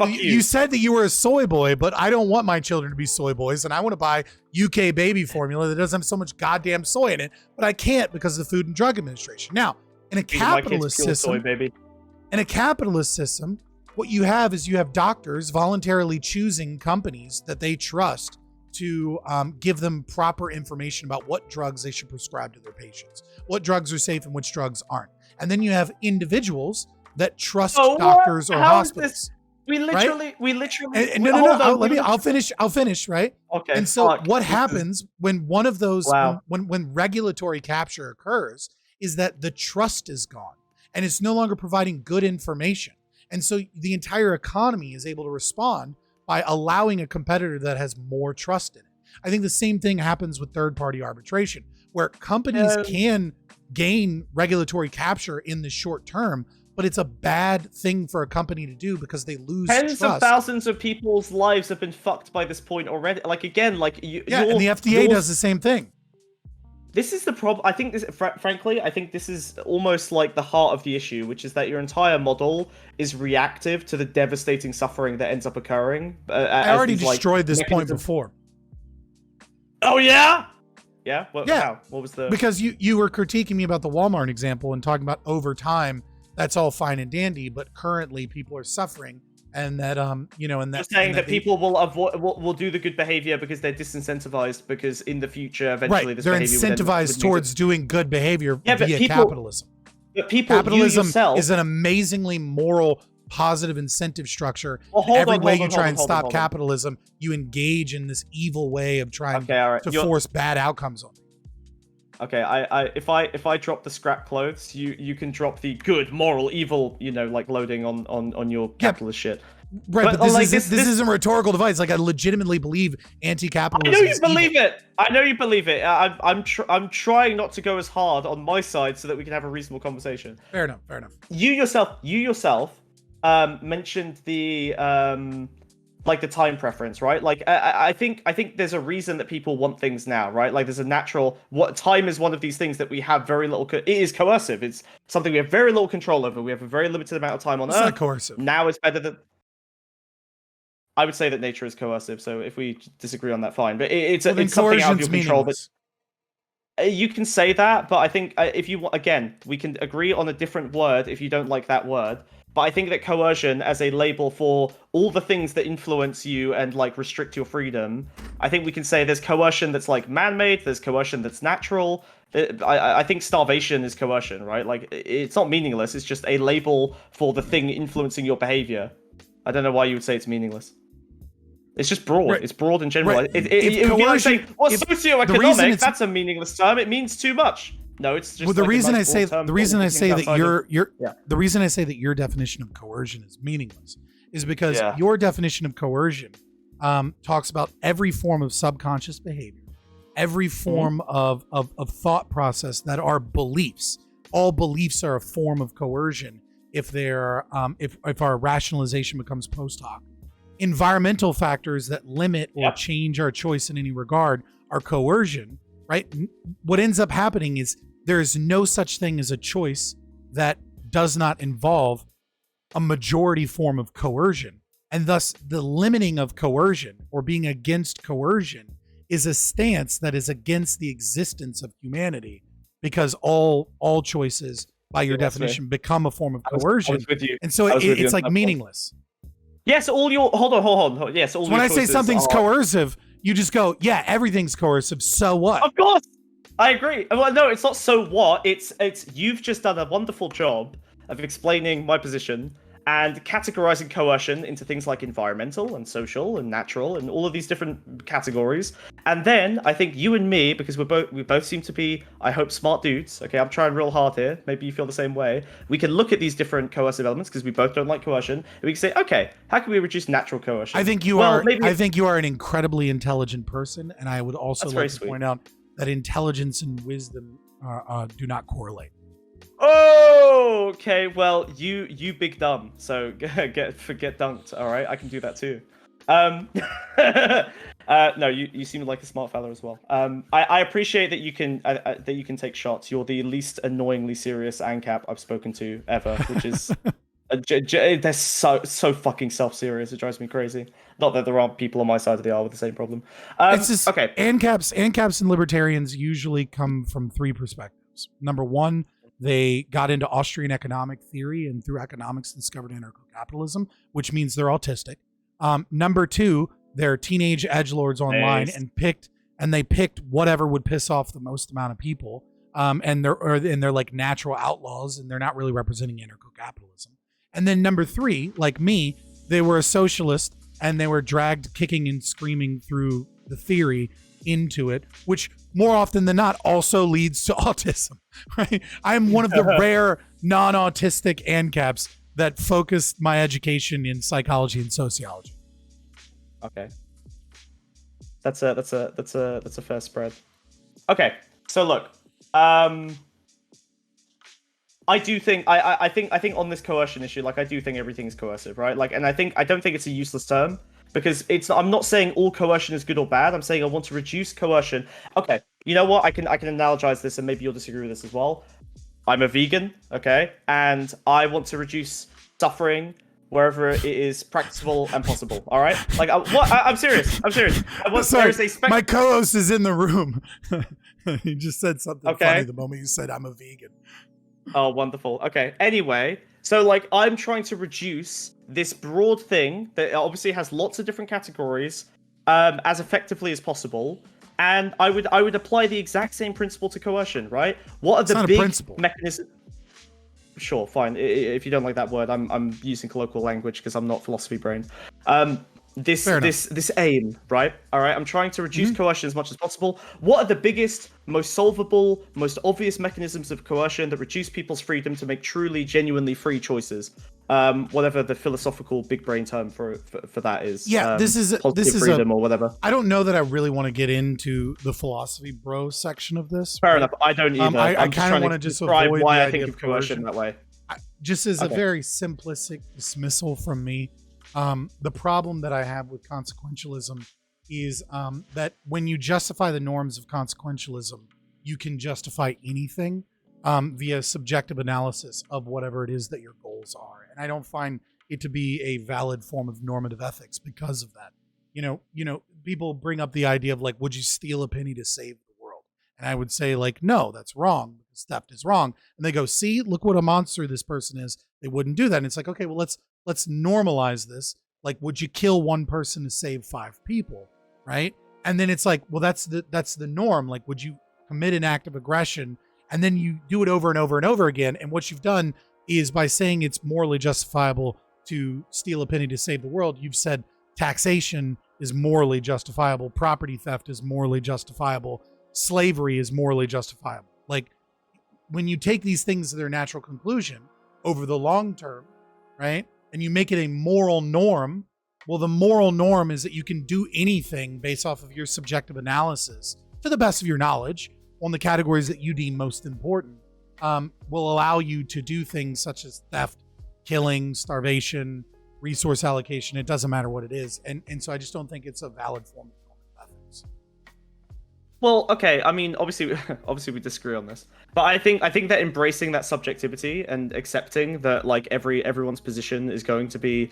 you said that you were a soy boy, but I don't want my children to be soy boys, and I want to buy UK baby formula that doesn't have so much goddamn soy in it, but I can't because of the Food and Drug Administration. Now, in a capitalist system, soy, baby. In a capitalist system, what you have is you have doctors voluntarily choosing companies that they trust to give them proper information about what drugs they should prescribe to their patients, what drugs are safe and which drugs aren't. And then you have individuals that trust doctors or hospitals. We literally. I'll finish, right? Okay. And so what happens when one of those, when regulatory capture occurs, is that the trust is gone and it's no longer providing good information. And so the entire economy is able to respond by allowing a competitor that has more trust in it. I think the same thing happens with third-party arbitration, where companies can gain regulatory capture in the short term, but it's a bad thing for a company to do because they lose tens trust. Of thousands of people's lives have been fucked by this point already. And the FDA does the same thing. This is the problem. I think frankly, I think this is almost like the heart of the issue, which is that your entire model is reactive to the devastating suffering that ends up occurring. I already destroyed this point before. Oh, yeah? Yeah? How? What was the... Because you were critiquing me about the Walmart example and talking about over time, that's all fine and dandy, but currently people are suffering. And that and that you're saying that people will do the good behavior because they're disincentivized because in the future eventually this they're behavior incentivized towards doing good behavior via capitalism. But capitalism is an amazingly moral, positive incentive structure. Every way you try and stop capitalism, you engage in this evil way of trying to force bad outcomes on. Okay, if I drop the scrap clothes, you can drop the good, moral, evil, loading on your capitalist shit. Right, but this isn't a rhetorical device. Like, I legitimately believe anti-capitalism. I know you believe it. I know you believe it. I'm trying not to go as hard on my side so that we can have a reasonable conversation. Fair enough. You yourself mentioned the the time preference, right? Like, I think there's a reason that people want things now, right? Like, there's a natural... time is one of these things that we have very little... It is coercive. It's something we have very little control over. We have a very limited amount of time on Earth. It's not coercive. Now it's better than... I would say that nature is coercive, so if we disagree on that, fine. But it's something out of your control. You can say that, but I think if you... Again, we can agree on a different word if you don't like that word. But I think that coercion as a label for all the things that influence you and restrict your freedom, I think we can say there's coercion that's man-made, there's coercion that's natural. I think starvation is coercion, right? It's not meaningless, it's just a label for the thing influencing your behavior. I don't know why you would say it's meaningless. It's just broad. Right. It's broad in general. Right. It would be like saying, socioeconomic, that's a meaningless term. It means too much. No, it's just the reason I say that your definition of coercion is meaningless is because your definition of coercion talks about every form of subconscious behavior, every form of thought process that are beliefs. All beliefs are a form of coercion if they're if our rationalization becomes post hoc. Environmental factors that limit or change our choice in any regard are coercion, right? What ends up happening is there is no such thing as a choice that does not involve a majority form of coercion. And thus, the limiting of coercion or being against coercion is a stance that is against the existence of humanity, because all choices, by your definition, become a form of coercion. I was with you. And so it's meaningless. Yes, hold on. Yes, so when I say something's coercive, you just go, yeah, everything's coercive. So what? Of course. I agree. Well, no, it's not so what. It's you've just done a wonderful job of explaining my position, and categorizing coercion into things like environmental and social and natural and all of these different categories. And then I think you and me, because we both seem to be, I hope, smart dudes. Okay, I'm trying real hard here. Maybe you feel the same way. We can look at these different coercive elements because we both don't like coercion. And we can say, okay, how can we reduce natural coercion? I think you are. I think you are an incredibly intelligent person, and I would also like to point out that intelligence and wisdom do not correlate. Oh, okay. Well, you big dumb. So forget dunked. All right, I can do that too. No, you seem like a smart fella as well. I appreciate that you can take shots. You're the least annoyingly serious AnCap I've spoken to ever, which is they're so fucking self-serious. It drives me crazy. Not that there aren't people on my side of the aisle with the same problem. It's just, okay. AnCaps and libertarians usually come from three perspectives. Number one, they got into Austrian economic theory and through economics discovered anarcho-capitalism, which means they're autistic. Number two, they're teenage edgelords online and they picked whatever would piss off the most amount of people. And they're like natural outlaws and they're not really representing anarcho-capitalism. And then number three, like me, they were a socialist and they were dragged kicking and screaming through the theory into it, which more often than not also leads to autism, right? I'm one of the rare non-autistic AnCaps that focused my education in psychology and sociology. Okay. That's a fair spread. Okay. So look, I do think I think on this coercion issue, like I do think everything's coercive, right? Like, and I don't think it's a useless term because I'm not saying all coercion is good or bad. I'm saying I want to reduce coercion. Okay, you know what? I can analogize this, and maybe you'll disagree with this as well. I'm a vegan, okay, and I want to reduce suffering wherever it is practicable and possible. All right, like I'm serious. My co-host is in the room. He just said something funny the moment you said I'm a vegan. Oh, wonderful. Okay. Anyway, so like I'm trying to reduce this broad thing that obviously has lots of different categories as effectively as possible. And I would apply the exact same principle to coercion, right? What are the big mechanisms? Sure, fine. If you don't like that word, I'm using colloquial language because I'm not philosophy brain. This aim, right? All right. I'm trying to reduce coercion as much as possible. What are the biggest, most solvable, most obvious mechanisms of coercion that reduce people's freedom to make truly, genuinely free choices? Whatever the philosophical big brain term for that is. Yeah, this is freedom or whatever. I don't know that I really want to get into the philosophy bro section of this. Fair enough. I don't either. I kind of want to just describe why I think of coercion that way. Just as a very simplistic dismissal from me. The problem that I have with consequentialism is that when you justify the norms of consequentialism, you can justify anything via subjective analysis of whatever it is that your goals are. And I don't find it to be a valid form of normative ethics because of that. You know, people bring up the idea of like, would you steal a penny to save the world? And I would say like, no, that's wrong. Because theft is wrong. And they go, see, look what a monster this person is. They wouldn't do that. And it's like, okay, well, let's normalize this. Like, would you kill one person to save 5 people? Right. And then it's like, well, that's the norm. Like, would you commit an act of aggression? And then you do it over and over and over again. And what you've done is by saying it's morally justifiable to steal a penny to save the world, you've said taxation is morally justifiable. Property theft is morally justifiable. Slavery is morally justifiable. Like, when you take these things to their natural conclusion over the long term, right? And you make it a moral norm. Well, the moral norm is that you can do anything based off of your subjective analysis to the best of your knowledge on the categories that you deem most important, will allow you to do things such as theft, killing, starvation, resource allocation. It doesn't matter what it is. And so I just don't think it's a valid form of ethics. Well, okay. I mean, obviously we disagree on this, but I think that embracing that subjectivity and accepting that like everyone's position is going to be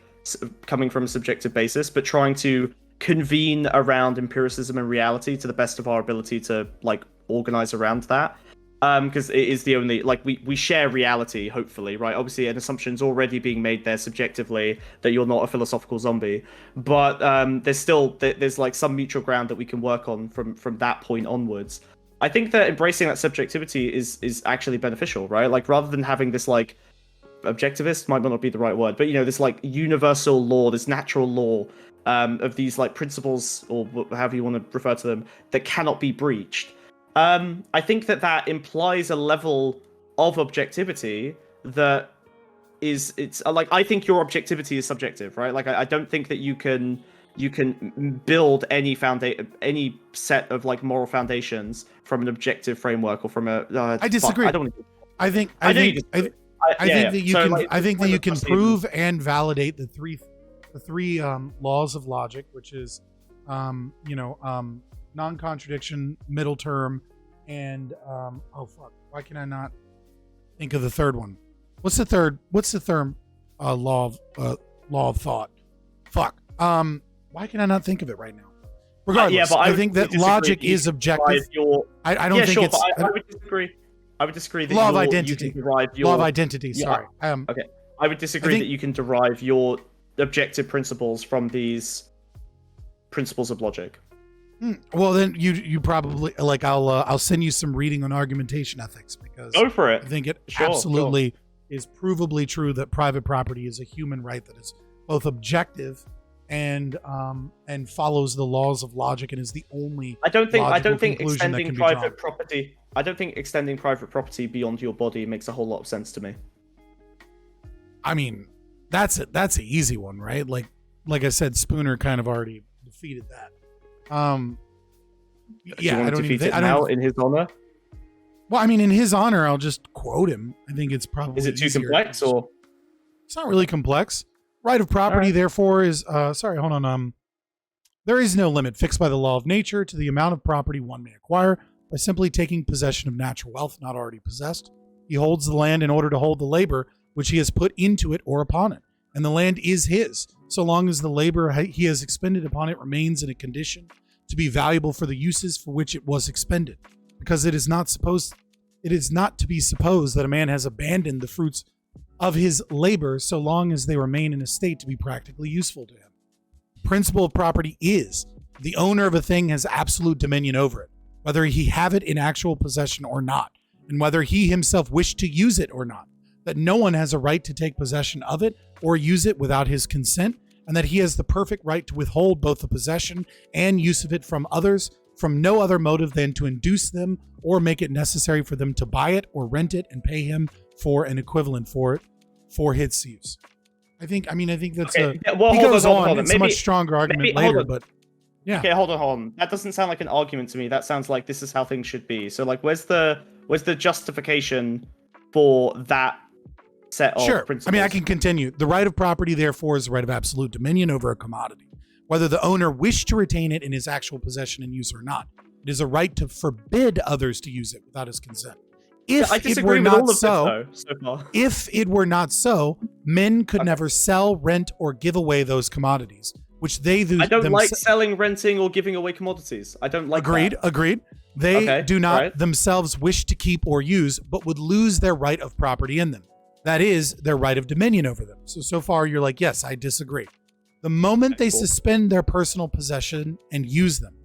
coming from a subjective basis, but trying to convene around empiricism and reality to the best of our ability to like organize around that. Because it is the only, like, we share reality, hopefully, right? Obviously, an assumption's already being made there subjectively that you're not a philosophical zombie, but there's like some mutual ground that we can work on from that point onwards. I think that embracing that subjectivity is actually beneficial, right? Like, rather than having this like objectivist might not be the right word, but this like universal law, this natural law of these like principles, or however you want to refer to them, that cannot be breached. I think that implies a level of objectivity that it's like, I think your objectivity is subjective, right? Like I don't think that you can build any set of like moral foundations from an objective framework or from a. I disagree. I think that you can prove and validate the three laws of logic, which is non-contradiction, middle term, and why can I not think of the third one? What's the third law of thought? Why can I not think of it right now? Regardless, I think that logic is objective. I don't think it's. I would disagree. I would disagree that law of identity. You can derive your law of identity. Sorry. Okay. I would disagree that you can derive your objective principles from these principles of logic. Well, then you probably like. I'll send you some reading on argumentation ethics, because go for it. I think it absolutely is provably true that private property is a human right that is both objective and follows the laws of logic and is the only. I don't think extending private property. I don't think extending private property beyond your body makes a whole lot of sense to me. I mean, that's an easy one, right? Like I said, Spooner kind of already defeated that. Yeah, I don't even think in his honor. Well, I mean, in his honor, I'll just quote him. I think it's probably. Is it too complex, or? It's not really complex. Right of property, therefore, is sorry, hold on. There is no limit fixed by the law of nature to the amount of property one may acquire by simply taking possession of natural wealth not already possessed. He holds the land in order to hold the labor which he has put into it or upon it, and the land is his, so long as the labor he has expended upon it remains in a condition to be valuable for the uses for which it was expended, because it is not to be supposed that a man has abandoned the fruits of his labor so long as they remain in a state to be practically useful to him. The principle of property is the owner of a thing has absolute dominion over it, whether he have it in actual possession or not, and whether he himself wish to use it or not, that no one has a right to take possession of it or use it without his consent, and that he has the perfect right to withhold both the possession and use of it from others from no other motive than to induce them or make it necessary for them to buy it or rent it and pay him for an equivalent for it for his use. I think that's he goes on. It's a much stronger argument later, but yeah. Okay, hold on. That doesn't sound like an argument to me. That sounds like this is how things should be. So like, where's the justification for that set of principles? I mean, I can continue. The right of property, therefore, is the right of absolute dominion over a commodity, whether the owner wished to retain it in his actual possession and use or not. It is a right to forbid others to use it without his consent. If it were not so, men could never sell, rent, or give away those commodities, which they do. I don't like selling, renting, or giving away commodities. I don't like that. Agreed. They do not themselves wish to keep or use, but would lose their right of property in them. That is, their right of dominion over them. So far, you're like, yes, I disagree. The moment they suspend their personal possession and use them,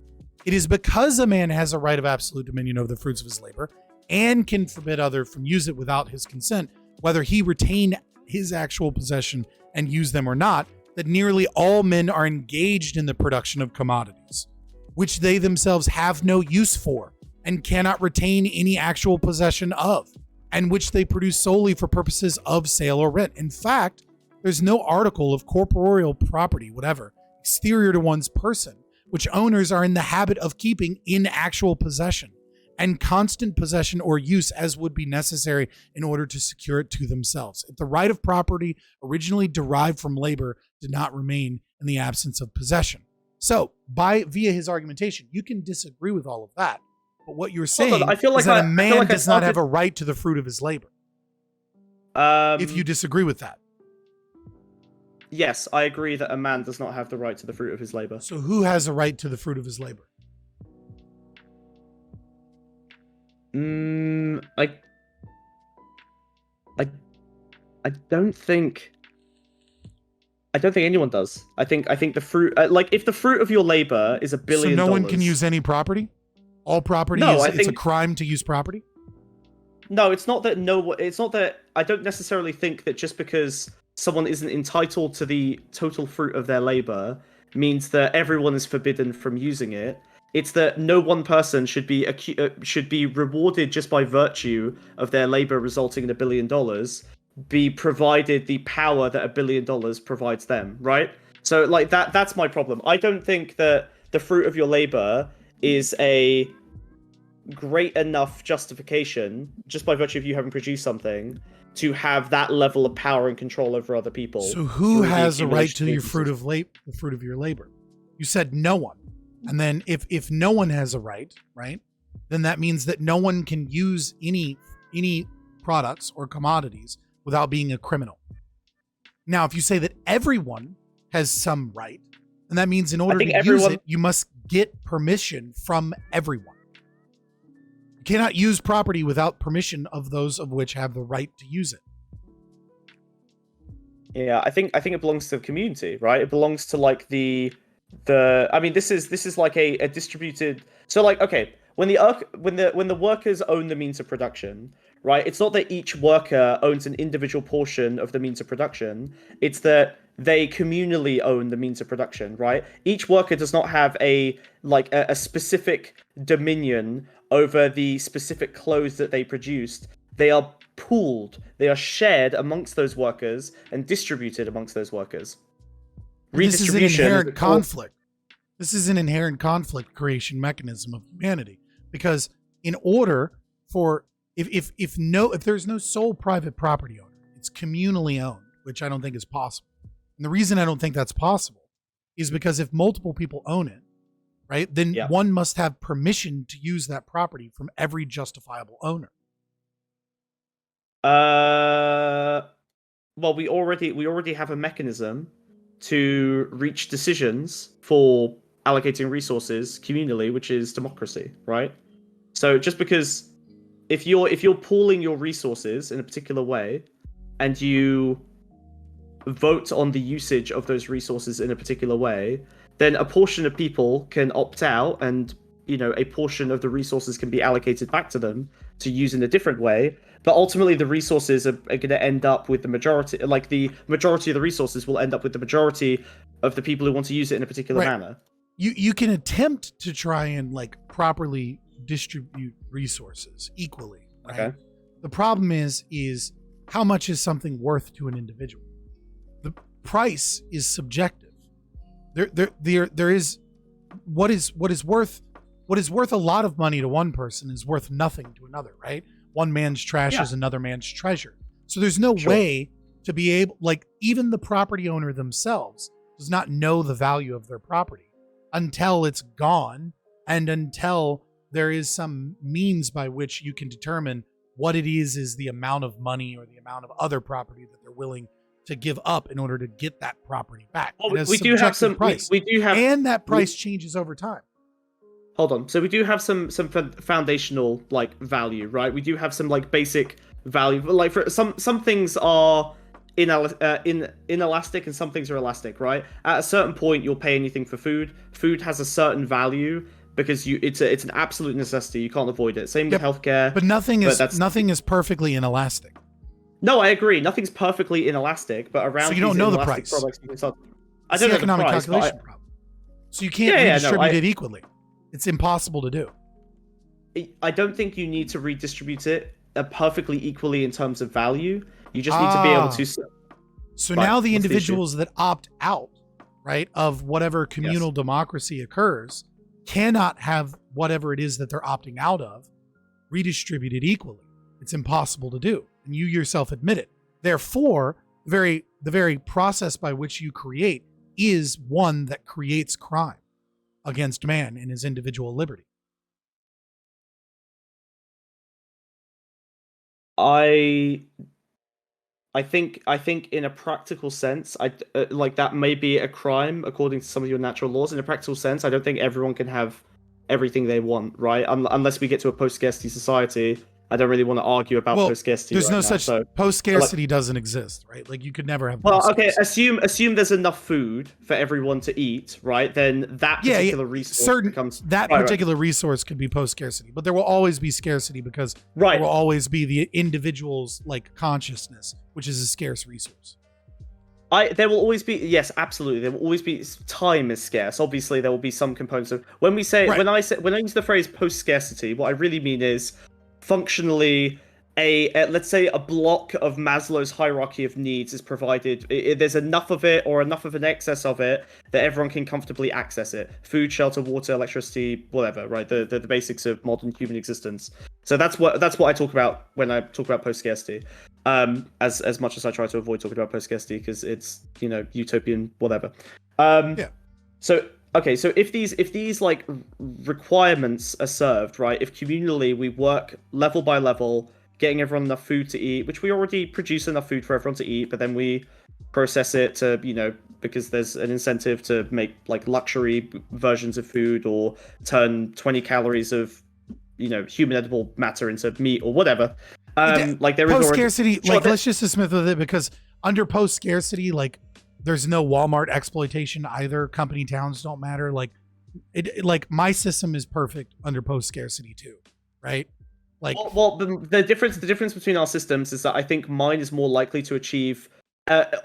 it is because a man has a right of absolute dominion over the fruits of his labor and can forbid other from use it without his consent, whether he retain his actual possession and use them or not, that nearly all men are engaged in the production of commodities, which they themselves have no use for and cannot retain any actual possession of, and which they produce solely for purposes of sale or rent. In fact, there's no article of corporeal property, whatever, exterior to one's person, which owners are in the habit of keeping in actual possession and constant possession or use as would be necessary in order to secure it to themselves. If the right of property originally derived from labor did not remain in the absence of possession. So, via his argumentation, you can disagree with all of that. But what you're saying is that a man does not have a right to the fruit of his labor. If you disagree with that. Yes, I agree that a man does not have the right to the fruit of his labor. So who has a right to the fruit of his labor? I don't think anyone does. I think the fruit, like if the fruit of your labor is $1 billion. So no one can use any property? All property it's a crime to use property? No, it's not that it's not that I don't necessarily think that just because someone isn't entitled to the total fruit of their labor means that everyone is forbidden from using it. It's that no one person should be rewarded just by virtue of their labor resulting in $1 billion, be provided the power that $1 billion provides them, right? So like that's my problem. I don't think that the fruit of your labor is a great enough justification just by virtue of you having produced something to have that level of power and control over other people. So who has a right to your the fruit of your labor? You said no one. And then if no one has a right, then that means that no one can use any products or commodities without being a criminal. Now, if you say that everyone has some right, then that means in order to use it, you must get permission from everyone. You cannot use property without permission of those of which have the right to use it. Yeah, I think it belongs to the community, right? It belongs to like I mean, this is like a distributed. So like, okay, when the workers own the means of production, right? It's not that each worker owns an individual portion of the means of production. It's that they communally own the means of production, right? Each worker does not have a specific dominion over the specific clothes that they produced. They are pooled, they are shared amongst those workers and distributed amongst those workers. This is an inherent conflict. This is an inherent conflict creation mechanism of humanity, because in order for if there's no sole private property owner, it's communally owned, which I don't think is possible. And the reason I don't think that's possible is because if multiple people own it, right, then one must have permission to use that property from every justifiable owner. Well, we already have a mechanism to reach decisions for allocating resources communally, which is democracy, right? So just because if you're pooling your resources in a particular way and you vote on the usage of those resources in a particular way, then a portion of people can opt out, and a portion of the resources can be allocated back to them to use in a different way. But ultimately, the resources are going to end up with the majority. Like the majority of the resources will end up with the majority of the people who want to use it in a particular manner. You can attempt to try and properly distribute resources equally. Right? Okay. The problem is how much is something worth to an individual? The price is subjective. There is what is worth a lot of money to one person is worth nothing to another, right? One man's trash is another man's treasure. So there's no way to be able, even the property owner themselves does not know the value of their property until it's gone, and until there is some means by which you can determine what it is the amount of money or the amount of other property that they're willing to give up in order to get that property back. Well, we do have some price. We do have, and that price changes over time. Hold on. So we do have some foundational value, right? We do have some basic value. Like for some things are inelastic and some things are elastic, right? At a certain point, you'll pay anything for food. Food has a certain value because it's an absolute necessity. You can't avoid it. Same with healthcare. But nothing is perfectly inelastic. No, I agree. Nothing's perfectly inelastic, but around so you don't know the price. I don't know the price. Calculation problem. So you can't redistribute it equally. It's impossible to do. I don't think you need to redistribute it perfectly equally in terms of value. You just need to be able to. So now the individuals that opt out, right, of whatever communal democracy occurs, cannot have whatever it is that they're opting out of redistributed equally. It's impossible to do, and you yourself admit it. Therefore, the very process by which you create is one that creates crime against man in his individual liberty. I think in a practical sense, that may be a crime according to some of your natural laws. In a practical sense, I don't think everyone can have everything they want, right? Unless we get to a post-scarcity society I don't really want to argue about post-scarcity. There's right no now, such post-scarcity doesn't exist, right? Like you could never have. Well, okay, assume there's enough food for everyone to eat, right? Then that particular resource becomes particular resource could be post-scarcity, but there will always be scarcity because there will always be the individual's like consciousness, which is a scarce resource. There will always be, yes, absolutely. There will always be, time is scarce. Obviously, there will be some components of when I use the phrase post scarcity, what I really mean is functionally let's say a block of Maslow's hierarchy of needs is provided. There's enough of it or enough of an excess of it that everyone can comfortably access it. Food, shelter, water, electricity, whatever, right? The basics of modern human existence. So that's what I talk about when I talk about post scarcity. As much as I try to avoid talking about post scarcity because it's utopian whatever. So if these like requirements are served, right? If communally we work level by level, getting everyone enough food to eat, which we already produce enough food for everyone to eat, but then we process it to because there's an incentive to make like luxury versions of food or turn 20 calories of human edible matter into meat or whatever. Like there is post scarcity. Let's just dismiss with it because under post scarcity, like there's no Walmart exploitation either. Company towns don't matter. Like like my system is perfect under post scarcity too, right? Like the difference between our systems is that I think mine is more likely to achieve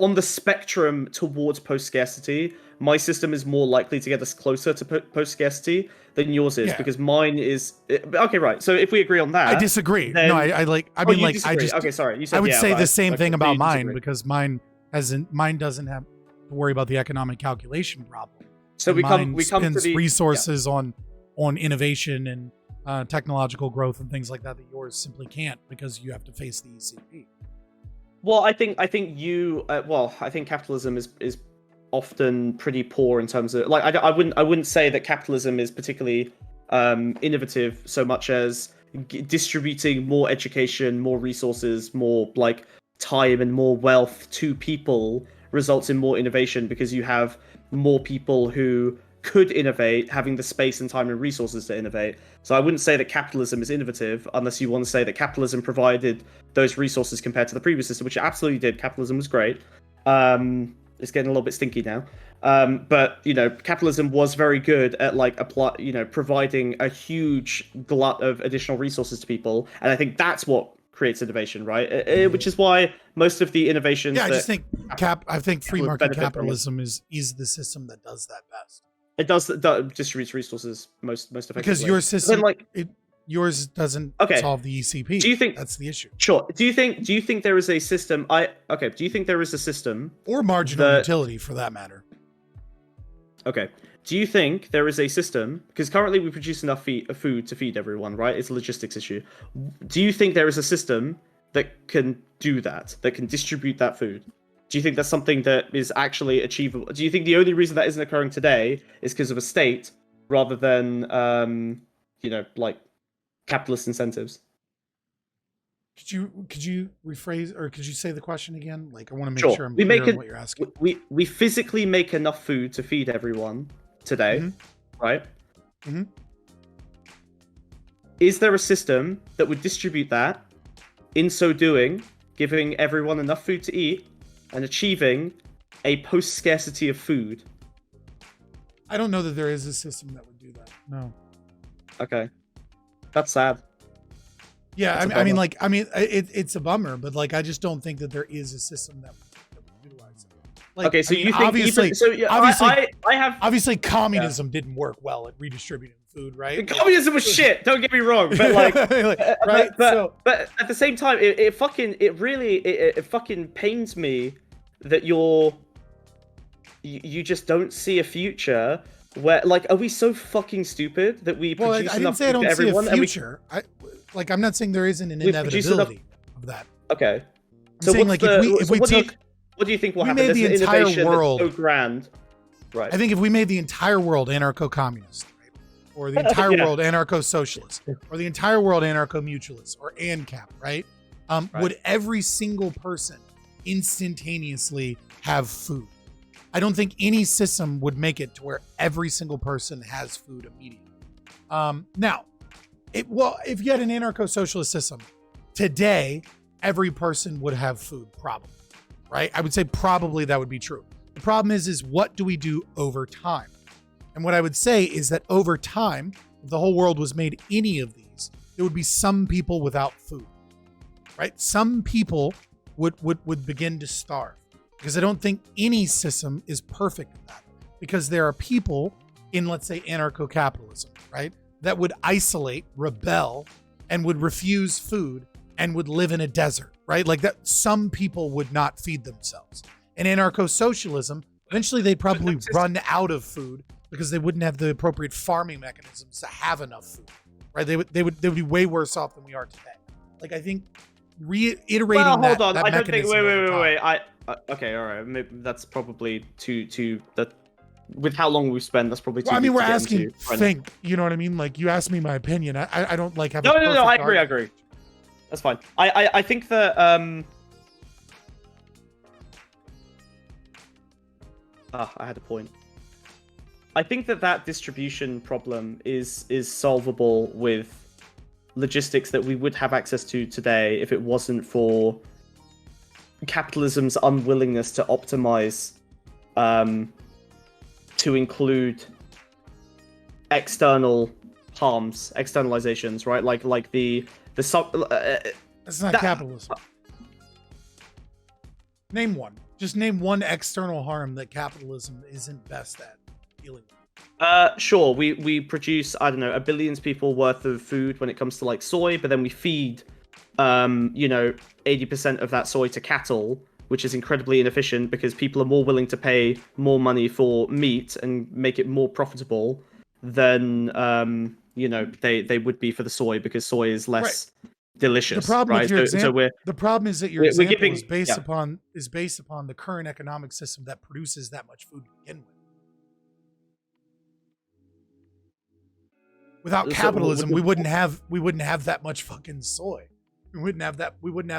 on the spectrum towards post scarcity. My system is more likely to get us closer to post scarcity than yours is because mine is okay. Right. So if we agree on that, I disagree. No, I just okay. Sorry, you said I would say the same thing about mine because mine doesn't have to worry about the economic calculation problem. So we come to the resources on innovation and technological growth and things like that yours simply can't because you have to face the ECP. Well, I think capitalism is often pretty poor in terms of like I wouldn't say that capitalism is particularly innovative so much as distributing more education, more resources, more like time and more wealth to people results in more innovation because you have more people who could innovate having the space and time and resources to innovate. So I wouldn't say that capitalism is innovative unless you want to say that capitalism provided those resources compared to the previous system, which it absolutely did. Capitalism was great. It's getting a little bit stinky now. But capitalism was very good at like providing a huge glut of additional resources to people. And I think that's what creates innovation, right? Which is why most of the innovations I just think free market capitalism is the system that does that best. It distributes resources most effectively. Because your system, yours doesn't solve the ECP. Do you think that's the issue? Sure. Do you think there is a system? Do you think there is a system or marginal utility for that matter? Okay. Do you think there is a system? Because currently we produce enough food to feed everyone, right? It's a logistics issue. Do you think there is a system that can do that? That can distribute that food? Do you think that's something that is actually achievable? Do you think the only reason that isn't occurring today is because of a state rather than, like capitalist incentives? Could you rephrase or could you say the question again? Like, I want to make sure I'm clear on what you're asking. We physically make enough food to feed everyone today, right? Mm-hmm. Is there a system that would distribute that, in so doing, giving everyone enough food to eat, and achieving a post-scarcity of food? I don't know that there is a system that would do that. No. Okay. That's sad. Yeah, it's a bummer, but like I just don't think that there is a system that would utilize it. Like, okay, so you think obviously communism didn't work well at redistributing food, right? Communism was shit. Don't get me wrong, but like, right? But at the same time, it fucking pains me that you just don't see a future where, like, are we so fucking stupid that we produce enough food for everyone? See a future. I'm not saying there isn't an inevitability of that. Okay. I'm saying like if we took. What do you think will happen? Made the entire world so grand. Right. I think if we made the entire world anarcho-communist, right? Or the entire world anarcho-socialist, or the entire world anarcho-mutualist, or AnCap, right? Would every single person instantaneously have food? I don't think any system would make it to where every single person has food immediately. Now, if you had an anarcho-socialist system today, every person would have food, probably, right? I would say probably that would be true. The problem is what do we do over time? And what I would say is that over time, if the whole world was made any of these, there would be some people without food, right? Some people would begin to starve, because I don't think any system is perfect at that, because there are people in, let's say, anarcho-capitalism, right, that would isolate, rebel, and would refuse food and would live in a desert, right? Like that, some people would not feed themselves. In anarcho-socialism, eventually they'd probably run out of food because they wouldn't have the appropriate farming mechanisms to have enough food, right? They would be way worse off than we are today. Like, I think reiterating well, hold on. that I don't think. Wait. Okay, all right. Maybe that's probably too that. With how long we've spent, that's probably too. Well, I mean, we're asking. Think. You know what I mean? Like, you asked me my opinion. I don't like having. No. I agree. That's fine. I think that I had a point. I think that distribution problem is solvable with logistics that we would have access to today if it wasn't for capitalism's unwillingness to optimize to include external harms, externalizations, right? Like the sub. That's not capitalism. Name one. Just name one external harm that capitalism isn't best at dealing with. Sure. We produce, I don't know, 1 billion people worth of food when it comes to like soy, but then we feed 80% of that soy to cattle, which is incredibly inefficient because people are more willing to pay more money for meat and make it more profitable than they would be for the soy, because soy is less delicious. The problem right? with your example, the problem is that your example is based upon the current economic system that produces that much food to begin with. Without capitalism, we wouldn't have that much fucking soy. We wouldn't have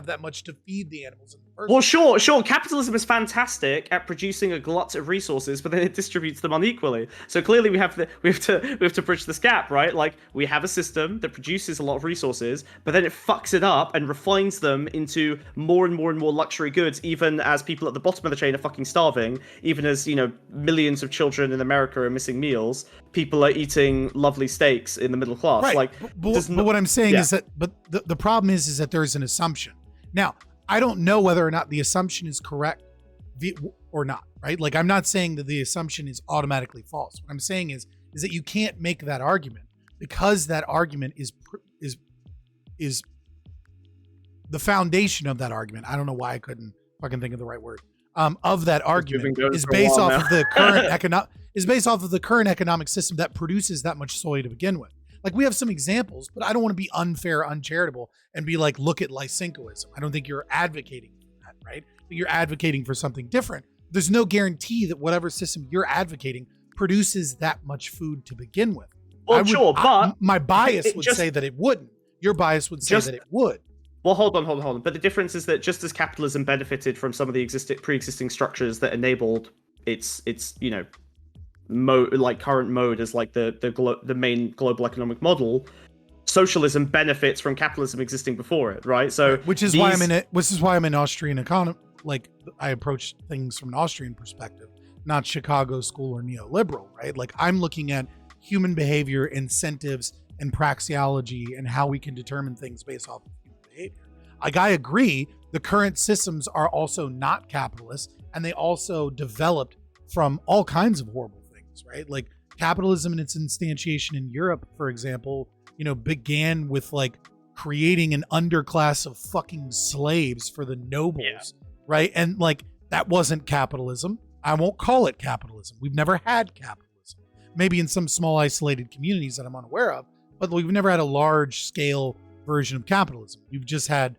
that much to feed the animals in the first place. Well, sure. Capitalism is fantastic at producing a glut of resources, but then it distributes them unequally. So clearly, we have to bridge this gap, right? Like, we have a system that produces a lot of resources, but then it fucks it up and refines them into more and more and more luxury goods, even as people at the bottom of the chain are fucking starving, even as, millions of children in America are missing meals. People are eating lovely steaks in the middle class. Right. Like, but what I'm saying is that, the problem is that there's an assumption. Now, I don't know whether or not the assumption is correct or not, right? Like, I'm not saying that the assumption is automatically false. What I'm saying is that you can't make that argument, because that argument is the foundation of that argument. I don't know why I couldn't fucking think of the right word. Of that argument is based off of the current economic system that produces that much soy to begin with. Like, we have some examples, but I don't want to be unfair, uncharitable, and be like, look at Lysenkoism. I don't think you're advocating for that, right? You're advocating for something different. There's no guarantee that whatever system you're advocating produces that much food to begin with. But my bias would say that it wouldn't. Your bias would say that it would. Well, hold on. But the difference is that just as capitalism benefited from some of the pre-existing structures that enabled its mode, like current mode as like the main global economic model, socialism benefits from capitalism existing before it, right? So which is why I'm in Austrian economy. Like, I approach things from an Austrian perspective, not Chicago school or neoliberal, right? Like, I'm looking at human behavior, incentives, and praxeology, and how we can determine things based off of human behavior. Like, I agree, the current systems are also not capitalist, and they also developed from all kinds of horrible things, right? Like, capitalism and its instantiation in Europe, for example, began with like creating an underclass of fucking slaves for the nobles, right? And like, that wasn't capitalism. I won't call it capitalism. We've never had capitalism. Maybe in some small isolated communities that I'm unaware of, but we've never had a large scale version of capitalism. We've just had,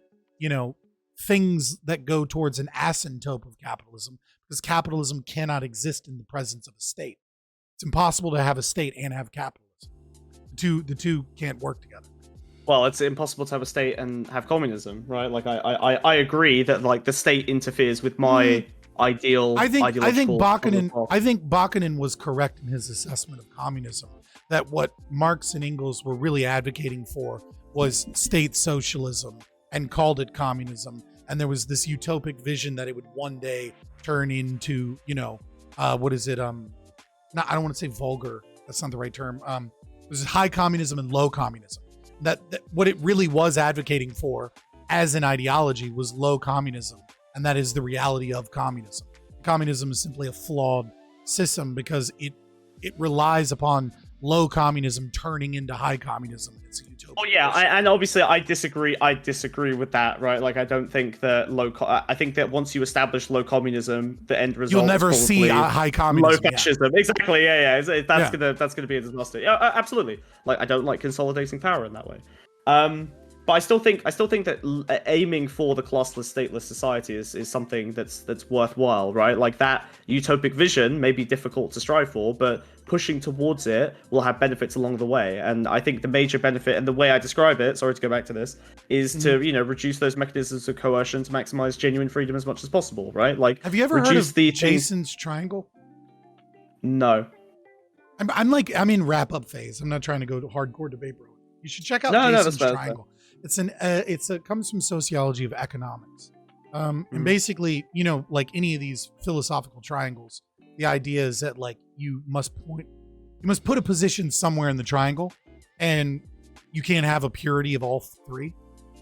things that go towards an asymptote of capitalism, because capitalism cannot exist in the presence of a state. It's impossible to have a state and have capitalism. The two can't work together. Well, it's impossible to have a state and have communism, right? Like, I agree that like the state interferes with my ideal. I think Bakunin was correct in his assessment of communism. That what Marx and Engels were really advocating for was state socialism and called it communism. And there was this utopic vision that it would one day turn into, what is it? I don't want to say vulgar. That's not the right term. It was high communism and low communism. That what it really was advocating for as an ideology was low communism. And that is the reality of communism. Communism is simply a flawed system because it relies upon low communism turning into high communism. It's a utopia. Oh yeah, and obviously I disagree with that, right? Like I don't think that I think that once you establish low communism, the end result you'll never see high communism. Low fascism. Yeah. Exactly. Yeah. That's gonna be a disaster. Yeah, absolutely. Like I don't like consolidating power in that way. But I still think that aiming for the classless, stateless society is something that's worthwhile, right? Like that utopic vision may be difficult to strive for, but pushing towards it will have benefits along the way. And I think the major benefit, and the way I describe it, sorry to go back to this, is to reduce those mechanisms of coercion to maximize genuine freedom as much as possible, right? Like, have you ever heard of Jason's triangle? No. I'm in wrap up phase. I'm not trying to go to hardcore debate, bro. You should check out Jason's triangle. It comes from sociology of economics. And basically, like any of these philosophical triangles, the idea is that like you must put a position somewhere in the triangle, and you can't have a purity of all three,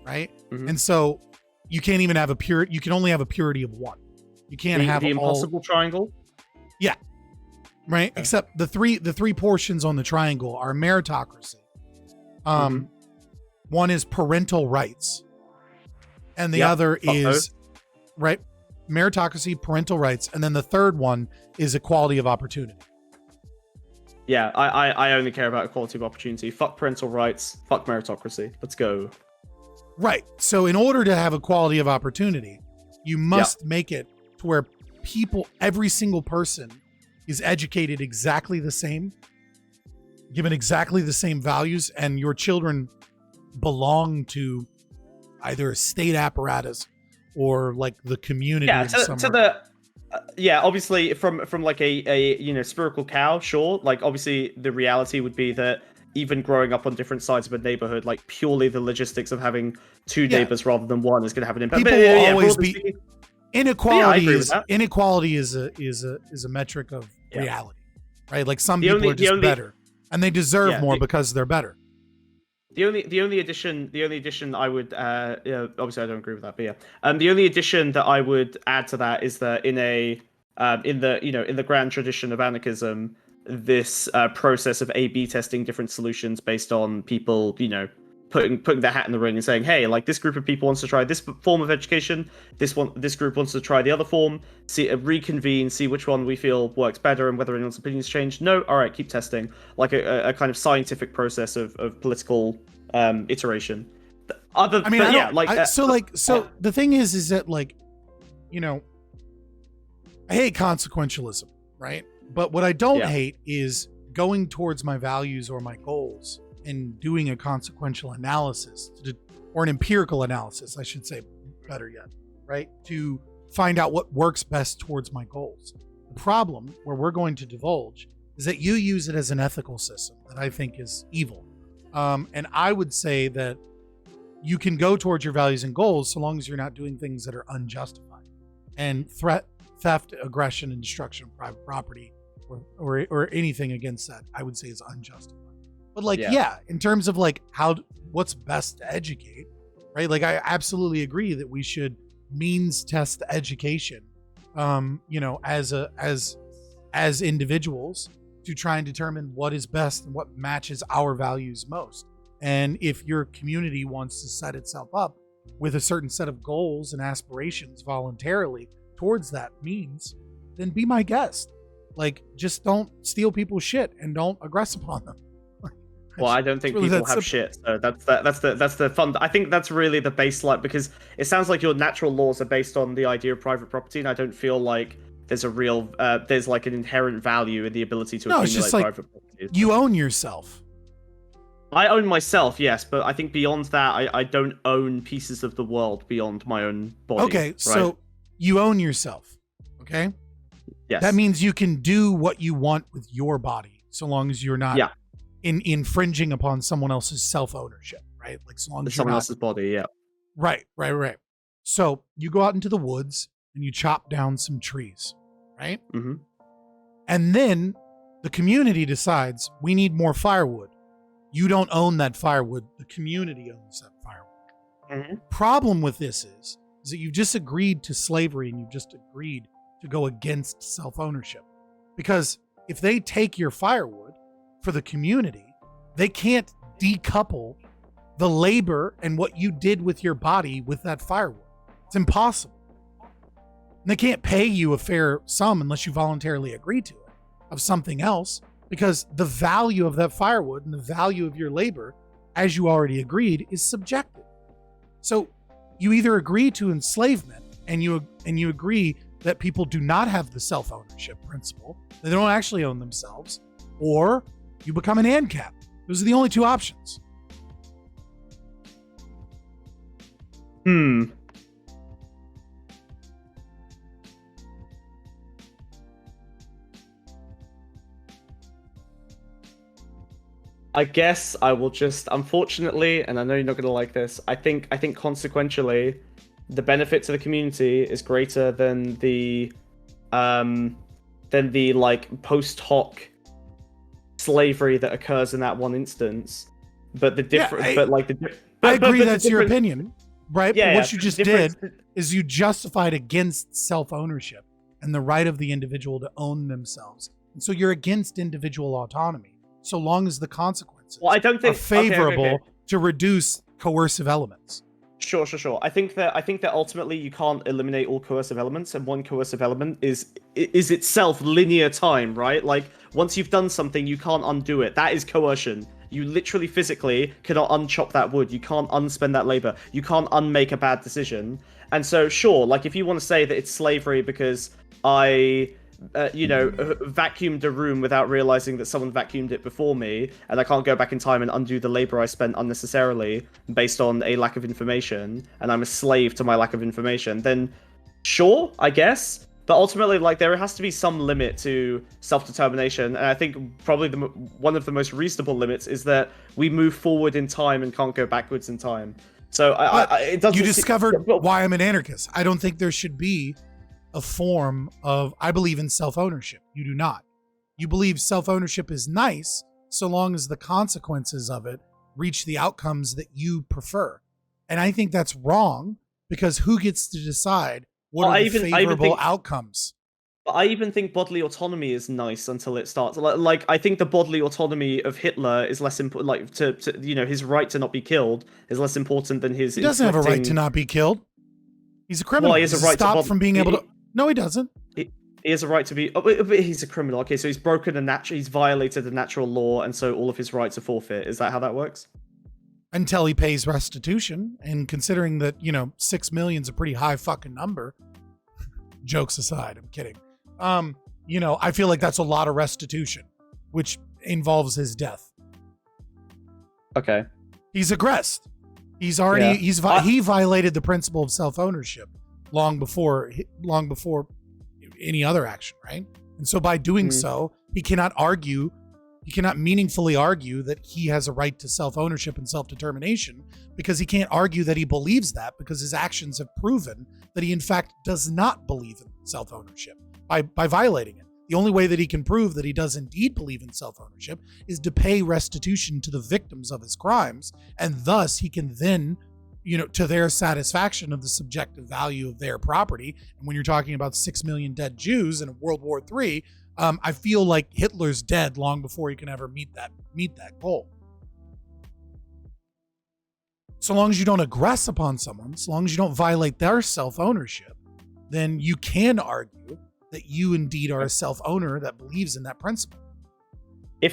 right? And so you can't even have you can only have a purity of one. You can't have the impossible triangle. Yeah. Right. Okay. Except the three portions on the triangle are meritocracy. One is parental rights, and the other is right meritocracy, parental rights, and then the third one is equality of opportunity. Yeah, I only care about equality of opportunity. Fuck parental rights. Fuck meritocracy. Let's go. Right. So in order to have equality of opportunity, you must make it to where every single person is educated exactly the same, given exactly the same values, and your children belong to either a state apparatus or like the community. Yeah, obviously from like a spherical cow, sure. Like obviously the reality would be that even growing up on different sides of a neighborhood, like purely the logistics of having two neighbors rather than one is going to have an impact. People will always be inequality. Inequality is a metric of reality, right? Like some people are just better, and they deserve more because they're better. The only addition I would obviously I don't agree with that, but the only addition that I would add to that is that in the grand tradition of anarchism, this process of A/B testing different solutions based on people putting their hat in the ring and saying, hey, like this group of people wants to try this form of education, this group wants to try the other form, reconvene, see which one we feel works better and whether anyone's opinions change. No, all right, keep testing, like a kind of scientific process of political iteration. The thing is that like, I hate consequentialism, right? But what I don't hate is going towards my values or my goals and doing a consequential analysis or an empirical analysis, I should say, better yet, right? To find out what works best towards my goals. The problem where we're going to divulge is that you use it as an ethical system that I think is evil. And I would say that you can go towards your values and goals so long as you're not doing things that are unjustified. And theft, aggression, and destruction of private property or anything against that, I would say is unjustified. But in terms of like what's best to educate, right? Like I absolutely agree that we should means test education, as individuals to try and determine what is best and what matches our values most. And if your community wants to set itself up with a certain set of goals and aspirations voluntarily towards that means, then be my guest. Like, just don't steal people's shit and don't aggress upon them. Well, I don't think people have shit. So that's the fun. I think that's really the baseline, because it sounds like your natural laws are based on the idea of private property, and I don't feel like there's a real there's like an inherent value in the ability to accumulate private property. You own yourself. I own myself, yes, but I think beyond that, I don't own pieces of the world beyond my own body. Okay, right? So you own yourself. Okay. Yes. That means you can do what you want with your body, so long as you're not. infringing upon someone else's self-ownership, right? Like so long as someone else's body, Right. So you go out into the woods and you chop down some trees, right? Mm-hmm. And then the community decides we need more firewood. You don't own that firewood. The community owns that firewood. Mm-hmm. Problem with this is that you've just agreed to slavery and you've just agreed to go against self-ownership. Because if they take your firewood for the community, they can't decouple the labor and what you did with your body with that firewood. It's impossible. And they can't pay you a fair sum unless you voluntarily agree to it of something else, because the value of that firewood and the value of your labor, as you already agreed, is subjective. So you either agree to enslavement and you agree that people do not have the self-ownership principle, they don't actually own themselves, or you become an AnCap. Those are the only two options. I guess I will just, unfortunately, and I know you're not going to like this, I think consequentially, the benefit to the community is greater than the like post hoc slavery that occurs in that one instance. But the difference, I agree that's your opinion, right? Yeah, but what you just did is you justified against self-ownership and the right of the individual to own themselves. And so you're against individual autonomy, so long as the consequences are favorable to reduce coercive elements. Sure. I think that ultimately you can't eliminate all coercive elements, and one coercive element is itself linear time, right? Like once you've done something, you can't undo it. That is coercion. You literally physically cannot unchop that wood. You can't unspend that labor. You can't unmake a bad decision. And so, sure, like if you want to say that it's slavery because I vacuumed a room without realizing that someone vacuumed it before me, and I can't go back in time and undo the labor I spent unnecessarily based on a lack of information, and I'm a slave to my lack of information, then sure, I guess. But ultimately, like, there has to be some limit to self-determination, and I think probably one of the most reasonable limits is that we move forward in time and can't go backwards in time. So it doesn't. You discovered why I'm an anarchist. I don't think there should be a form of, I believe in self-ownership. You do not. You believe self-ownership is nice so long as the consequences of it reach the outcomes that you prefer. And I think that's wrong, because who gets to decide what are the favorable outcomes? But I even think bodily autonomy is nice until it starts. Like I think the bodily autonomy of Hitler is less important. Like to his right to not be killed is less important than his. He doesn't have a right to not be killed. He's a criminal. Well, he has a right stop from being able to. No, he doesn't. He has a right to be. Oh, but he's a criminal. Okay, so he's broken he's violated the natural law, and so all of his rights are forfeit. Is that how that works? Until he pays restitution, and considering that 6 million is a pretty high fucking number. Jokes aside, I'm kidding. I feel like that's a lot of restitution, which involves his death. Okay. He's aggressed. He's already he violated the principle of self-ownership long before any other action, right? And so by doing so, he cannot meaningfully argue that he has a right to self-ownership and self-determination, because he can't argue that he believes that, because his actions have proven that he in fact does not believe in self-ownership by violating it. The only way that he can prove that he does indeed believe in self-ownership is to pay restitution to the victims of his crimes, and thus he can then, to their satisfaction of the subjective value of their property. And when you're talking about 6 million dead Jews in World War III, I feel like Hitler's dead long before he can ever meet that goal. So long as you don't aggress upon someone, so long as you don't violate their self-ownership, then you can argue that you indeed are a self-owner that believes in that principle. And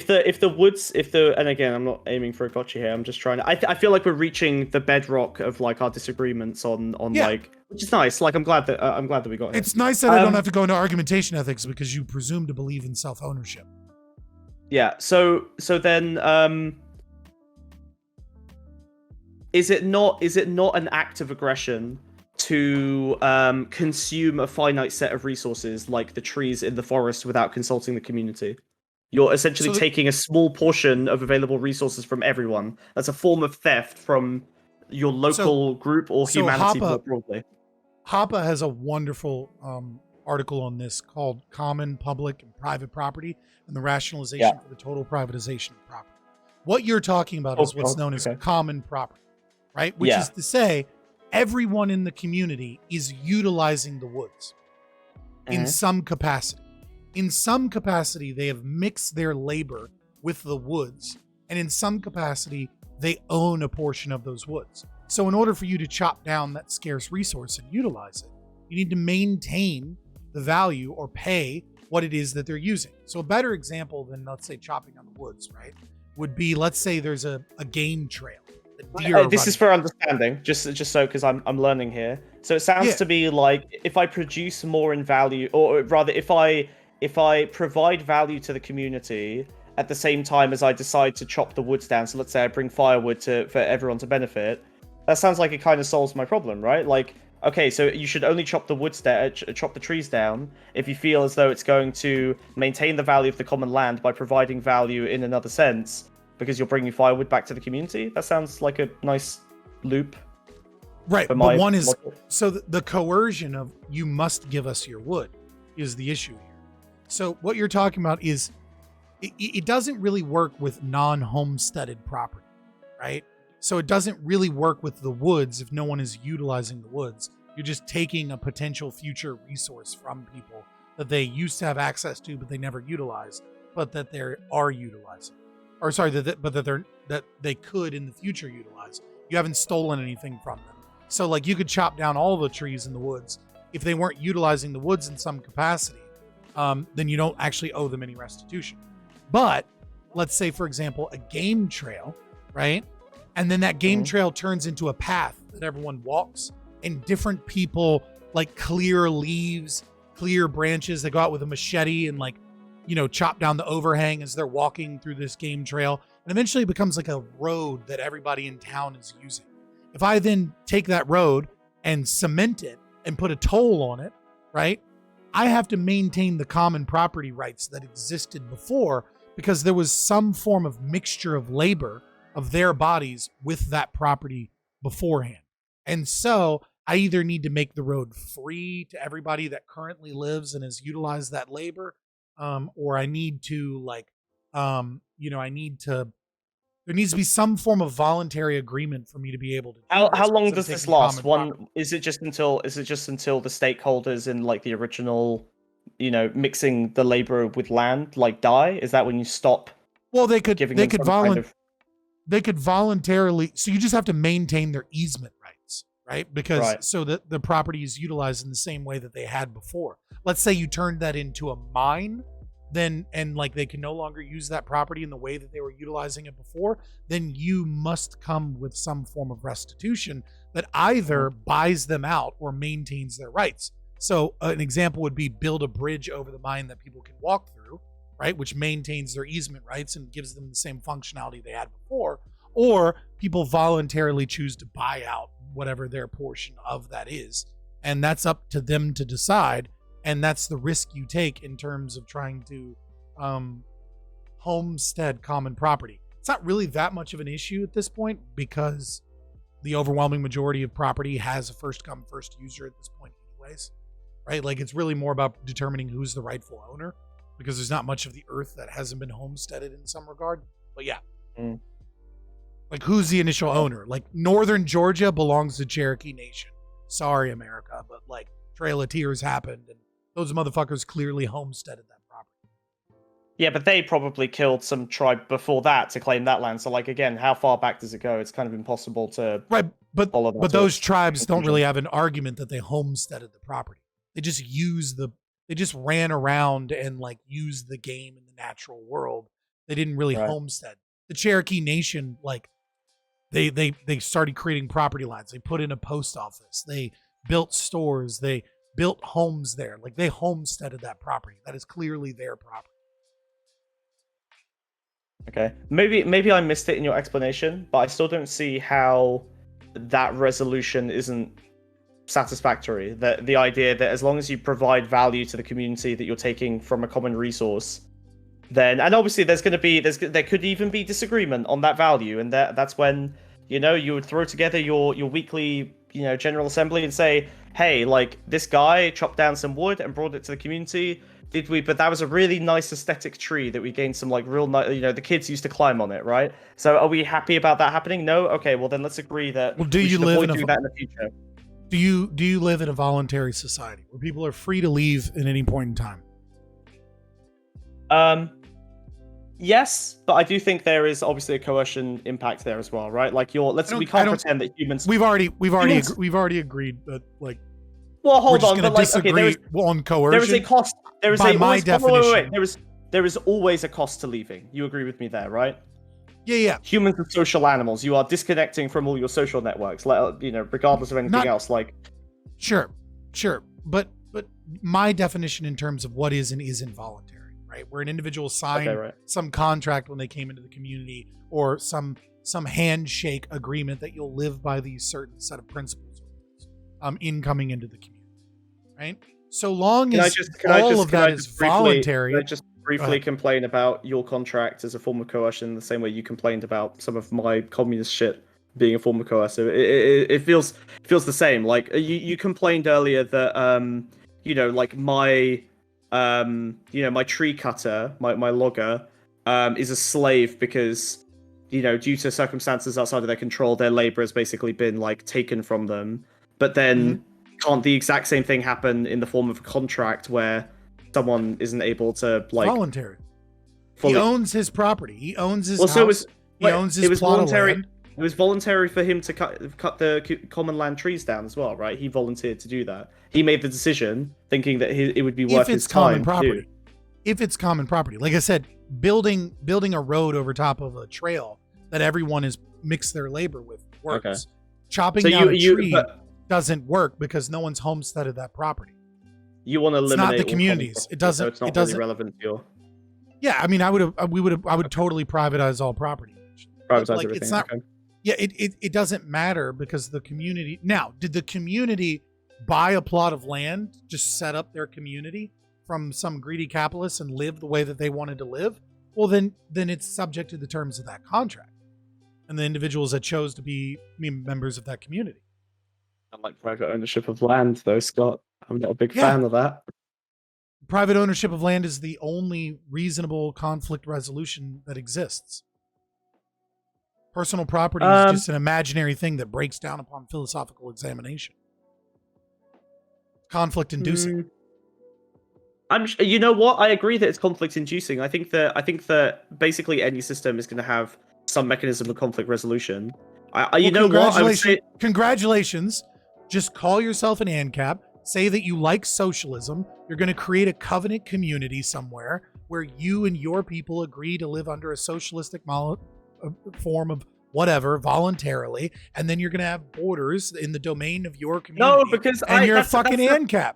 again, I'm not aiming for a gotcha here. I'm just trying to. I feel like we're reaching the bedrock of like our disagreements on like, which is nice. Like I'm glad that we got here. It's nice that I don't have to go into argumentation ethics because you presume to believe in self-ownership. Yeah. So then, is it not an act of aggression to consume a finite set of resources like the trees in the forest without consulting the community? You're essentially taking a small portion of available resources from everyone. That's a form of theft from your local group or so humanity Hoppe- more broadly. Hoppe has a wonderful article on this called Common, Public, and Private Property and the Rationalization for the Total Privatization of Property. What you're talking about is what's known as common property, right? Which is to say, everyone in the community is utilizing the woods in some capacity. In some capacity, they have mixed their labor with the woods, and in some capacity, they own a portion of those woods. So in order for you to chop down that scarce resource and utilize it, you need to maintain the value or pay what it is that they're using. So a better example than, let's say, chopping down the woods, right, would be, let's say there's a game trail. This is for understanding, just so, because I'm learning here. So it sounds to be like, if I produce more in value, or rather, if I provide value to the community at the same time as I decide to chop the woods down, so let's say I bring firewood for everyone to benefit, that sounds like it kind of solves my problem, right? Like, okay, so you should only chop the trees down if you feel as though it's going to maintain the value of the common land by providing value in another sense, because you're bringing firewood back to the community. That sounds like a nice loop. Right, but one is, so the coercion of you must give us your wood is the issue here. So what you're talking about is, it doesn't really work with non-homesteaded property, right? So it doesn't really work with the woods if no one is utilizing the woods. You're just taking a potential future resource from people that they used to have access to, but they never utilized, but that they are utilizing. Or sorry, that they could in the future utilize. You haven't stolen anything from them. So like you could chop down all the trees in the woods. If they weren't utilizing the woods in some capacity, then you don't actually owe them any restitution. But let's say, for example, a game trail, right? And then that game trail turns into a path that everyone walks, and different people like clear leaves, clear branches. They go out with a machete and like, chop down the overhang as they're walking through this game trail. And eventually it becomes like a road that everybody in town is using. If I then take that road and cement it and put a toll on it, right? I have to maintain the common property rights that existed before, because there was some form of mixture of labor of their bodies with that property beforehand. And so I either need to make the road free to everybody that currently lives and has utilized that labor, or I need to there needs to be some form of voluntary agreement for me to be able to do How long does this last? Is it just until the stakeholders in like the original, mixing the labor with land like die? Is that when you stop? Well, they could voluntarily, so you just have to maintain their easement rights, right? Because so that the property is utilized in the same way that they had before. Let's say you turned that into a mine, and like they can no longer use that property in the way that they were utilizing it before, then you must come with some form of restitution that either buys them out or maintains their rights. So an example would be build a bridge over the mine that people can walk through, right? Which maintains their easement rights and gives them the same functionality they had before. Or people voluntarily choose to buy out whatever their portion of that is. And that's up to them to decide. And that's the risk you take in terms of trying to homestead common property. It's not really that much of an issue at this point, because the overwhelming majority of property has a first come, first user at this point anyways, right? Like it's really more about determining who's the rightful owner, because there's not much of the earth that hasn't been homesteaded in some regard. But yeah. Like who's the initial owner? Like Northern Georgia belongs to Cherokee Nation. Sorry, America, but like Trail of Tears happened and those motherfuckers clearly homesteaded that property. Yeah, but they probably killed some tribe before that to claim that land. So, like, again, how far back does it go? It's kind of impossible to follow that. But those tribes don't really have an argument that they homesteaded the property. They just they just ran around and like used the game in the natural world. They didn't really homestead. The Cherokee Nation, like, they started creating property lines. They put in a post office. They built stores. They built homes there. Like they homesteaded that property. That is clearly their property. Okay. Maybe I missed it in your explanation, but I still don't see how that resolution isn't satisfactory. The idea that as long as you provide value to the community that you're taking from a common resource, then, and obviously there could even be disagreement on that value, and that's when You know, you would throw together your weekly, general assembly and say, hey, like this guy chopped down some wood and brought it to the community. Did we? But that was a really nice aesthetic tree that we gained some like real nice. The kids used to climb on it, right? So are we happy about that happening? No. Okay. Well, then let's agree that. Well, do you live in doing that in the future? Do you live in a voluntary society where people are free to leave at any point in time? Yes, but I do think there is obviously a coercion impact there as well, right? Like we can't pretend that humans. We've already agreed that like. Well, hold we're on, just but like, disagree on coercion. There is a cost. There is by a my definition. wait. There is always a cost to leaving. You agree with me there, right? Yeah. Humans are social animals. You are disconnecting from all your social networks, regardless of anything else. Like, sure, but my definition in terms of what is and isn't voluntary, right? Where an individual signed some contract when they came into the community, or some handshake agreement that you'll live by these certain set of principles, in coming into the community, right? So long as all of that is voluntary. Can I just briefly complain about your contract as a form of coercion, the same way you complained about some of my communist shit being a form of coercion? It feels the same. Like you complained earlier that like my my tree cutter, my logger, is a slave because due to circumstances outside of their control, their labor has basically been like taken from them. But then can't the exact same thing happen in the form of a contract where someone isn't able to like voluntary? He owns his property. He owns his house. So he owns his plot of land. It was voluntary for him to cut the common land trees down as well, right? He volunteered to do that. He made the decision thinking that it would be worth his time. If it's common property, like I said, building a road over top of a trail that everyone has mixed their labor with works. Okay. Chopping down a tree doesn't work because no one's homesteaded that property. You want to eliminate it's not the communities. It doesn't. So it's not it doesn't really relevant to your. Yeah, I mean, I would totally privatize all property. Privatize like, everything. It's not. Okay. Yeah, it doesn't matter because the community. Now, did the community buy a plot of land, just set up their community from some greedy capitalists and live the way that they wanted to live? Well, then it's subject to the terms of that contract and the individuals that chose to be members of that community. I like private ownership of land, though, Scott. I'm not a big fan of that. Private ownership of land is the only reasonable conflict resolution that exists. Personal property is just an imaginary thing that breaks down upon philosophical examination. Conflict inducing. You know what? I agree that it's conflict inducing. I think that basically any system is going to have some mechanism of conflict resolution. You know what? I would say... Congratulations. Just call yourself an AnCap. Say that you like socialism. You're going to create a covenant community somewhere where you and your people agree to live under a socialistic form of whatever voluntarily, and then you're going to have borders in the domain of your community. No, because you're a fucking AnCap.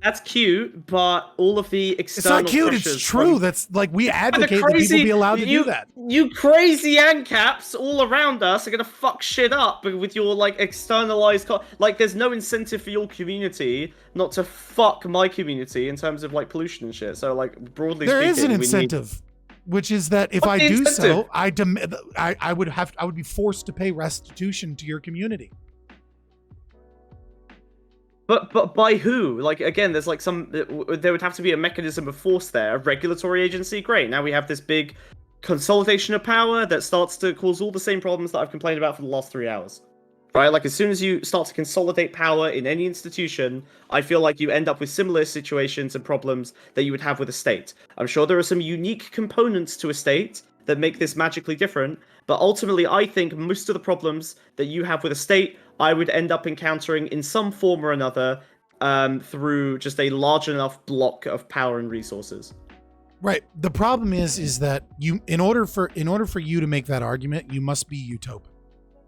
That's cute, but all of the external It's not cute, it's true. That's like, we advocate that people be allowed to do that. You crazy AnCaps all around us are gonna fuck shit up with your like externalized like there's no incentive for your community not to fuck my community in terms of like pollution and shit. So like broadly there speaking, is an incentive, which is that if I do so, I would be forced to pay restitution to your community. But by who? Like, again, there's like there would have to be a mechanism of force there. A regulatory agency, great. Now we have this big consolidation of power that starts to cause all the same problems that I've complained about for the last 3 hours. Right? Like, as soon as you start to consolidate power in any institution, I feel like you end up with similar situations and problems that you would have with a state. I'm sure there are some unique components to a state that make this magically different, but ultimately I think most of the problems that you have with a state I would end up encountering in some form or another through just a large enough block of power and resources. Right. The problem is that in order for you to make that argument, you must be utopian.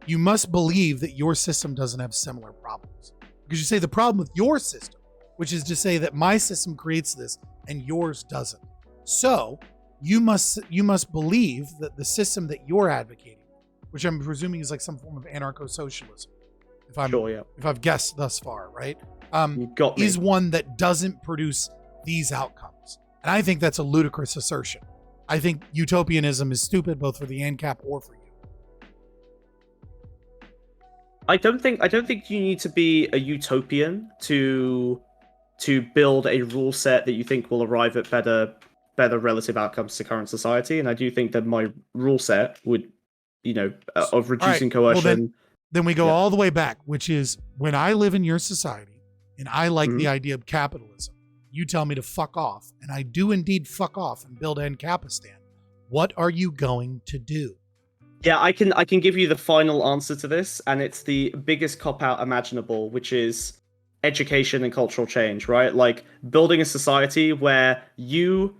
You must believe that your system doesn't have similar problems. Because you say the problem with your system, which is to say that my system creates this and yours doesn't. So you must believe that the system that you're advocating, which I'm presuming is like some form of anarcho-socialism, if I've guessed thus far, right? Is one that doesn't produce these outcomes. And I think that's a ludicrous assertion. I think utopianism is stupid both for the AnCap or for you. I don't think you need to be a utopian to build a rule set that you think will arrive at better relative outcomes to current society. And I do think that my rule set would, of All right. reducing Well, coercion. then we go Yeah. all the way back, which is when I live in your society and I like the Mhm. idea of capitalism, you tell me to fuck off, and I do indeed fuck off and build AnCapistan. What are you going to do? Yeah, I can give you the final answer to this, and it's the biggest cop out imaginable, which is education and cultural change, right? Like building a society where your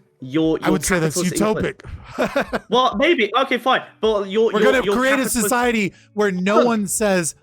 I would say that's capitalist utopic. well, maybe. Okay, fine. But We're going to create a capitalist- society where no one says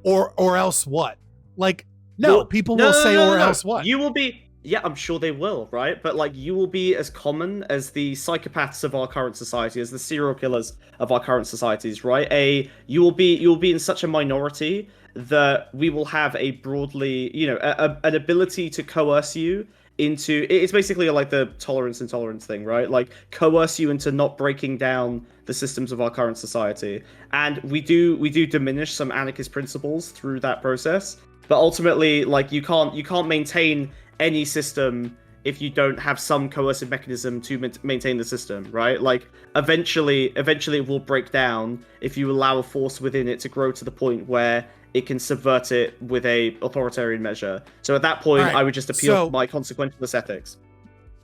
or else what? Like, no, Well, people will say or else what? You will be. Yeah, I'm sure they will, right? But like, you will be as common as the psychopaths of our current society, as the serial killers of our current societies, right? You will be in such a minority that we will have a broadly, an ability to coerce you into. It's basically like the tolerance intolerance thing, right? Like coerce you into not breaking down the systems of our current society, and we do diminish some anarchist principles through that process. But ultimately, like you can't maintain any system if you don't have some coercive mechanism to maintain the system, right? Like eventually it will break down if you allow a force within it to grow to the point where it can subvert it with a authoritarian measure. So at that point, Right. I would just appeal So- to my consequentialist ethics.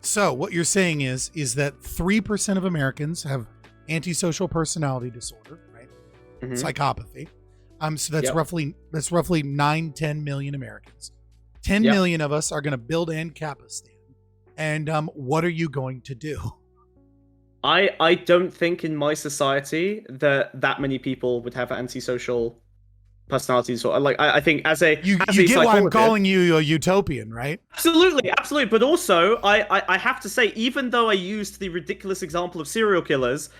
So what you're saying is that 3% of Americans have antisocial personality disorder, right? Mhm. Psychopathy. So that's Yep. roughly 9-10 million Americans. 10 Yep. million of us are going to build AnCapistan. And what are you going to do? I don't think in my society that many people would have antisocial personalities. Or like I think as a You as a get why I'm psychologist- calling you a utopian, right? Absolutely. But also, I have to say, even though I used the ridiculous example of serial killers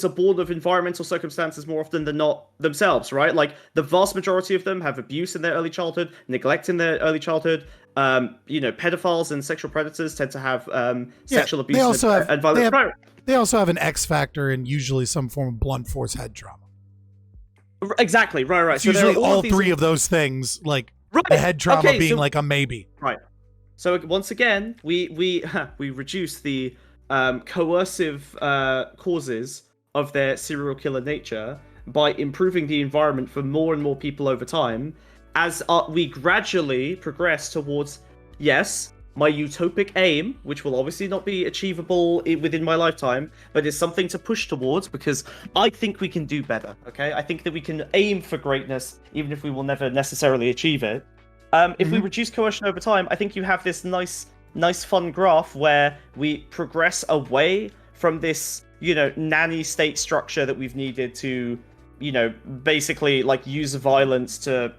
are born of environmental circumstances more often than not themselves, right? Like the vast majority of them have abuse in their early childhood, neglect in their early childhood. Pedophiles and sexual predators tend to have sexual abuse they also have, and violence. Right. they also have an X factor and usually some form of blunt force head trauma. Exactly. Right. It's So there usually are all these- three of those things, like Right. the head trauma Okay, being so- like a maybe. Right. So once again, we reduce the coercive causes of their serial killer nature by improving the environment for more and more people over time, as we gradually progress towards, yes, my utopic aim, which will obviously not be achievable within my lifetime, but is something to push towards because I think we can do better. Okay, I think that we can aim for greatness, even if we will never necessarily achieve it. If we reduce coercion over time, I think you have this nice fun graph where we progress away from this, nanny state structure that we've needed to, basically like use violence to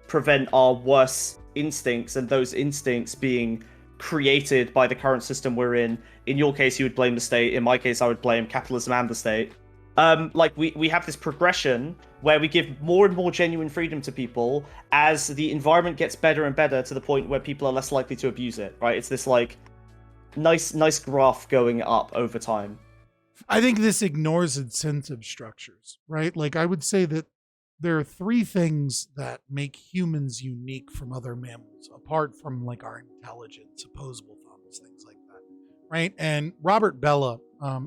prevent our worst instincts, and those instincts being created by the current system we're in. In your case, you would blame the state. In my case, I would blame capitalism and the state. Like we have this progression where we give more and more genuine freedom to people as the environment gets better and better to the point where people are less likely to abuse it, right? It's this like nice graph going up over time. I think this ignores incentive structures, right? Like I would say that there are three things that make humans unique from other mammals, apart from like our intelligence, opposable thumbs, things like that, right? And Robert Bellah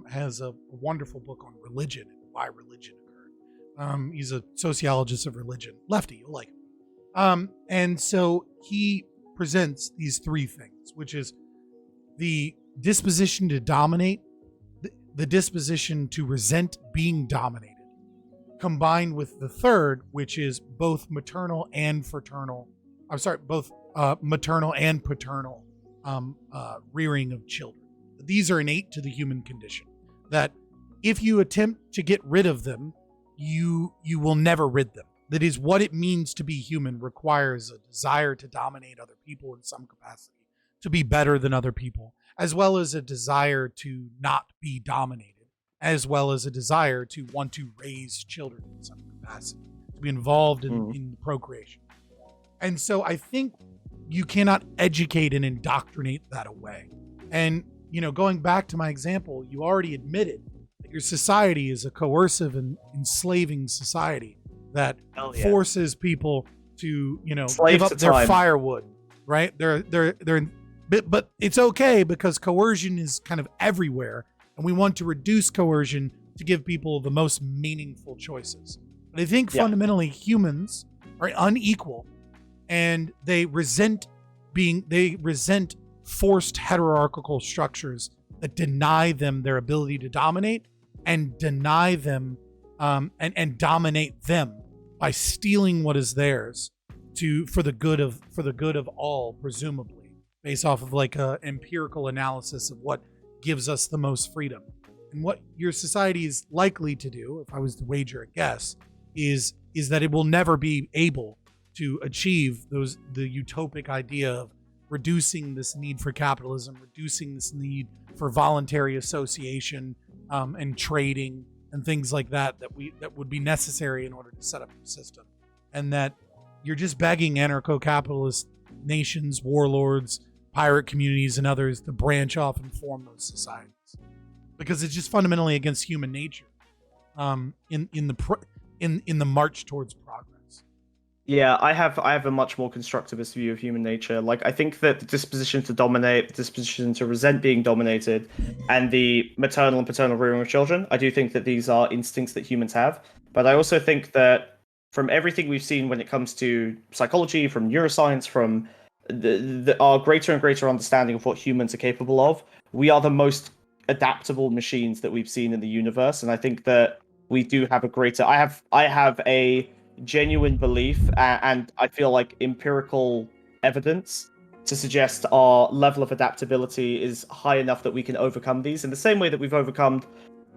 has a wonderful book on religion and why religion occurred. He's a sociologist of religion, lefty, you'll like him. And so he presents these three things, which is the disposition to dominate, the disposition to resent being dominated, combined with the third, which is both maternal and paternal rearing of children. These are innate to the human condition, that if you attempt to get rid of them, you will never rid them. That is, what it means to be human requires a desire to dominate other people in some capacity, to be better than other people, as well as a desire to not be dominated, as well as a desire to want to raise children in some capacity, to be involved in procreation. And so I think you cannot educate and indoctrinate that away. And, going back to my example, you already admitted that your society is a coercive and enslaving society. that Hell yeah. forces people to, Slaves give up to their time. firewood, right? But it's okay because coercion is kind of everywhere, and we want to reduce coercion to give people the most meaningful choices. But I think fundamentally humans are unequal, and they resent forced hierarchical structures that deny them their ability to dominate and deny them and dominate them by stealing what is theirs for the good of all, presumably based off of like a empirical analysis of what gives us the most freedom. And what your society is likely to do, if I was to wager a guess, is that it will never be able to achieve the utopic idea of reducing this need for capitalism, reducing this need for voluntary association and trading and things like that would be necessary in order to set up a system. And that you're just begging anarcho-capitalist nations, warlords, pirate communities, and others to branch off and form those societies, because it's just fundamentally against human nature in the march towards progress. Yeah, I have a much more constructivist view of human nature. Like, I think that the disposition to dominate, the disposition to resent being dominated, and the maternal and paternal rearing of children, I do think that these are instincts that humans have. But I also think that from everything we've seen when it comes to psychology, from neuroscience, from our greater and greater understanding of what humans are capable of, we are the most adaptable machines that we've seen in the universe. And I think that we do have a greater... I have a genuine belief and I feel like empirical evidence to suggest our level of adaptability is high enough that we can overcome these in the same way that we've overcome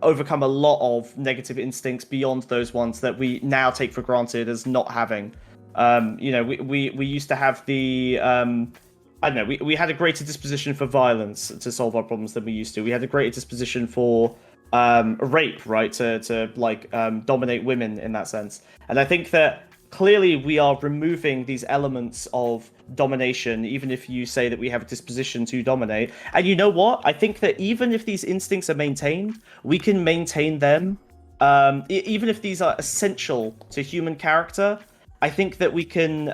a lot of negative instincts beyond those ones that we now take for granted as not having. We used to have the I don't know, we had a greater disposition for violence to solve our problems than we used to. We had a greater disposition for rape, right, to dominate women in that sense. And I think that clearly we are removing these elements of domination, even if you say that we have a disposition to dominate. And you know what? I think that even if these instincts are maintained, we can maintain them. Even if these are essential to human character, I think that we can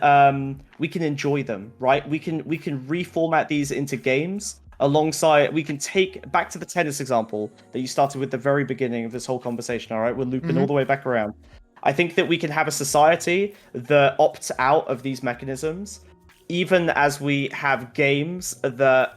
enjoy them, right? We can reformat these into games. Alongside, we can take back to the tennis example that you started with the very beginning of this whole conversation. All right, we're looping all the way back around. I think that we can have a society that opts out of these mechanisms, even as we have games that,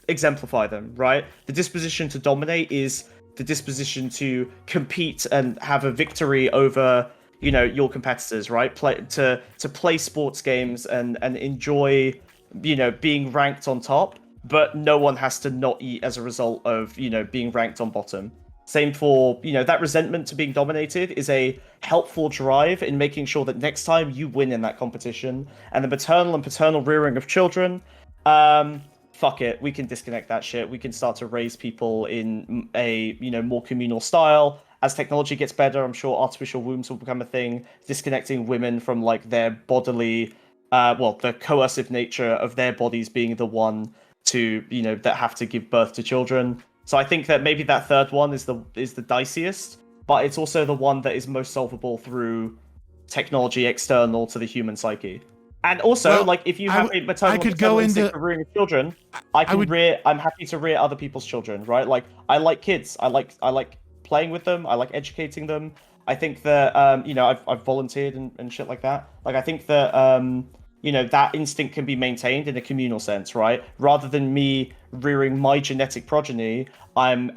exemplify them, right? The disposition to dominate is the disposition to compete and have a victory over, your competitors, right? To play sports games and enjoy, being ranked on top, but no one has to not eat as a result of, being ranked on bottom. Same for, that resentment to being dominated is a helpful drive in making sure that next time you win in that competition. And the maternal and paternal rearing of children, fuck it, we can disconnect that shit. We can start to raise people in a, more communal style. As technology gets better, I'm sure artificial wombs will become a thing, disconnecting women from their bodily, the coercive nature of their bodies being the one to, that have to give birth to children. So I think that maybe that third one is the diciest, but it's also the one that is most solvable through technology external to the human psyche. And also, if you have a maternal instinct for rearing children, I'm happy to rear other people's children, right? Like, I like kids. I like playing with them. I like educating them. I think that I've volunteered and shit like that. Like, I think that that instinct can be maintained in a communal sense, right? Rather than me rearing my genetic progeny, I'm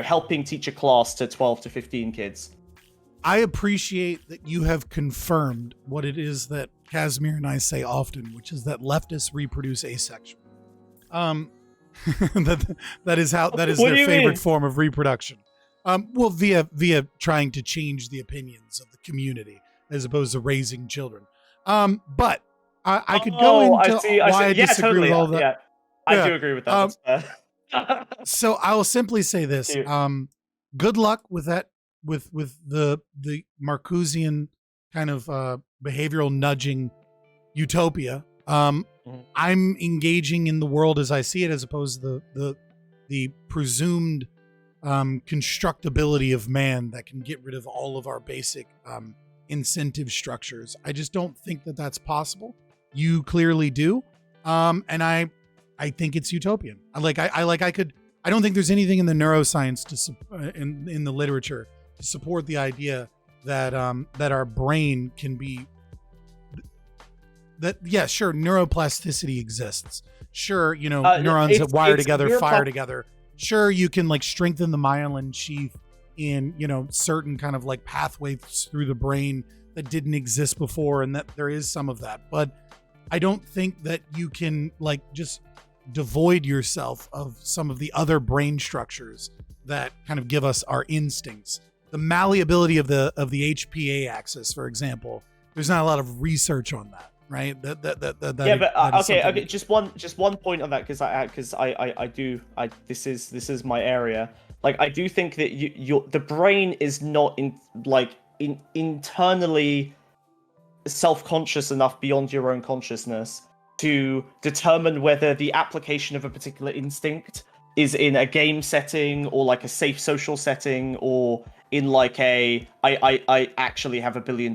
helping teach a class to 12 to 15 kids. I appreciate that you have confirmed what it is that Casimir and I say often, which is that leftists reproduce asexually. That is their favorite form of reproduction. Via trying to change the opinions of the community as opposed to raising children. But I could go into why I disagree with all that. Yeah, I do agree with that. So I will simply say this: good luck with that, with the Marcusian kind of behavioral nudging utopia. I'm engaging in the world as I see it, as opposed to the presumed constructability of man that can get rid of all of our basic incentive structures. I just don't think that that's possible. You clearly do. And I think it's utopian. I don't think there's anything in the neuroscience in the literature to support the idea that our brain can be that. Yeah, sure. Neuroplasticity exists. Sure. Neurons that wire together, fire together. Sure. You can like strengthen the myelin sheath in, certain kind of like pathways through the brain that didn't exist before. And that there is some of that, but I don't think that you can like just devoid yourself of some of the other brain structures that kind of give us our instincts. The malleability of the HPA axis, for example, there's not a lot of research on that, right? Okay. Just one point on that, because this is my area. Like, I do think that the brain is not internally self-conscious enough beyond your own consciousness to determine whether the application of a particular instinct is in a game setting or like a safe social setting or in like I actually have $1 billion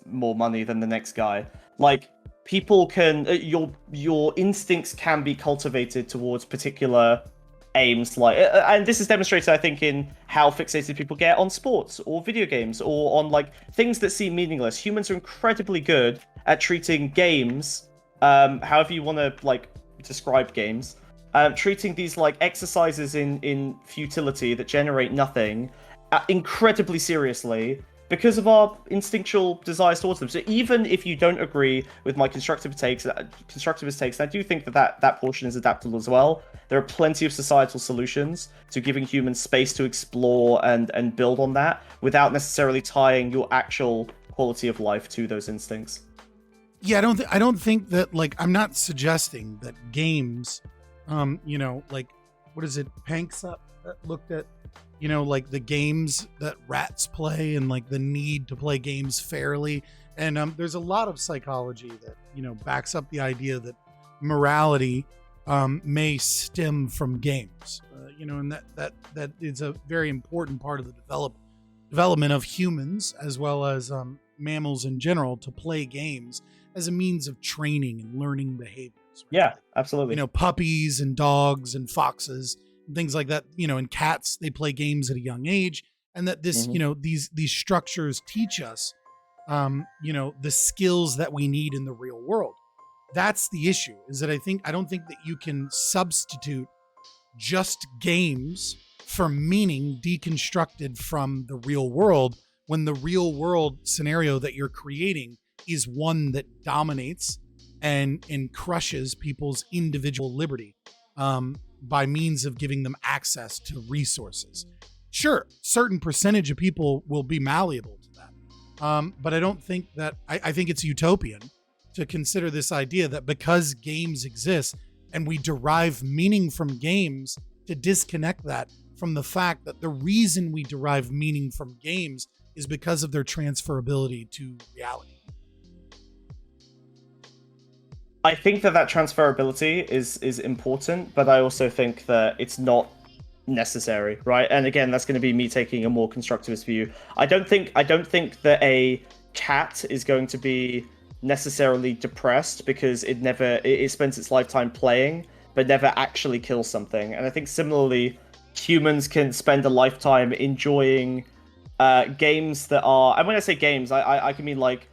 more money than the next guy. Like, people can your instincts can be cultivated towards particular aims, like, and this is demonstrated, I think, in how fixated people get on sports or video games or on like things that seem meaningless. Humans are incredibly good at treating games, however you want to like describe games, treating these like exercises in futility that generate nothing incredibly seriously because of our instinctual desires towards them. So even if you don't agree with my constructivist takes, I do think that portion is adaptable as well. There are plenty of societal solutions to giving humans space to explore and build on that without necessarily tying your actual quality of life to those instincts. Yeah, I don't think that, like, I'm not suggesting that games, like, what is it, Panksepp that looked at, like the games that rats play and like the need to play games fairly. And there's a lot of psychology that, backs up the idea that morality may stem from games, and that is a very important part of the development of humans as well as mammals in general, to play games as a means of training and learning behaviors. Right? Yeah, absolutely. Puppies and dogs and foxes, things like that, and cats, they play games at a young age, and that this, these structures teach us, the skills that we need in the real world. That's the issue, is that I don't think that you can substitute just games for meaning deconstructed from the real world when the real world scenario that you're creating is one that dominates and crushes people's individual liberty. By means of giving them access to resources. Sure, certain percentage of people will be malleable to that. But I don't think that, I think it's utopian to consider this idea that because games exist and we derive meaning from games, to disconnect that from the fact that the reason we derive meaning from games is because of their transferability to reality. I think that transferability is important, but I also think that it's not necessary, right? And again, that's going to be me taking a more constructivist view. I don't think that a cat is going to be necessarily depressed because it spends its lifetime playing, but never actually kills something. And I think similarly, humans can spend a lifetime enjoying games that are, and when I say games, I can mean like,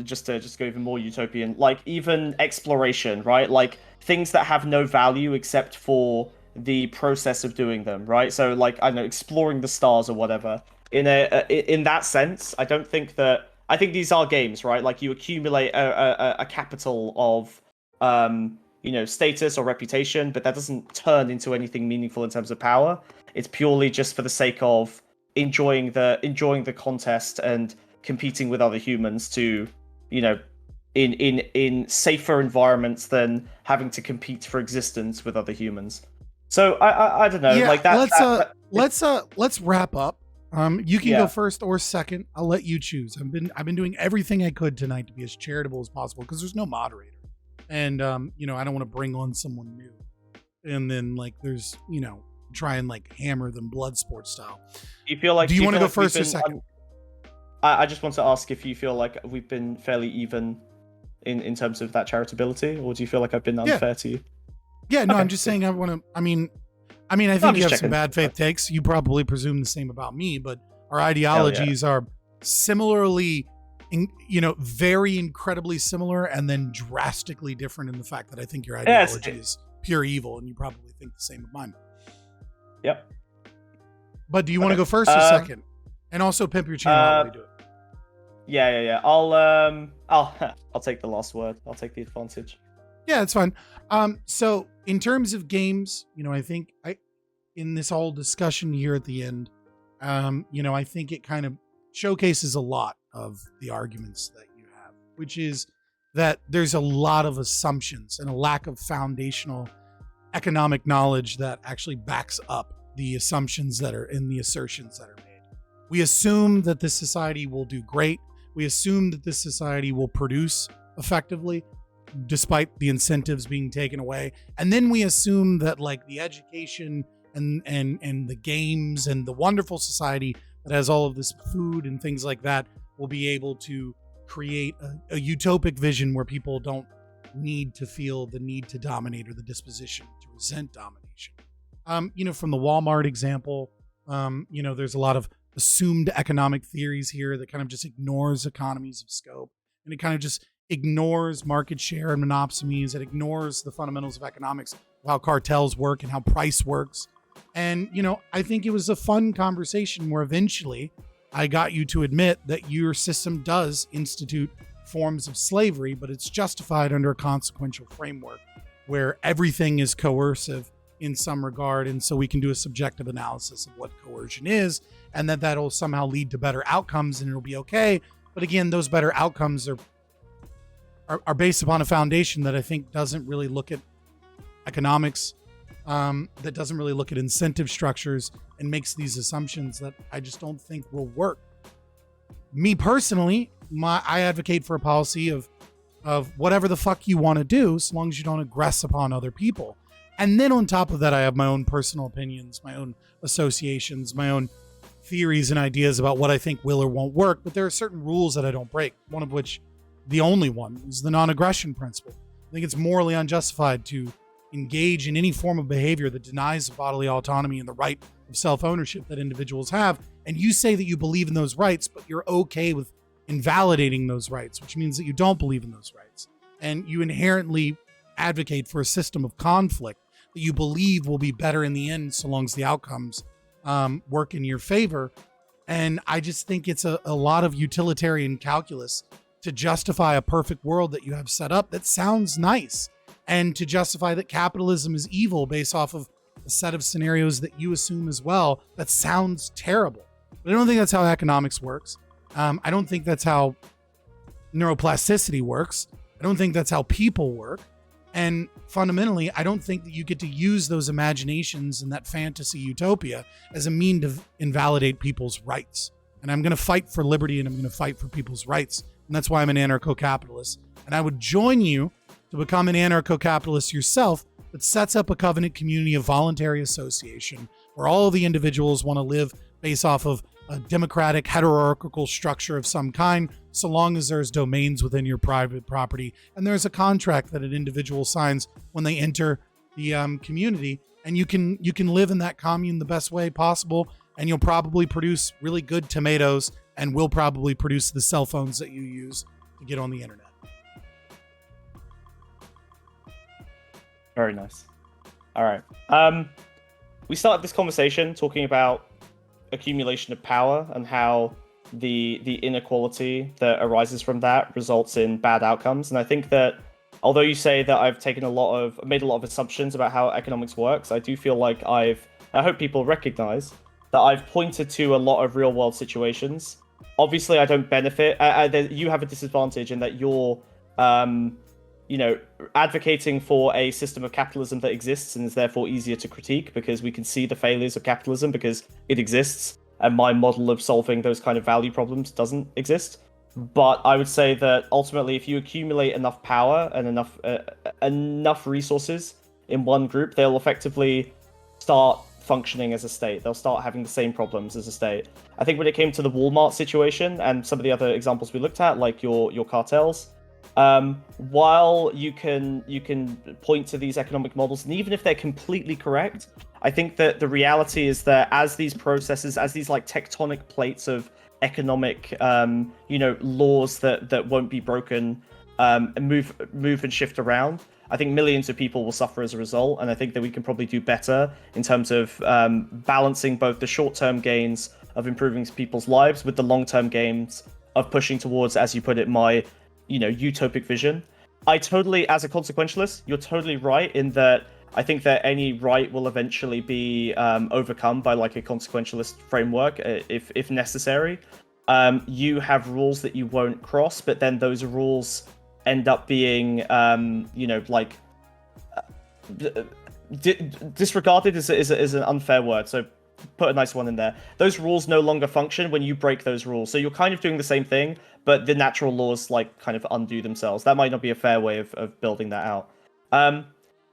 just to go even more utopian, like even exploration, right? Like things that have no value except for the process of doing them, right? So like, I don't know, exploring the stars or whatever. In that sense, I think these are games, right? Like you accumulate a capital of status or reputation, but that doesn't turn into anything meaningful in terms of power. It's purely just for the sake of enjoying the contest and competing with other humans to, in safer environments than having to compete for existence with other humans. So I don't know, yeah, like that. Let's wrap up. You can go first or second. I'll let you choose. I've been doing everything I could tonight to be as charitable as possible because there's no moderator, and I don't want to bring on someone new, and then like there's try and like hammer them blood sport style. Do you feel like? Do you want to go like first or second? I just want to ask if you feel like we've been fairly even in terms of that charitability, or do you feel like I've been unfair to you? Yeah, no, okay. I'm just saying I want to. I mean, I think you have some bad faith takes. You probably presume the same about me, but our ideologies are similarly, very incredibly similar, and then drastically different in the fact that I think your ideology is pure evil, and you probably think the same of mine. Yep. But do you want to go first or second? And also pimp your channel while we do it. Yeah. I'll take the last word. I'll take the advantage. Yeah, it's fine. So in terms of games, I think in this whole discussion here at the end, I think it kind of showcases a lot of the arguments that you have, which is that there's a lot of assumptions and a lack of foundational economic knowledge that actually backs up the assumptions that are in the assertions that are made. We assume that this society will do great. We assume that this society will produce effectively, despite the incentives being taken away. And then we assume that like the education and the games and the wonderful society that has all of this food and things like that will be able to create a utopic vision where people don't need to feel the need to dominate or the disposition to resent domination. From the Walmart example, there's a lot of assumed economic theories here that kind of just ignores economies of scope, and it kind of just ignores market share and monopsonies. It ignores the fundamentals of economics, how cartels work and how price works. And, I think it was a fun conversation where eventually I got you to admit that your system does institute forms of slavery, but it's justified under a consequential framework where everything is coercive in some regard. And so we can do a subjective analysis of what coercion is, and that'll somehow lead to better outcomes and it'll be okay. But again, those better outcomes are based upon a foundation that I think doesn't really look at economics, that doesn't really look at incentive structures, and makes these assumptions that I just don't think will work. Me personally, I advocate for a policy of whatever the fuck you want to do, so long as you don't aggress upon other people. And then on top of that, I have my own personal opinions, my own associations, my own theories and ideas about what I think will or won't work. But there are certain rules that I don't break. One of which, the only one, is the non-aggression principle. I think it's morally unjustified to engage in any form of behavior that denies bodily autonomy and the right of self-ownership that individuals have. And you say that you believe in those rights, but you're okay with invalidating those rights, which means that you don't believe in those rights. And you inherently advocate for a system of conflict that you believe will be better in the end, so long as the outcomes work in your favor. And I just think it's a lot of utilitarian calculus to justify a perfect world that you have set up that sounds nice, and to justify that capitalism is evil based off of a set of scenarios that you assume as well that sounds terrible. But I don't think that's how economics works. I don't think that's how neuroplasticity works. I don't think that's how people work. And fundamentally, I don't think that you get to use those imaginations and that fantasy utopia as a mean to invalidate people's rights. And I'm going to fight for liberty, and I'm going to fight for people's rights. And that's why I'm an anarcho-capitalist. And I would join you to become an anarcho-capitalist yourself that sets up a covenant community of voluntary association where all of the individuals want to live based off of a democratic hierarchical structure of some kind, so long as there's domains within your private property and there's a contract that an individual signs when they enter the community, and you can live in that commune the best way possible, and you'll probably produce really good tomatoes and will probably produce the cell phones that you use to get on the internet. Very nice. All right. We started this conversation talking about accumulation of power and how the inequality that arises from that results in bad outcomes. And I think that although you say that I've made a lot of assumptions about how economics works, I do feel like I hope people recognize that I've pointed to a lot of real world situations. Obviously, I don't benefit. You have a disadvantage in that you're, advocating for a system of capitalism that exists and is therefore easier to critique because we can see the failures of capitalism because it exists, and my model of solving those kind of value problems doesn't exist. But I would say that ultimately, if you accumulate enough power and enough resources in one group, they'll effectively start functioning as a state. They'll start having the same problems as a state. I think when it came to the Walmart situation and some of the other examples we looked at, like your cartels, while you can point to these economic models, and even if they're completely correct, I think that the reality is that as these processes, as these like tectonic plates of economic, laws that won't be broken, move and shift around, I think millions of people will suffer as a result, and I think that we can probably do better in terms of balancing both the short-term gains of improving people's lives with the long-term gains of pushing towards, as you put it, my, utopic vision. I totally, as a consequentialist, you're totally right in that I think that any right will eventually be overcome by like a consequentialist framework if necessary. You have rules that you won't cross, but then those rules end up being, disregarded is an unfair word. So put a nice one in there. Those rules no longer function when you break those rules. So you're kind of doing the same thing, but the natural laws like kind of undo themselves. That might not be a fair way of building that out.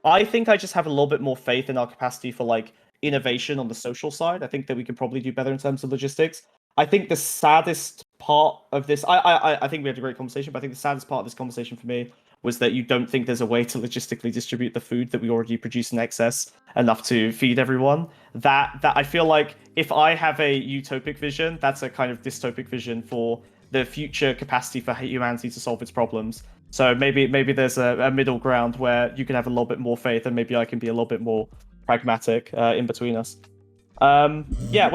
I think I just have a little bit more faith in our capacity for like innovation on the social side. I think that we could probably do better in terms of logistics. I think the saddest part of this, I think we had a great conversation, but I think the saddest part of this conversation for me was that you don't think there's a way to logistically distribute the food that we already produce in excess enough to feed everyone. That I feel like if I have a utopic vision, that's a kind of dystopic vision for the future capacity for humanity to solve its problems. So maybe there's a middle ground where you can have a little bit more faith, and maybe I can be a little bit more pragmatic in between us. When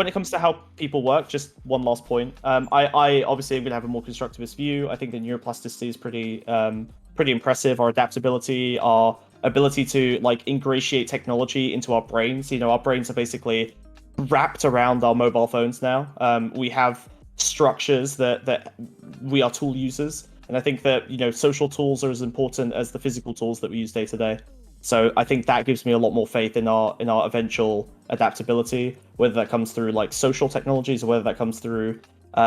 it comes to how people work, just one last point. I obviously am going to have a more constructivist view. I think the neuroplasticity is pretty impressive. Our adaptability, our ability to like ingratiate technology into our brains. Our brains are basically wrapped around our mobile phones now. We have structures that we are tool users. And I think that, social tools are as important as the physical tools that we use day to day. So I think that gives me a lot more faith in our eventual adaptability, whether that comes through like social technologies or whether that comes through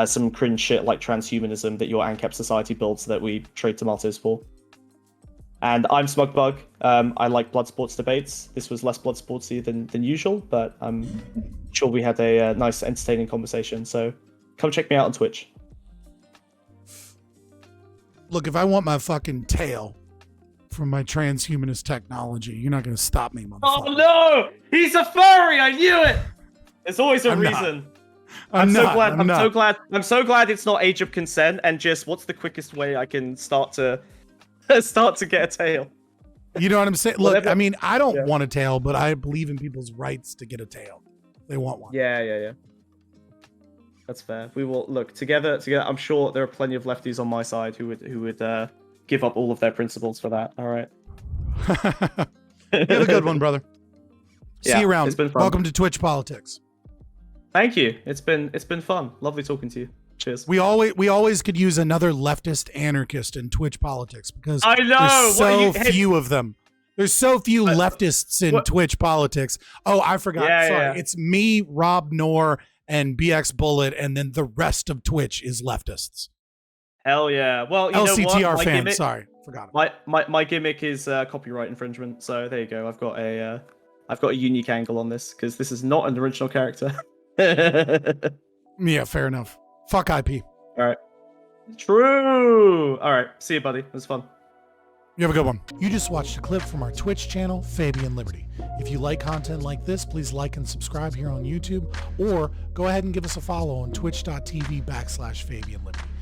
some cringe shit like transhumanism that your AnCap society builds that we trade tomatoes for. And I'm SmugBug. I like blood sports debates. This was less blood sportsy than usual, but I'm sure we had a nice, entertaining conversation. So come check me out on Twitch. Look, if I want my fucking tail from my transhumanist technology, you're not going to stop me, motherfucker. Oh no! He's a furry! I knew it! There's always a reason. I'm so glad it's not age of consent and just what's the quickest way I can start to get a tail. You know what I'm saying? Look, I mean, I don't want a tail, but I believe in people's rights to get a tail. They want one. Yeah. That's fair. We will look together. I'm sure there are plenty of lefties on my side who would give up all of their principles for that. All right. You have a good one, brother. See you around. It's been fun. Welcome to Twitch Politics. Thank you. It's been fun. Lovely talking to you. Cheers. We always could use another leftist anarchist in Twitch Politics because I know there's so few of them. There's so few leftists in Twitch Politics. Oh, I forgot. Sorry. It's me, Rob Noor, and BX Bullet, and then the rest of Twitch is leftists. Hell yeah. Well, you LCTR know what? fans, sorry, forgot it. My gimmick is copyright infringement. So there you go. I've got a unique angle on this because this is not an original character. Yeah, fair enough. Fuck IP. All right. True. All right. See you, buddy. It was fun. You have a good one. You just watched a clip from our Twitch channel, Fabian Liberty. If you like content like this, please like and subscribe here on YouTube, or go ahead and give us a follow on twitch.tv/Fabian Liberty.